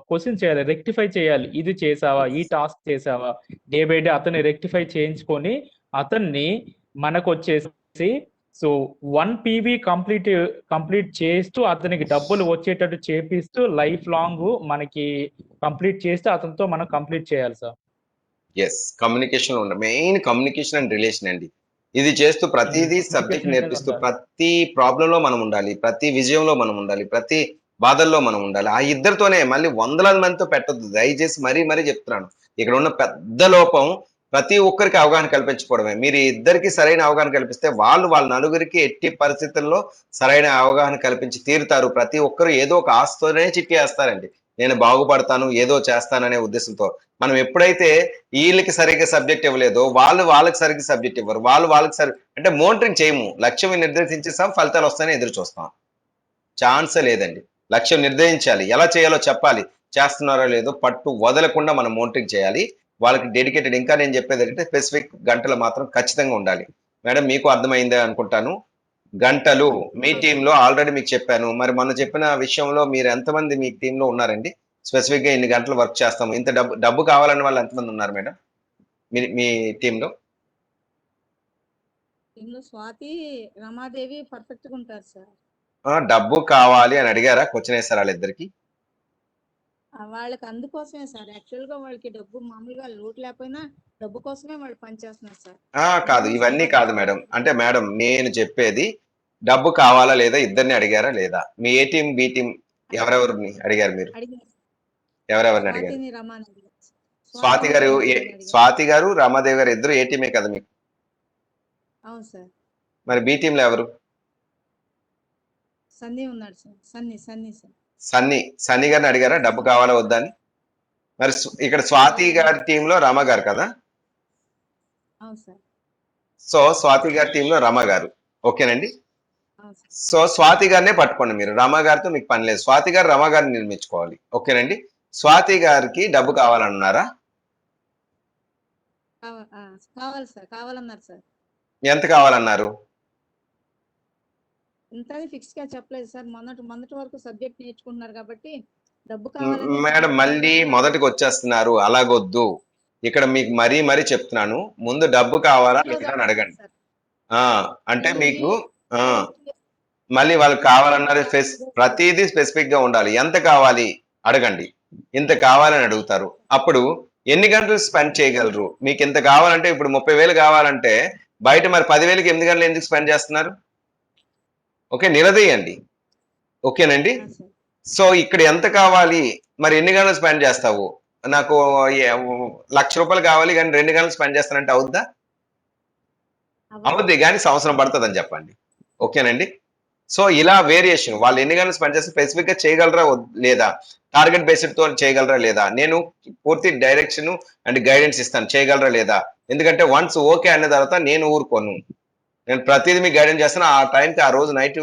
క్వెషన్ చేయాలి. రెక్టిఫై చేయాలి. ఇది చేసావా? ఈ టాస్క్ చేసావా? డే బై డే అతన్ని రెక్టిఫై చేయించుకొని అతన్ని మనకు వచ్చేసి సో 1 పీవీ కంప్లీట్ చేస్తూ అతనికి డబ్బులు వచ్చేటట్టు చేపిస్తూ లైఫ్ లాంగ్ మనకి కంప్లీట్ చేస్తూ అతనితో మనం కంప్లీట్ చేయాలి సార్. ఎస్, కమ్యూనికేషన్ ఉండాలి. మెయిన్ కమ్యూనికేషన్ అండ్ రిలేషన్ అండి. ఇది చేస్తూ ప్రతిదీ సబ్జెక్ట్ కమ్యూనికేషన్ అనేది నేర్పిస్తూ ఉండాలి. ప్రతి ప్రాబ్లంలో మనం ఉండాలి, ప్రతి విజయంలో మనం ఉండాలి, ప్రతి బాధల్లో మనం ఉండాలి. ఆ ఇద్దరితోనే మళ్ళీ వందలాది మందితో పెట్టొద్దు. దయచేసి మరీ చెప్తున్నాను. ఇక్కడ ఉన్న పెద్ద లోపం ప్రతి ఒక్కరికి అవగాహన కల్పించుకోవడమే. మీరు ఇద్దరికి సరైన అవగాహన కల్పిస్తే వాళ్ళ నలుగురికి ఎట్టి పరిస్థితుల్లో సరైన అవగాహన కల్పించి తీరుతారు. ప్రతి ఒక్కరు ఏదో ఒక ఆశతోనే చిట్టి వేస్తారండి. నేను బాగుపడతాను, ఏదో చేస్తాననే ఉద్దేశంతో. మనం ఎప్పుడైతే వీళ్ళకి సరిగ్గా సబ్జెక్ట్ ఇవ్వలేదో వాళ్ళకి సరిగ్గా సబ్జెక్ట్ ఇవ్వరు. వాళ్ళకి అంటే మోనిటరింగ్ చేయము. లక్ష్యం నిర్దేశించేస్తాం, ఫలితాలు వస్తాయని ఎదురు చూస్తాం. ఛాన్సే లేదండి. లక్ష్యం నిర్ణయించాలి, ఎలా చేయాలో చెప్పాలి, చేస్తున్నారో లేదో పట్టు వదలకుండా మనం మోనిటరింగ్ చేయాలి. వాళ్ళకి డెడికేటెడ్. ఇంకా నేను చెప్పేది ఏంటంటే స్పెసిఫిక్ గంటలు మాత్రం ఖచ్చితంగా ఉండాలి. మేడం మీకు అర్థమైందే అనుకుంటాను. గంటలు మీ టీంలో ఆల్రెడీ మీకు చెప్పాను. మరి మొన్న చెప్పిన విషయంలో మీరు ఎంతమంది మీ టీంలో ఉన్నారండి? స్పెసిఫిక్ గా ఇన్ని గంటలు వర్క్ చేస్తాము, ఇంత డబ్బు కావాలని వాళ్ళు ఎంతమంది ఉన్నారు మేడం మీ టీంలో? ఇందులో స్వాతి, రమాదేవి పర్ఫెక్ట్ గా ఉంటారు సార్. డబ్బు కావాలి అని అడిగారా? క్వశ్చన్ వేసారు వాళ్ళిద్దరికి? వాళ్ళకి అందుకోసమే సార్, యాక్చువల్ గా వాళ్ళకి డబ్బు మామూలుగా లోటు లేకపోయినా డబ్బు కోసమే వాళ్ళు పనిచేస్తున్నారు సార్. కాదు, డబ్బుని ఇవన్నీ కాదు మేడం. అంటే మేడం నేను చెప్పేది డబ్బు కావాలా లేదా ఇద్దరిని అడిగారా లేదా? మీ ఏ టీం బి టీం ఎవరెవరిని అడిగారు మీరు? అడిగారు. ఎవరెవరిని అడిగారు? స్వాతిని, రమాదేవి. స్వాతి గారు స్వాతి గారు రామాదేవి గారు ఇద్దరు ఏ టీమే కదా మీకు? అవును సార్. మరి బి టీంలో ఎవరు? సన్నీ ఉన్నాడు సార్. సన్నీ సార్. సన్నీ గారిని అడిగారా డబ్బు కావాలా వద్దా అని? మరి ఇక్కడ స్వాతి గారి టీంలో రమ గారు కదా? అవును సార్. సో స్వాతి గారి టీంలో రమ గారు. ఓకేనండి. అవును సార్. సో స్వాతి గారినే పట్టుకోండి మీరు. రమ గారితో మీకు పని లేదు. స్వాతి గారు రమ గారిని నిర్మించుకోవాలి. ఓకేనండి. స్వాతి గారికి డబ్బు కావాలన్నారా? కావాలి సార్, కావాలన్నారు సార్. ఎంత కావాలన్నారు? ఇంతది ఫిక్స్ గా చెప్పలేదు సార్. మొన్నటి వరకు సబ్జెక్ట్ నేర్చుకుంటున్నారు కాబట్టి డబ్బు కావాలని మేడం మళ్ళీ మొదటికి వచ్చేస్తున్నారు. అలాగొద్దు. ఇక్కడ మీకు మరీ చెప్తున్నాను. ముందు డబ్బు కావాలా లేదా అని అడగండి. అంటే మీకు మళ్ళీ వాళ్ళకి కావాలన్నారు. ప్రతిదీ స్పెసిఫిక్ గా ఉండాలి. ఎంత కావాలి అడగండి. ఇంత కావాలని అడుగుతారు. అప్పుడు ఎన్ని గంటలు స్పెండ్ చేయగలరు? మీకు ఇంత కావాలంటే ఇప్పుడు 30,000 కావాలంటే బయట మరి 10,000కి 8 గంటలు ఎందుకు స్పెండ్ చేస్తున్నారు? ఓకే, నిలదీయండి. ఓకేనండి. సో ఇక్కడ ఎంత కావాలి, మరి ఎన్ని గంటలు స్పెండ్ చేస్తావు? నాకు 1,00,000 రూపాయలు కావాలి కానీ 2 గంటలు స్పెండ్ చేస్తానంటే అవుద్దా? అవుద్ది, కానీ సంవత్సరం పడుతుందని చెప్పండి. ఓకేనండి. సో ఇలా వేరియేషన్, వాళ్ళు ఎన్ని గంటలు స్పెండ్ చేస్తే స్పెసిఫిక్ గా చేయగలరా లేదా, టార్గెట్ బేస్డ్ తో చేయగలరా లేదా, నేను పూర్తి డైరెక్షన్ అండ్ గైడెన్స్ ఇస్తాను, చేయగలరా లేదా. ఎందుకంటే వన్స్ ఓకే అన్న తర్వాత నేను ఊరుకోను. నేను ప్రతిదీ మీకు గైడెన్స్ చేస్తాను. ఆ టైంకి ఆ రోజు నైట్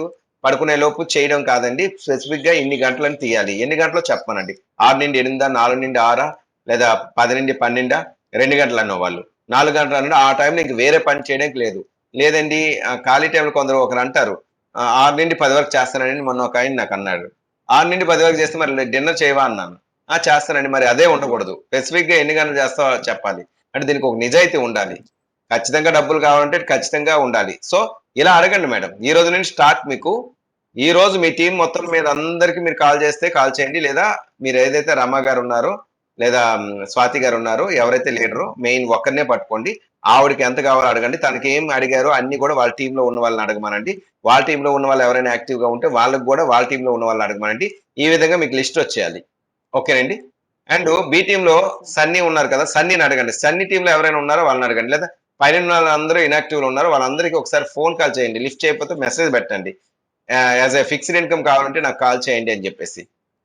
పడుకునే లోపు చేయడం కాదండి. స్పెసిఫిక్ గా ఇన్ని గంటలని తీయాలి. ఎన్ని గంటలో చెప్పమనండి. 6 నుండి 8, 4 నుండి 6, లేదా 10 నుండి 12, 2 గంటలు అన్న వాళ్ళు 4 గంటలు అన్నాడు. ఆ టైంలో ఇంక వేరే పని చేయడానికి లేదు. లేదండి ఖాళీ టైంలో ఒకరు అంటారు 6 నుండి 10 వరకు చేస్తానండి. మొన్న ఒక ఆయన నాకు అన్నాడు 6 నుండి 10 వరకు చేస్తే మరి డిన్నర్ చేయవా అన్నాను. చేస్తానండి. మరి అదే ఉండకూడదు. స్పెసిఫిక్ గా ఎన్ని గంటలు చేస్తావో చెప్పాలి. అంటే దీనికి ఒక నిజాయితీ ఉండాలి. ఖచ్చితంగా డబ్బులు కావాలంటే ఖచ్చితంగా ఉండాలి. సో ఇలా అడగండి మేడం. ఈ రోజు నుంచి స్టార్ట్. మీకు ఈ రోజు మీ టీం మొత్తం మీద అందరికి మీరు కాల్ చేస్తే కాల్ చేయండి. లేదా మీరు ఏదైతే రమ గారు ఉన్నారో లేదా స్వాతి గారు ఉన్నారో, ఎవరైతే లీడరో మెయిన్ ఒక్కరినే పట్టుకోండి. ఆవిడకి ఎంత కావాలో అడగండి. తనకి ఏం అడిగారో అన్ని కూడా వాళ్ళ టీంలో ఉన్న వాళ్ళని అడగమనండి. వాళ్ళ టీంలో ఉన్న వాళ్ళు ఎవరైనా యాక్టివ్ గా ఉంటే వాళ్ళకి కూడా వాళ్ళ టీంలో ఉన్న వాళ్ళని అడగమనండి. ఈ విధంగా మీకు లిస్ట్ వచ్చేయాలి. ఓకేనండి. అండ్ బి టీంలో సన్నీ ఉన్నారు కదా, సన్నీని అడగండి. సన్నీ టీంలో ఎవరైనా ఉన్నారో వాళ్ళని అడగండి. లేదా పైన వాళ్ళందరూ ఇన్యాక్టివ్ లో ఉన్నారు, వాళ్ళందరికీ ఒకసారి ఫోన్ కాల్ చేయండి. లిఫ్ట్ చేయకపోతే మెసేజ్ పెట్టండి. యాజ్ ఏ ఫిక్స్డ్ ఇన్కమ్ కావాలంటే నాకు కాల్ చేయండి అని చెప్పేసి.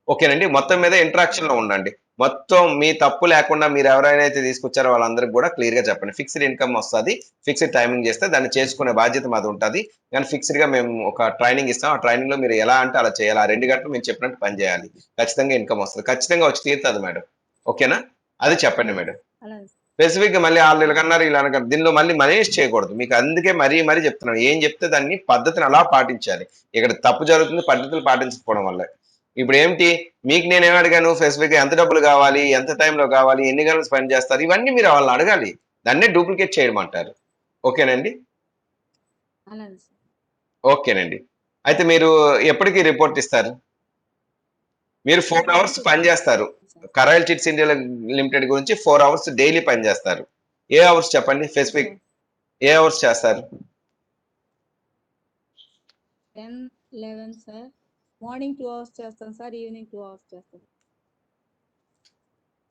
ఓకేనండి. మొత్తం మీద ఇంటరాక్షన్ లో ఉండండి. మొత్తం మీ తప్పు లేకుండా మీరు ఎవరైనా తీసుకొచ్చారో వాళ్ళందరికీ కూడా క్లియర్ గా చెప్పండి. ఫిక్స్డ్ ఇన్కమ్ వస్తుంది, ఫిక్స్డ్ టైమింగ్ చేస్తే దాన్ని చేసుకునే బాధ్యత మాది ఉంటుంది. కానీ ఫిక్స్డ్ గా మేము ఒక ట్రైనింగ్ ఇస్తాం. ఆ ట్రైనింగ్ లో మీరు ఎలా అంటే అలా చేయాలి. ఆ 2 గంటలు మేము చెప్పినట్టు పని చేయాలి. ఖచ్చితంగా ఇన్కమ్ వస్తుంది. ఖచ్చితంగా వచ్చి తీరుతుంది మేడం. ఓకేనా? అది చెప్పండి మేడం. స్పెసిఫిక్ గా మళ్ళీ వాళ్ళు ఇలాగన్నారు ఇలా అనగారు, దీనిలో మళ్ళీ మనీష్ చేయకూడదు. మీకు అందుకే మరీ చెప్తున్నాను. ఏం చెప్తే దాన్ని పద్ధతిని అలా పాటించాలి. ఇక్కడ తప్పు జరుగుతుంది పద్ధతులు పాటించకపోవడం వల్ల. ఇప్పుడు ఏంటి, మీకు నేనేం అడిగాను, స్పెసిఫిక్ గా ఎంత డబ్బులు కావాలి, ఎంత టైంలో కావాలి, ఎన్ని గంటలు స్పెండ్ చేస్తారు, ఇవన్నీ మీరు వాళ్ళని అడగాలి. దాన్నే డూప్లికేట్ చేయడం అంటారు. ఓకేనండి. అలాగే సార్. ఓకేనండి. అయితే మీరు ఎప్పటికి రిపోర్ట్ ఇస్తారు? మీరు 4 అవర్స్ పని చేస్తారు. కరైల్ చిట్స్ ఇండియా లిమిటెడ్ గురించి 4 అవర్స్ డైలీ పని చేస్తారు. ఏ అవర్స్ చెప్పండి స్పెసిఫిక్? ఏ అవర్స్ చేస్తారు? 10, 11 సార్. మార్నింగ్ 2 అవర్స్ చేస్తాను సార్, ఈవినింగ్ 2 అవర్స్ చేస్తాను.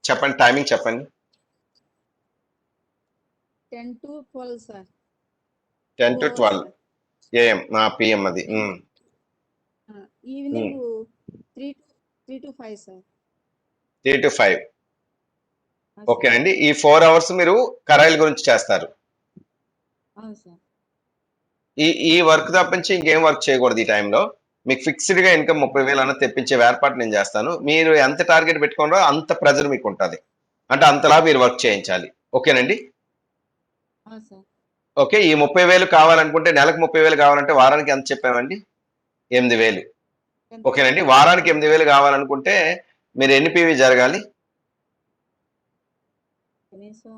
చెప్పండి, టైమింగ్ చెప్పండి. 10 to 12 sir. 10 to 2 hours 12 sir. AM PM అది. Evening 3 to 5 sir. 3 to 5. ఆ, సార్. ఓకేనండి. ఈ 4 అవర్స్ మీరు కరైల్ గురించి చేస్తారు. అవును సార్. ఈ వర్క్ తప్పించి ఇంకేం వర్క్ చేయకూడదు ఈ టైంలో. మీకు ఫిక్స్డ్ గా ఇన్కమ్ 30,000 అన్న తెప్పించే ఏర్పాటు నేను చేస్తాను. మీరు ఎంత టార్గెట్ పెట్టుకున్నారో అంత ప్రెజర్ మీకు ఉంటుంది. అంటే అంతలా మీరు వర్క్ చేయించాలి. ఓకేనండి. అవును సార్. ఓకే. ఈ 30,000 కావాలనుకుంటే నెలకు 30,000 కావాలంటే వారానికి ఎంత చెప్పామండి? 8,000. ఓకేనండి. వారానికి 8,000 కావాలనుకుంటే మీరు ఎన్ని పీవీ జరగాలి? కనీసం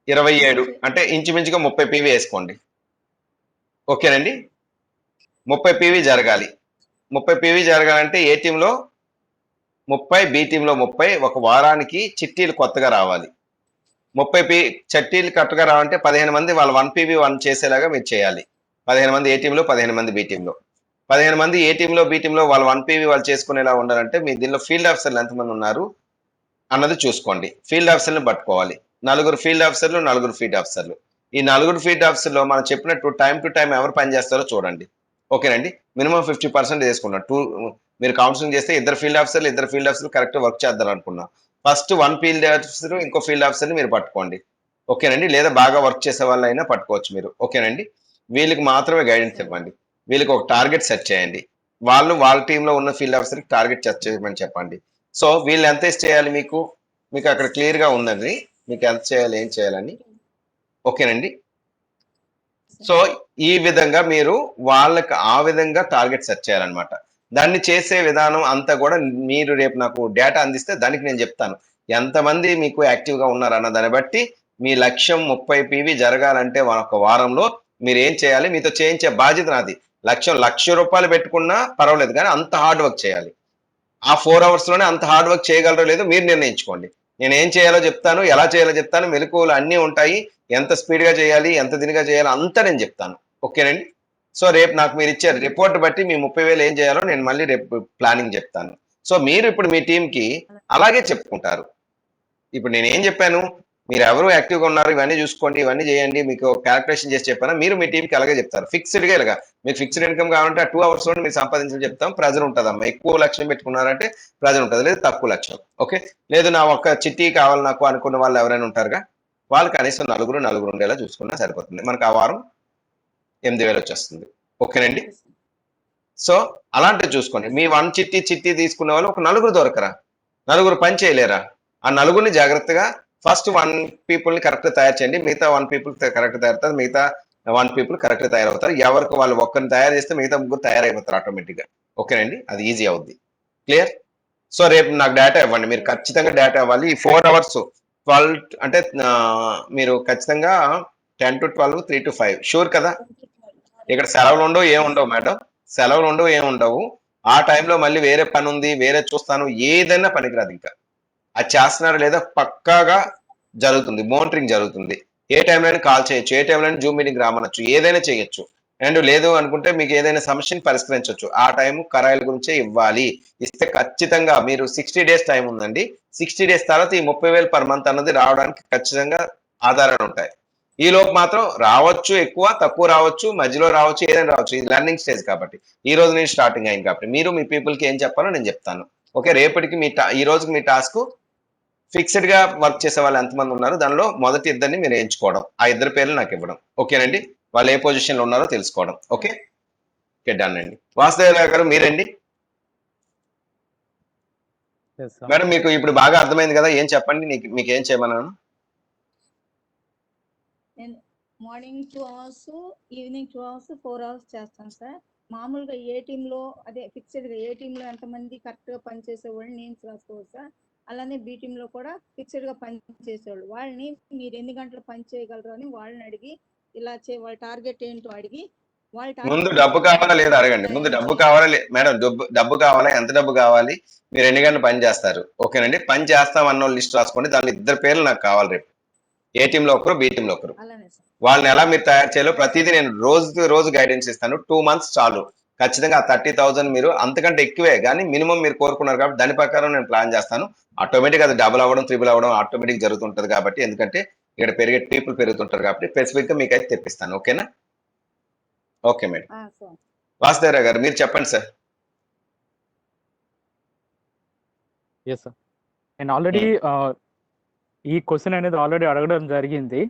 27 అంటే ఇంచుమించుగా 30 పీవీ వేసుకోండి. ఓకేనండి. 30 పీవీ జరగాలి. 30 పీవీ జరగాలంటే ఏ టీంలో 30, బి టీంలో 30, ఒక వారానికి చిట్టీలు కొత్తగా రావాలి. 30 చిట్టీలు కొత్తగా రావాలంటే 15 మంది వాళ్ళు 1 పీవీ 1 చేసేలాగా మీరు చేయాలి. 15 మంది ఏ టీంలో, 15 మంది బి టీంలో. 15 మంది ఏ టీంలో, బి టీంలో వాళ్ళు 1 పీవీ వాళ్ళు చేసుకునేలా ఉండాలంటే మీ దీనిలో ఫీల్డ్ ఆఫీసర్లు ఎంతమంది ఉన్నారు అన్నది చూసుకోండి. ఫీల్డ్ ఆఫీసర్లను పట్టుకోవాలి. 4 ఫీల్డ్ ఆఫీసర్లు, 4 ఫీల్డ్ ఆఫీసర్లు. ఈ 4 ఫీల్డ్ ఆఫీసర్లో మనం చెప్పినట్టు టైం టు టైం ఎవరు పనిచేస్తారో చూడండి. ఓకేనండి. మినిమం 50% వేసుకున్నాం. మీరు కౌన్సిలింగ్ చేస్తే ఇద్దరు ఫీల్డ్ ఆఫీసర్లు కరెక్ట్ వర్క్ చేద్దాం అనుకున్నాం. ఫస్ట్ 1 ఫీల్డ్ ఆఫీసర్, ఇంకో ఫీల్డ్ ఆఫీసర్ని మీరు పట్టుకోండి. ఓకేనండి. లేదా బాగా వర్క్ చేసే వాళ్ళు అయినా పట్టుకోవచ్చు మీరు. ఓకేనండి. వీళ్ళకి మాత్రమే గైడెన్స్ ఇవ్వండి. వీళ్ళకి ఒక టార్గెట్ సెట్ చేయండి. వాళ్ళ టీంలో ఉన్న ఫీల్డ్ ఆఫీసర్కి టార్గెట్ సెట్ చేయమని చెప్పండి. సో వీళ్ళు ఎంత చేయాలి మీకు అక్కడ క్లియర్ గా ఉందండి. మీకు ఎంత చేయాలి, ఏం చేయాలని. ఓకేనండి. సో ఈ విధంగా మీరు వాళ్ళకి ఆ విధంగా టార్గెట్ సెట్ చేయాలన్నమాట. దాన్ని చేసే విధానం అంతా కూడా మీరు రేపు నాకు డేటా అందిస్తే దానికి నేను చెప్తాను ఎంతమంది మీకు యాక్టివ్ గా ఉన్నారన్న దాన్ని బట్టి మీ లక్ష్యం 30 పీవీ జరగాలంటే ఒక వారంలో మీరు ఏం చేయాలి, మీతో చేయించే బాధ్యత నాది. లక్ష్యం ₹1,00,000 పెట్టుకున్నా పర్వాలేదు, కానీ అంత హార్డ్ వర్క్ చేయాలి. ఆ 4 అవర్స్ లోనే అంత హార్డ్ వర్క్ చేయగలరో లేదో మీరు నిర్ణయించుకోండి. నేను ఏం చేయాలో చెప్తాను, ఎలా చేయాలో చెప్తాను, మెలకువలు అన్నీ ఉంటాయి. ఎంత స్పీడ్ గా చేయాలి, ఎంత దినిగా చేయాలి అంతా నేను చెప్తాను. ఓకేనండి. సో రేపు నాకు మీరు ఇచ్చే రిపోర్ట్ బట్టి మీ 30,000 ఏం చేయాలో నేను మళ్ళీ రేపు ప్లానింగ్ చెప్తాను. సో మీరు ఇప్పుడు మీ టీం కి అలాగే చెప్పుకుంటారు. ఇప్పుడు నేను ఏం చెప్పాను, మీరు ఎవరు యాక్టివ్ గా ఉన్నారు ఇవన్నీ చూసుకోండి, ఇవన్నీ చేయండి, మీకు క్యాల్కులేషన్ చేసి చెప్పాను. మీరు మీ టీంకి అలాగే చెప్తారు. ఫిక్స్డ్ గా ఇలాగా మీకు ఫిక్స్డ్ ఇన్కమ్ కావాలంటే ఆ 2 అవర్స్ లో మీరు సంపాదించని చెప్తాం. ప్రెజర్ ఉంటుందమ్మా. ఎక్కువ లక్ష్యం పెట్టుకున్నారంటే ప్రెజర్ ఉంటుంది, లేదు తక్కువ లక్ష్యం. ఓకే. లేదు నా ఒక్క చిట్టి కావాలి నాకు అనుకున్న వాళ్ళు ఎవరైనా ఉంటారుగా, వాళ్ళు కనీసం నలుగురు ఉండేలా చూసుకున్నా సరిపోతుంది. మనకు ఆ వారం 8,000 వచ్చేస్తుంది. ఓకేనండి. సో అలాంటివి చూసుకోండి. మీ 1 చిట్టి తీసుకునే వాళ్ళు ఒక నలుగురు దొరకరా, నలుగురు పని చేయలేరా? ఆ నలుగురిని జాగ్రత్తగా ఫస్ట్ 1 పీపుల్ ని కరెక్ట్ తయారు చేయండి. మిగతా 1 పీపుల్ కరెక్ట్ తయారవుతారు. మిగతా 1 పీపుల్ కరెక్ట్ తయారవుతారు. ఎవరికి వాళ్ళు ఒక్కరిని తయారు చేస్తే మిగతా ముగ్గురు తయారైపోతారు ఆటోమేటిక్ గా. ఓకేనండి. అది ఈజీ అవుద్ది. క్లియర్. సో రేపు నాకు డేటా ఇవ్వండి. మీరు ఖచ్చితంగా డేటా ఇవ్వాలి. ఈ 4 అవర్స్ 12 అంటే మీరు ఖచ్చితంగా 10 to 12, 3 to 5 షూర్ కదా. ఇక్కడ సెలవులు ఉండవు, ఏముండవు మేడం. సెలవులు ఉండవు, ఏముండవు. ఆ టైంలో మళ్ళీ వేరే పని ఉంది, వేరే చూస్తాను, ఏదైనా పనికిరాదు. ఇంకా అది చేస్తున్నారా లేదా పక్కాగా జరుగుతుంది. మోనిటరింగ్ జరుగుతుంది. ఏ టైంలో కాల్ చేయొచ్చు, ఏ టైంలో జూమ్ మీటింగ్ రామనొచ్చు, ఏదైనా చేయొచ్చు. అండ్ లేదు అనుకుంటే మీకు ఏదైనా సమస్యని పరిష్కరించవచ్చు. ఆ టైం కరాయిల గురించే ఇవ్వాలి. ఇస్తే ఖచ్చితంగా మీరు 60 డేస్ టైం ఉందండి. 60 డేస్ తర్వాత ఈ 30,000 పర్ మంత్ అన్నది రావడానికి ఖచ్చితంగా ఆధారాలు ఉంటాయి. ఈ లోపు మాత్రం రావచ్చు, ఎక్కువ తక్కువ రావచ్చు, మధ్యలో రావచ్చు, ఏదైనా రావచ్చు. ఇది లెర్నింగ్ స్టేజ్ కాబట్టి ఈ రోజు నుంచి స్టార్టింగ్ అయింది కాబట్టి మీరు మీ పీపుల్ కి ఏం చెప్పాలో నేను చెప్తాను. ఓకే. రేపటికి ఈ రోజుకి మీ టాస్క్ ఫిక్స్డ్ గా వర్క్ చేసే వాళ్ళు ఎంతమంది ఉన్నారు, దానిలో మొదటి ఇద్దరిని మీరు ఎంచుకోవడం, ఆ ఇద్దరు పేర్లు నాకు ఇవ్వడం. ఓకేనండి. వాళ్ళు ఏ పొజిషన్ లో ఉన్నారో తెలుసుకోవడం. ఓకే. డన్ అండి. వాసుదేవ గారు మీరండి. మేడం మీకు ఇప్పుడు బాగా అర్థమైంది కదా, ఏం చెప్పండి, మీకు ఏం చేయమన్నాను. నేను morning 2 hours, evening 2 hours, 4 hours చేస్తాను సార్. మామూలుగా ఏ టీంలో అదే ఫిక్స్డ్ గా ఏ టీంలో ఎంతమంది కరెక్ట్ గా పనిచేసేవాళ్ళు నేను రాసుకోవచ్చు సార్. అలానే బి టీమ్ లో కూడా ఫిక్స్డ్ గా పని చేసేవాళ్ళు. వాళ్ళని మీరు ఎన్ని గంటలు పని చేయగలరు అని వాళ్ళని అడిగి ఇలా వాళ్ళ టార్గెట్ ఏంటో అడిగి వాళ్ళ ముందు టార్గెట్ డబ్బు కావాలా లేదా అడగండి. ముందు డబ్బు కావాలా మేడం, డబ్బు కావాలా, ఎంత డబ్బు కావాలి, మీరు ఎన్ని గంటలు పని చేస్తారు, ఓకేనండి. పని చేస్తాం అన్న లిస్ట్ రాసుకోండి. దాంట్లో ఇద్దరు పేర్లు నాకు కావాలి రేపు. ఏ టీంలో ఒకరు, బి టీంలో ఒకరు. అలానే సార్. వాళ్ళని ఎలా మీరు తయారు చేయాలో ప్రతిదీ నేను రోజు గైడెన్స్ ఇస్తాను. 2 months చాలు. ఖచ్చితంగా ఆ 30,000 మీరు అంతకంటే ఎక్కువే కానీ మినిమం మీరు కోరుకున్నారు కాబట్టి దాని ప్రకారం నేను ప్లాన్ చేస్తాను. ఆటోమేటిక్ అది డబుల్ అవ్వడం, ట్రిపుల్ అవ్వడం ఆటోమేటిక్ జరుగుతుంటది కాబట్టి, ఎందుకంటే ఇక్కడ పెరిగే పీపుల్ పెరుగుతుంటారు కాబట్టి స్పెసిఫిక్ గా మీకైతే తెప్పిస్తాను. ఓకేనా? Okay madam. సార్ వాసుదేవరావు గారు మీరు చెప్పండి సార్. Yes sir. నేను ఆల్రెడీ ఈ క్వశ్చన్ అనేది ఆల్రెడీ అడగడం జరిగింది.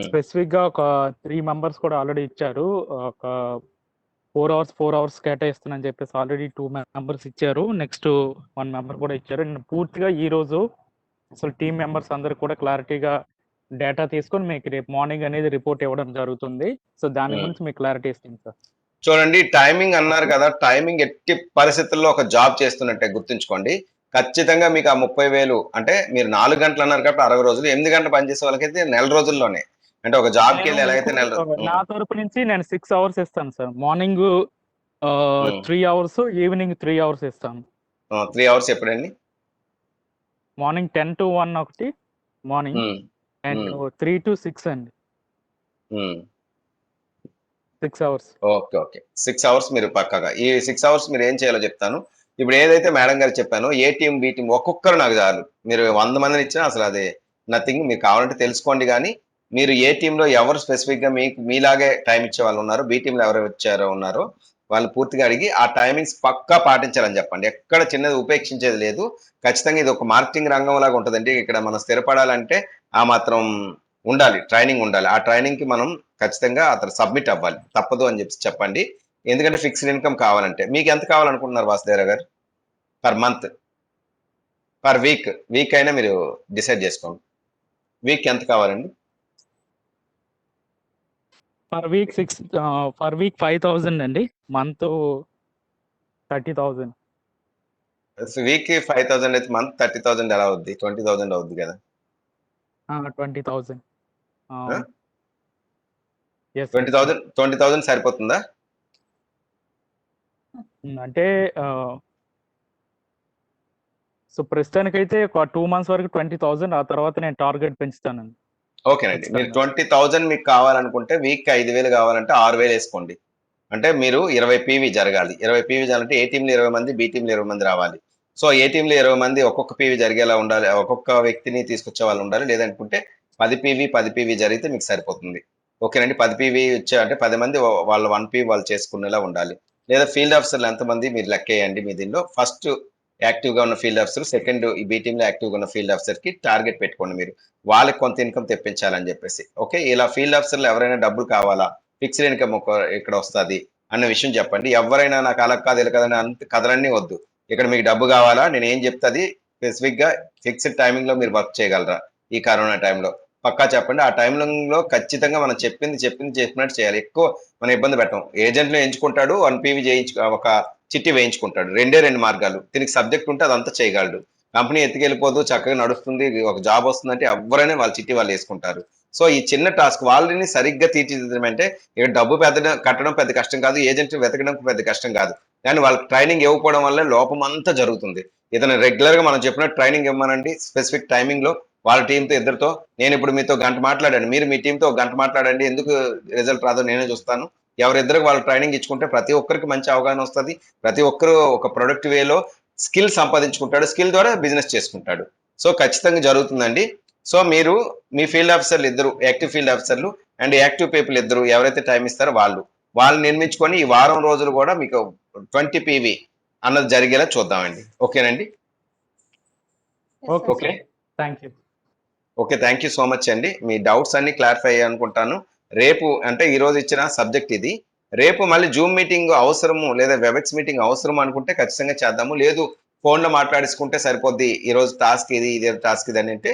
స్పెసిఫిక్ గా ఒక 3 మెంబర్స్ కూడా ఆల్రెడీ ఇచ్చారు. ఒక 4 hours కేటాయిస్తానని చెప్పేసి ఆల్రెడీ 2 మెంబర్స్ ఇచ్చారు. నెక్స్ట్ 1 మెంబర్ కూడా ఇచ్చారు. నేను పూర్తిగా ఈ రోజు అసలు టీం మెంబర్స్ అందరు కూడా క్లారిటీగా డేటా తీసుకొని మీకు రేపు మార్నింగ్ అనేది రిపోర్ట్ ఇవ్వడం జరుగుతుంది. సో దాని గురించి మీకు క్లారిటీ ఇస్తాను సార్. చూడండి, టైమింగ్ అన్నారు కదా, టైమింగ్ ఎట్టి పరిస్థితుల్లో ఒక జాబ్ చేస్తున్నట్టే గుర్తుంచుకోండి. ఖచ్చితంగా మీకు ఆ 30,000 అంటే మీరు 4 గంటలు అన్నారు కాబట్టి 60 రోజులు, 8 గంటలు పనిచేసే వాళ్ళకైతే నెల రోజుల్లోనే. అంటే ఒక జాబ్కి వెళ్ళి ఎలా అయితే నా తరపు నుంచి నేను 6 hours ఇస్తాను sir. Morning 3 hours, evening 3 hours ఇస్తాను. 3 hours ఎప్పుడండి? మార్నింగ్ 10 to 1 ఒకటి మార్నింగ్, అండ్ 3 to 6 అండి. 6 hours. ఓకే 6 hours మీరు పక్కగా. ఈ 6 hours మీరు ఏం చేయాలో చెప్తాను. ఇప్పుడు ఏదైతే మేడం గారు చెప్పానో ఏ టీం బి టీం ఒక్కొక్కరు నాకు చాలు. మీరు 100 మందిని ఇచ్చినా అసలు అది నథింగ్. మీకు కావాలంటే తెలుసుకోండి. కానీ మీరు ఏ టీంలో ఎవరు స్పెసిఫిక్ గా మీకు మీలాగే టైం ఇచ్చే వాళ్ళు ఉన్నారో, బి టీంలో ఎవరు ఇచ్చారో ఉన్నారో వాళ్ళు పూర్తిగా అడిగి ఆ టైమింగ్స్ పక్కా పాటించాలని చెప్పండి. ఎక్కడ చిన్నది ఉపేక్షించేది లేదు. ఖచ్చితంగా ఇది ఒక మార్కెటింగ్ రంగం లాగా ఉంటుందండి. ఇక్కడ మనం స్థిరపడాలంటే ఆ మాత్రం ఉండాలి, ట్రైనింగ్ ఉండాలి. ఆ ట్రైనింగ్ కి మనం ఖచ్చితంగా అతను సబ్మిట్ అవ్వాలి, తప్పదు అని చెప్పండి. ఎందుకంటే ఫిక్స్డ్ ఇన్కమ్ కావాలంటే మీకు ఎంత కావాలనుకుంటున్నారు వాసుదేవరావు గారు? పర్ మంత్, పర్ వీక్ అయినా మీరు డిసైడ్ చేసుకోండి. వీక్ ఎంత కావాలండి? పర్ వీక్ 5,000 అండి. మంత్ 30,000. వీక్ కి 5,000 అయితే మంత్ 30,000 ఎలా అవుద్ది? 20,000 అవుద్ది కదా. 20,000. 20,000 సరిపోతుందా? అంటే సో ప్రస్తుతానికైతే ఒక 2 months వరకు 20,000, ఆ తర్వాత నేను టార్గెట్ పెంచుతానండి. ఓకేనండి. మీరు 20,000 మీకు కావాలనుకుంటే వీక్ 5,000 కావాలంటే 6,000 వేసుకోండి. అంటే మీరు 20 PV జరగాలి. 20 PV జరగాలంటే ఏ టీంలో 20 మంది, బి టీంలో 20 మంది రావాలి. సో ఏ టీంలో 20 మంది ఒక్కొక్క PV జరిగేలా ఉండాలి. ఒక్కొక్క వ్యక్తిని తీసుకొచ్చే వాళ్ళు ఉండాలి. లేదనుకుంటే 10 PV జరిగితే మీకు సరిపోతుంది. ఓకేనండి. 10 PV ఇచ్చే అంటే 10 మంది వాళ్ళ 1 PV వాళ్ళు చేసుకునేలా ఉండాలి. లేదా ఫీల్డ్ ఆఫీసర్లు ఎంతమంది మీరు లెక్కేయండి. మీ దీనిలో ఫస్ట్ యాక్టివ్ గా ఉన్న ఫీల్డ్ ఆఫీసర్, సెకండ్ ఈ బి టీంలో యాక్టివ్ గా ఉన్న ఫీల్డ్ ఆఫీసర్ కి టార్గెట్ పెట్టుకోండి. మీరు వాళ్ళకి కొంత ఇన్కమ్ తెప్పించాలని చెప్పేసి. ఓకే, ఇలా ఫీల్డ్ ఆఫీసర్లు ఎవరైనా డబ్బులు కావాలా, ఫిక్స్డ్ ఇన్కమ్ ఇక్కడ వస్తుంది అన్న విషయం చెప్పండి. ఎవరైనా నాకు అలా కాదు ఇలా కదని అంత కథలన్నీ వద్దు. ఇక్కడ మీకు డబ్బు కావాలా, నేను ఏం చెప్తుంది స్పెసిఫిక్ గా ఫిక్స్డ్ టైమింగ్ లో మీరు వర్క్ చేయగలరా ఈ కరోనా టైంలో పక్కా చెప్పండి. ఆ టైంలో ఖచ్చితంగా మనం చెప్పినట్టు చేయాలి. ఎక్కువ మనం ఇబ్బంది పెట్టం. ఏజెంట్లు ఎంచుకుంటాడు, 1 PV ఒక చిట్టి వేయించుకుంటాడు. 2 మార్గాలు. దీనికి సబ్జెక్ట్ ఉంటే అదంతా చేయగలడు. కంపెనీ ఎత్తుకెళ్ళిపోదు, చక్కగా నడుస్తుంది, ఒక జాబ్ వస్తుందంటే ఎవరైనా వాళ్ళ చిట్టి వాళ్ళు వేసుకుంటారు. సో ఈ చిన్న టాస్క్ వాళ్ళని సరిగ్గా తీర్చిదిద్దామంటే ఇక్కడ డబ్బు కట్టడం పెద్ద కష్టం కాదు, ఏజెంట్ వెతకడం పెద్ద కష్టం కాదు. కానీ వాళ్ళకి ట్రైనింగ్ ఇవ్వకపోవడం వల్ల లోపం అంతా జరుగుతుంది. ఇతను రెగ్యులర్ గా మనం చెప్పినట్టు ట్రైనింగ్ ఇవ్వమనండి. స్పెసిఫిక్ టైమింగ్ లో వాళ్ళ టీంతో ఇద్దరితో. నేను ఇప్పుడు మీతో గంట మాట్లాడాను, మీరు మీ టీంతో ఒక గంట మాట్లాడండి. ఎందుకు రిజల్ట్ రాదో నేనే చూస్తాను. ఎవరిద్దరికి వాళ్ళు ట్రైనింగ్ ఇచ్చుకుంటే ప్రతి ఒక్కరికి మంచి అవగాహన వస్తుంది. ప్రతి ఒక్కరు ఒక ప్రొడక్ట్ వేలో స్కిల్ సంపాదించుకుంటాడు, స్కిల్ ద్వారా బిజినెస్ చేసుకుంటాడు. సో ఖచ్చితంగా జరుగుతుందండి. సో మీరు మీ ఫీల్డ్ ఆఫీసర్లు ఇద్దరు, యాక్టివ్ ఫీల్డ్ ఆఫీసర్లు అండ్ యాక్టివ్ పీపుల్ ఇద్దరు ఎవరైతే టైం ఇస్తారో వాళ్ళని నిర్మించుకొని ఈ వారం రోజులు కూడా మీకు 20 PV అన్నది జరిగేలా చూద్దామండి. ఓకేనండి. Okay, thank you. Okay, thank you so much అండి. మీ డౌట్స్ అన్ని క్లారిఫై అయ్యాయి అనుకుంటాను. రేపు అంటే ఈ రోజు ఇచ్చిన సబ్జెక్ట్ ఇది. రేపు మళ్ళీ జూమ్ మీటింగ్ అవసరము లేదా వెబెక్స్ మీటింగ్ అవసరం అనుకుంటే ఖచ్చితంగా చేద్దాము. లేదు ఫోన్లో మాట్లాడేసుకుంటే సరిపోద్ది, ఈ రోజు టాస్క్ ఇది, ఇదే టాస్క్ ఇది అని అంటే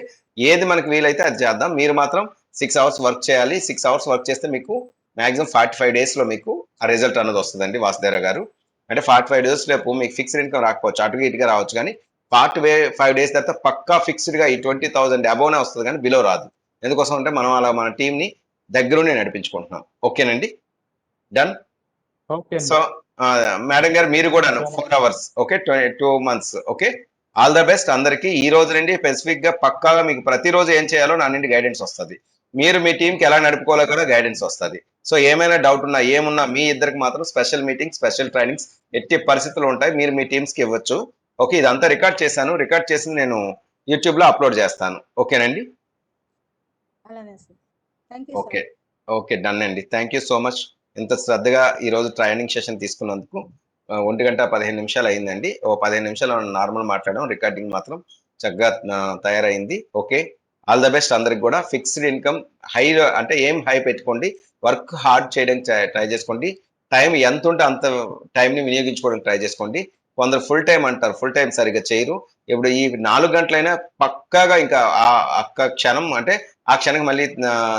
ఏది మనకు వీలైతే అది చేద్దాం. మీరు మాత్రం 6 hours వర్క్ చేయాలి. 6 hours వర్క్ చేస్తే మీకు మాక్సిమం 45 days లో మీకు ఆ రిజల్ట్ అన్నది వస్తుందండి వాసుదేవరావు గారు. అంటే 45 days రేపు మీకు ఫిక్స్డ్ ఇన్కమ్ రాకపోవచ్చు, అటుగా ఇటుగా రావచ్చు, కానీ పార్ట్ 5 డేస్ తర్వాత పక్కా ఫిక్స్డ్ గా ఈ 20,000 అబోవ్నే వస్తుంది కానీ బిలో రాదు. ఎందుకోసం అంటే మనం అలా మన టీం ని దగ్గరుండి నడిపించుకుంటున్నాం. ఓకేనండి, డన్. ఓకే సో మేడం గారు మీరు కూడా 4 hours, okay, 2 months, okay. All the best అందరికి. ఈ రోజు నుండి స్పెసిఫిక్ గా పక్కాగా మీకు ప్రతిరోజు ఏం చేయాలో నా నుండి గైడెన్స్ వస్తుంది. మీరు మీ టీంకి ఎలా నడుపుకోవాలో కూడా గైడెన్స్ వస్తుంది. సో ఏమైనా డౌట్ ఉన్నా ఏమున్నా మీ ఇద్దరికి మాత్రం స్పెషల్ మీటింగ్, స్పెషల్ ట్రైనింగ్స్ ఎట్టి పరిస్థితులు ఉంటాయి. మీరు మీ టీమ్స్ కి ఇవ్వచ్చు. ఓకే, ఇదంతా రికార్డ్ చేశాను. రికార్డ్ చేసి నేను యూట్యూబ్ లో అప్లోడ్ చేస్తాను. ఓకేనండి. అలానే sir. Thank you okay sir. Okay, done అండి. Thank you so much. ఇంత శ్రద్ధగా ఈ రోజు ట్రైనింగ్ సెషన్ తీసుకున్నందుకు. 1 గంట 15 నిమిషాలు అయిందండి. ఓ 15 నిమిషాలు నార్మల్ మాట్లాడడం, రికార్డింగ్ మాత్రం చక్కగా తయారైంది. ఓకే, ఆల్ ద బెస్ట్ అందరికి కూడా. ఫిక్స్డ్ ఇన్కమ్ హై అంటే ఏం హై పెట్టుకోండి, వర్క్ హార్డ్ చేయడానికి ట్రై చేసుకోండి. టైం ఎంత ఉంటే అంత టైంని వినియోగించుకోవడానికి ట్రై చేసుకోండి. కొందరు ఫుల్ టైం అంటారు, ఫుల్ టైం సరిగ్గా చేయరు. ఇప్పుడు ఈ 4 గంటలైనా పక్కాగా ఇంకా ఆ ఒక్క క్షణం అంటే ఆ క్షణం మళ్ళీ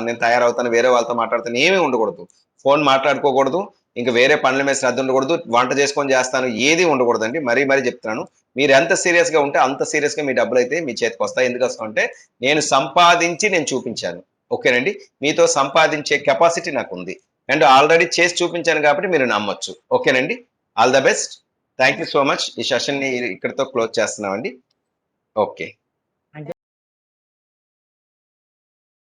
నేను తయారవుతాను, వేరే వాళ్ళతో మాట్లాడతాను ఏమీ ఉండకూడదు. ఫోన్ మాట్లాడుకోకూడదు, ఇంకా వేరే పనుల మీద శ్రద్ధ ఉండకూడదు, వంట చేసుకొని చేస్తాను ఏది ఉండకూడదండి. మరీ చెప్తున్నాను. మీరు ఎంత సీరియస్ గా ఉంటే అంత సీరియస్ గా మీ డబ్బులు అయితే మీ చేతికి వస్తాయి. ఎందుకోసం అంటే నేను సంపాదించి నేను చూపించాను. ఓకేనండి, మీతో సంపాదించే కెపాసిటీ నాకు ఉంది అండ్ ఆల్రెడీ చేసి చూపించాను కాబట్టి మీరు నమ్మొచ్చు. ఓకేనండి, all the best. Thank you so much. ఈ సెషన్ ని ఇక్కడితో క్లోజ్ చేస్తున్నామండి. ఓకే.